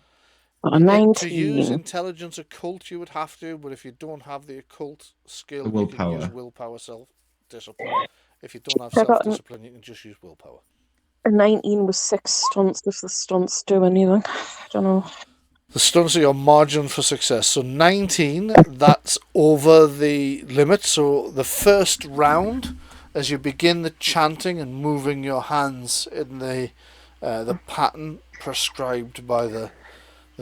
A 19. To use intelligence occult, you would have to, but if you don't have the occult skill, you can use willpower self-discipline. If you don't have self-discipline, you can just use willpower. A 19 with 6 stunts, if the stunts do anything. I don't know. The stunts are your margin for success. So 19, that's over the limit. So the first round, as you begin the chanting and moving your hands in the pattern prescribed by the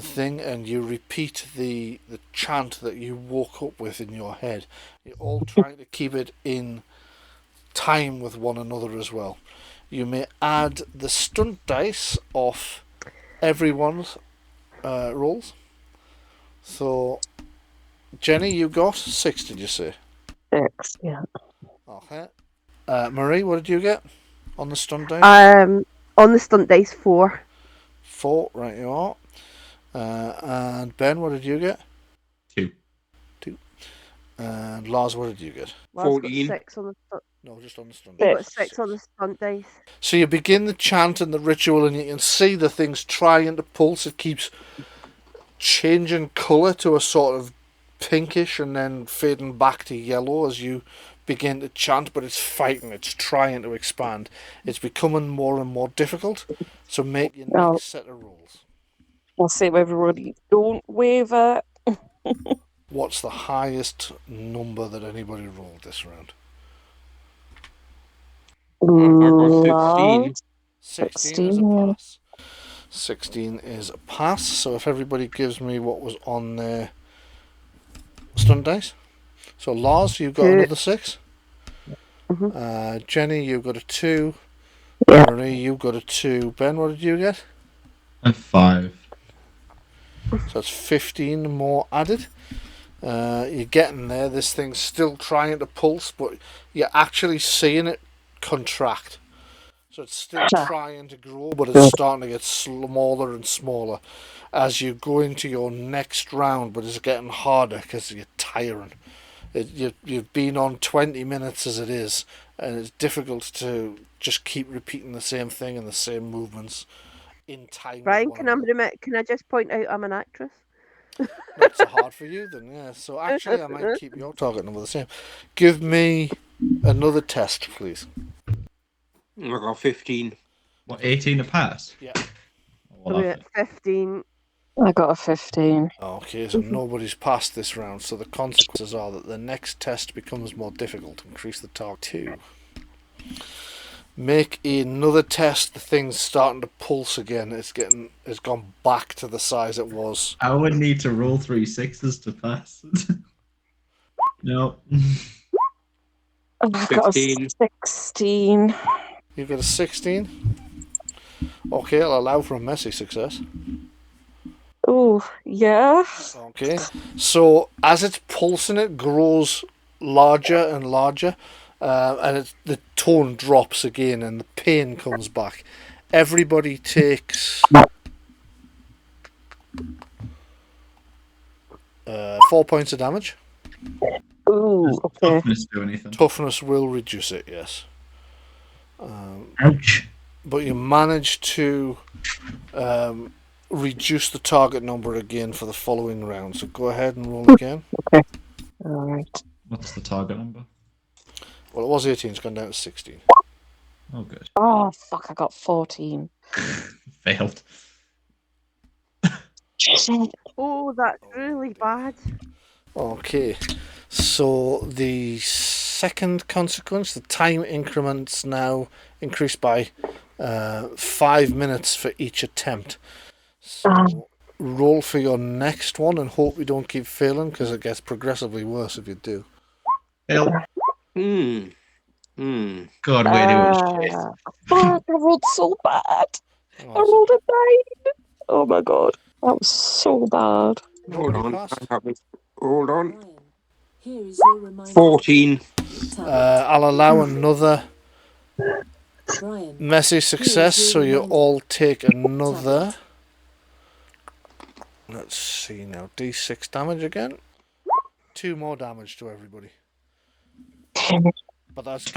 thing, and you repeat the chant that you woke up with in your head. You're all trying to keep it in time with one another as well. You may add the stunt dice off everyone's rolls. So, Jenny, you got 6, did you say? 6, yeah. Okay. Marie, what did you get on the stunt dice? On the stunt dice, 4. 4, right you are. And Ben, what did you get? 2. 2. And Lars, what did you get? Lars got 14. 6 on the stunt. No, just on the stunt He dice. got 6 on the stunt dice. So you begin the chant and the ritual, and you can see the thing's trying to pulse. It keeps changing colour to a sort of pinkish and then fading back to yellow as you begin to chant, but it's fighting, it's trying to expand. It's becoming more and more difficult. So make your next set of rolls. I'll say to everybody, don't waver. What's the highest number that anybody rolled this round? I got 16. 16 is a pass. 16 is a pass. So if everybody gives me what was on their stun dice. So Lars, you've got 2. another 6. Mhm. Jenny, you've got a 2. Yeah. Marie, you've got a 2. Ben, what did you get? And 5. So that's 15 more added. You're getting there. This thing's still trying to pulse, but you're actually seeing it contract. So it's still trying to grow, but it's starting to get smaller and smaller as you go into your next round, but it's getting harder because you're tiring. You've been on 20 minutes as it is, and it's difficult to just keep repeating the same thing and the same movements in time. Brian, can I just point out I'm an actress? Not so hard for you then, yeah. So actually I might keep your target number the same. Give me another test, please. I got 15. What, 18 a pass? Yeah. Well, I'm at 15. I got a 15. Okay, so nobody's passed this round, so the consequences are that the next test becomes more difficult. Increase the target 2. Make another test. The thing's starting to pulse again. It's gone back to the size it was. I would need to roll 3 6s to pass. No. I got a 15. 16. You've got a 16. Okay, I'll allow for a messy success. Oh, yeah. Okay, so as it's pulsing, it grows larger and larger, and the tone drops again, and the pain comes back. Everybody takes 4 points of damage. Ooh, okay. Toughness do anything. Toughness will reduce it, yes. Ouch. But you manage to reduce the target number again for the following round. So go ahead and roll again. Okay. Alright. What's the target number? Well, it was 18, it's gone down to 16. Oh, good. Oh, fuck, I got 14. Failed. Shit. Oh, that's really bad. Okay, so the second consequence, the time increments now increased by 5 minutes for each attempt. So roll for your next one and hope you don't keep failing, because it gets progressively worse if you do. Failed. God, where do it? Fuck, I rolled so bad. I rolled a 9. Oh my god. That was so bad. Hold Nobody on. passed? Hold on. Brian, here is your reminder. 14. I'll allow another Brian, messy success, so you all take another. Let's see now, D6 damage again. 2 more damage to everybody. But that's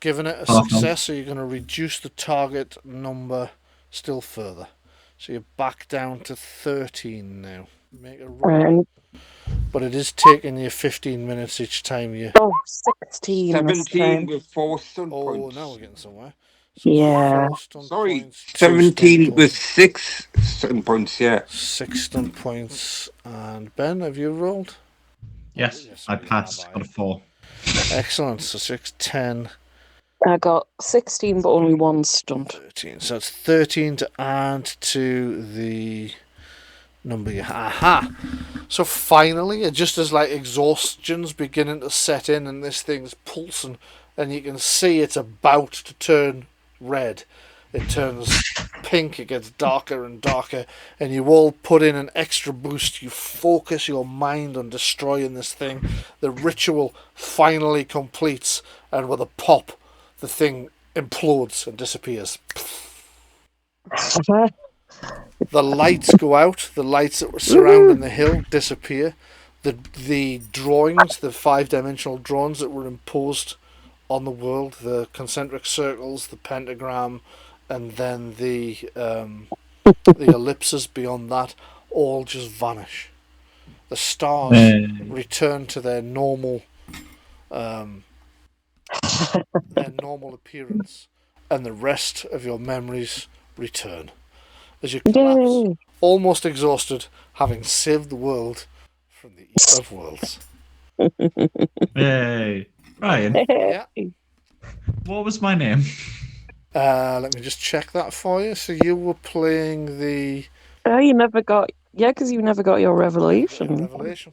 giving it a success, so you're going to reduce the target number still further. So you're back down to 13 now. Make a roll. But it is taking you 15 minutes each time you... Oh, 16. 17 with 4 stun Oh, points. now we're getting somewhere. So Yeah. four stun Sorry, points, 2 stun 17 with points, 6 stun points, yeah. 6 stun points. And Ben, have you rolled? Yes, yes, I we passed. have, Got a 4. Excellent. So 6, 10, I got 16, but only one stunned. 13. So it's 13 to add to the number you aha. So finally, just as like exhaustion's beginning to set in and this thing's pulsing, and you can see it's about to turn red. It turns pink, it gets darker and darker, and you all put in an extra boost. You focus your mind on destroying this thing. The ritual finally completes, and with a pop, the thing implodes and disappears. The lights go out. The lights that were surrounding the hill disappear. The drawings, the 5-dimensional drawings that were imposed on the world, the concentric circles, the pentagram, and then the ellipses beyond that, all just vanish. The stars return to their normal appearance, and the rest of your memories return as you collapse, Yay. almost exhausted, having saved the world from the Eater of Worlds. Yay. Ryan, Yeah. what was my name? Let me just check that for you. So you were playing the Oh, you never got. Yeah, because you never got your revelation. Revelation.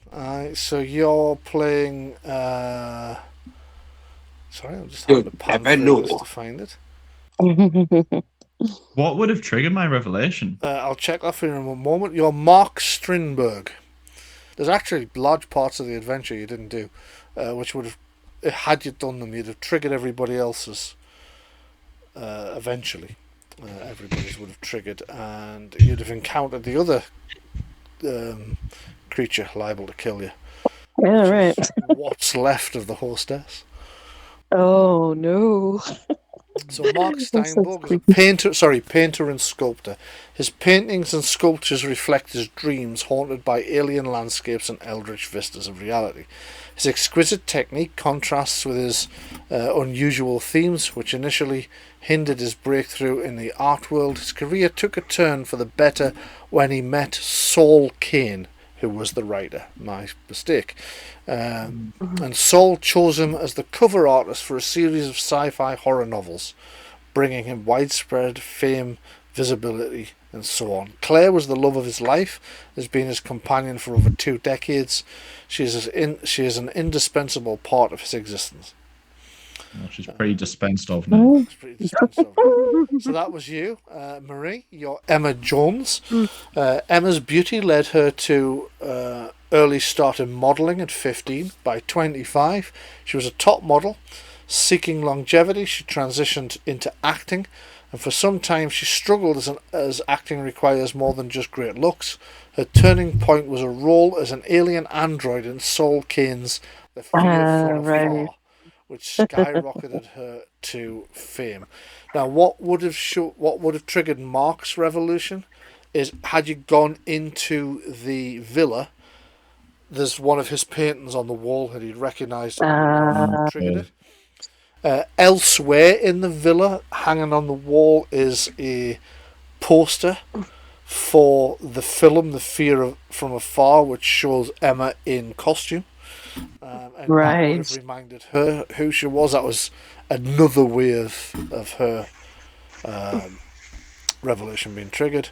So you're playing. Sorry, I'm just having to pan through this to find it. What would have triggered my revelation? I'll check that for you in a moment. You're Mark Strindberg. There's actually large parts of the adventure you didn't do, which would have, had you done them, you'd have triggered everybody else's. Eventually, everybody's would have triggered, and you'd have encountered the other creature liable to kill you. Yeah, right. What's left of the hostess? Oh no. So Mark Steinberg is a painter and sculptor. His paintings and sculptures reflect his dreams, haunted by alien landscapes and eldritch vistas of reality. His exquisite technique contrasts with his unusual themes, which initially hindered his breakthrough in the art world. His career took a turn for the better when he met Saul Kane, who was the writer. My mistake. And Saul chose him as the cover artist for a series of sci-fi horror novels, bringing him widespread fame, visibility, and so on. Claire was the love of his life, has been his companion for over 2 decades. She is an indispensable part of his existence. Well, she's pretty dispensed of now. So that was you, Marie. You're Emma Jones. Emma's beauty led her to early start in modelling at 15. By 25, she was a top model. Seeking longevity, she transitioned into acting, and for some time she struggled as acting requires more than just great looks. Her turning point was a role as an alien android in Saul Kane's The Fear from Afar, which skyrocketed her to fame. Now, what would have triggered Mark's revolution is, had you gone into the villa, there's one of his paintings on the wall that he'd recognised and triggered it. Elsewhere in the villa, hanging on the wall, is a poster for the film The Fear from Afar, which shows Emma in costume. And that would have reminded her who she was. That was another way of her revelation being triggered.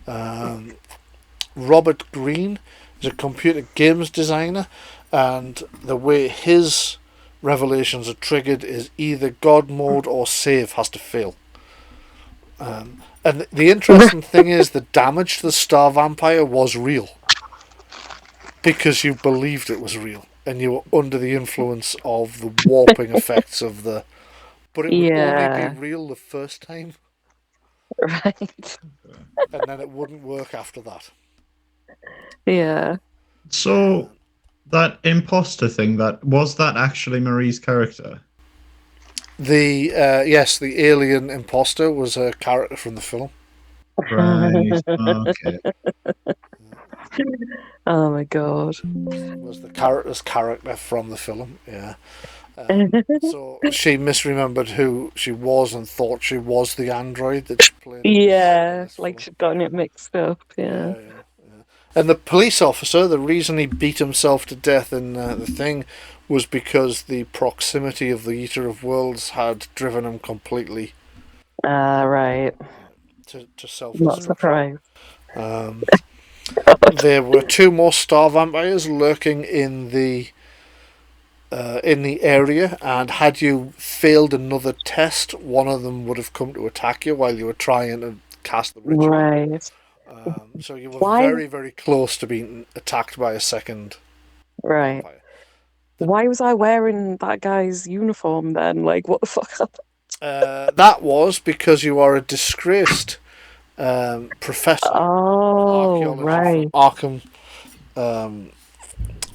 Robert Green is a computer games designer, and the way his revelations are triggered is either God mode or save has to fail. And the interesting thing is, the damage to the Star Vampire was real because you believed it was real and you were under the influence of the warping effects of the... But it would only be real the first time. Right. And then it wouldn't work after that. Yeah. So, that imposter thing, was that actually Marie's character? Yes, the alien imposter was a character from the film. Right, okay. Oh my god. Was the character's character from the film, yeah. So she misremembered who she was and thought she was the android that she played in Yeah, this like film. she'd gotten it mixed up. Yeah. Yeah. And the police officer, the reason he beat himself to death in the thing was because the proximity of the Eater of Worlds had driven him completely Right. to Not self-destruction. surprised. There were 2 more star vampires lurking in the area, and had you failed another test, one of them would have come to attack you while you were trying to cast the ritual. Right. So you were Why- very, very close to being attacked by a second Right. vampire. Why was I wearing that guy's uniform then? Like, what the fuck happened? That was because you are a disgraced professor Oh, archaeology right. from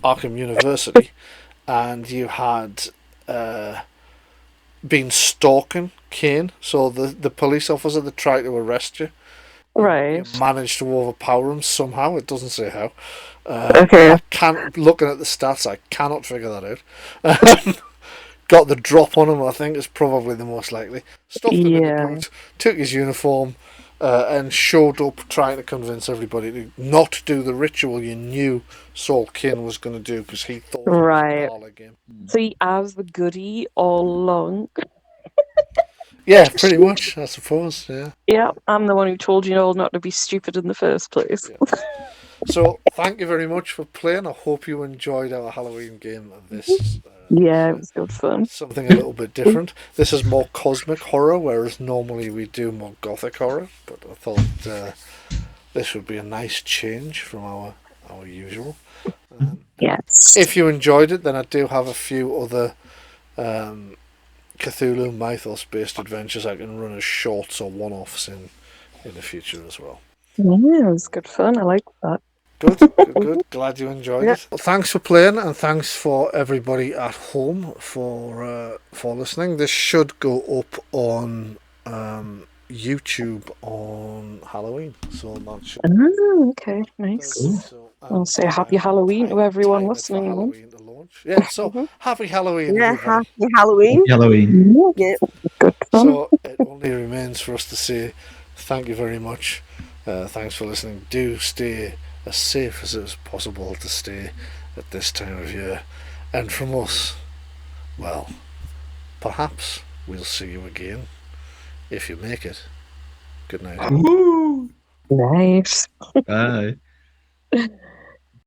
Arkham University, and you had been stalking Kane. So the police officer that tried to arrest you, Right. you managed to overpower him somehow. It doesn't say how. Okay. I can't. Looking at the stats, I cannot figure that out. Got the drop on him, I think, is probably the most likely. Stuffed him in the Yeah. boot, took his uniform, and showed up trying to convince everybody to not do the ritual you knew Saul Kane was going to do because he thought it was a Right. parlor game. See, I was the goodie all along. Yeah, pretty much, I suppose, yeah. Yeah, I'm the one who told you all not to be stupid in the first place. Yeah. So, thank you very much for playing. I hope you enjoyed our Halloween game of this. Yeah, it was good fun. Something a little bit different. This is more cosmic horror, whereas normally we do more gothic horror. But I thought this would be a nice change from our usual. Yes. If you enjoyed it, then I do have a few other Cthulhu Mythos-based adventures I can run as shorts or one-offs in the future as well. Yeah, it was good fun. I like that. Good. Glad you enjoyed Yeah. it. Well, thanks for playing, and thanks for everybody at home for listening. This should go up on YouTube on Halloween, so that should. Oh, okay, nice. So, I'll say happy Halloween to everyone listening. For Halloween to launch. Yeah, so happy Halloween, Yeah, everybody. happy Halloween. Halloween. Yeah. Good fun. So it only remains for us to say thank you very much. Thanks for listening. Do stay as safe as it is possible to stay at this time of year. And from us, well, perhaps we'll see you again if you make it. Good night. Woo! Nice. Bye.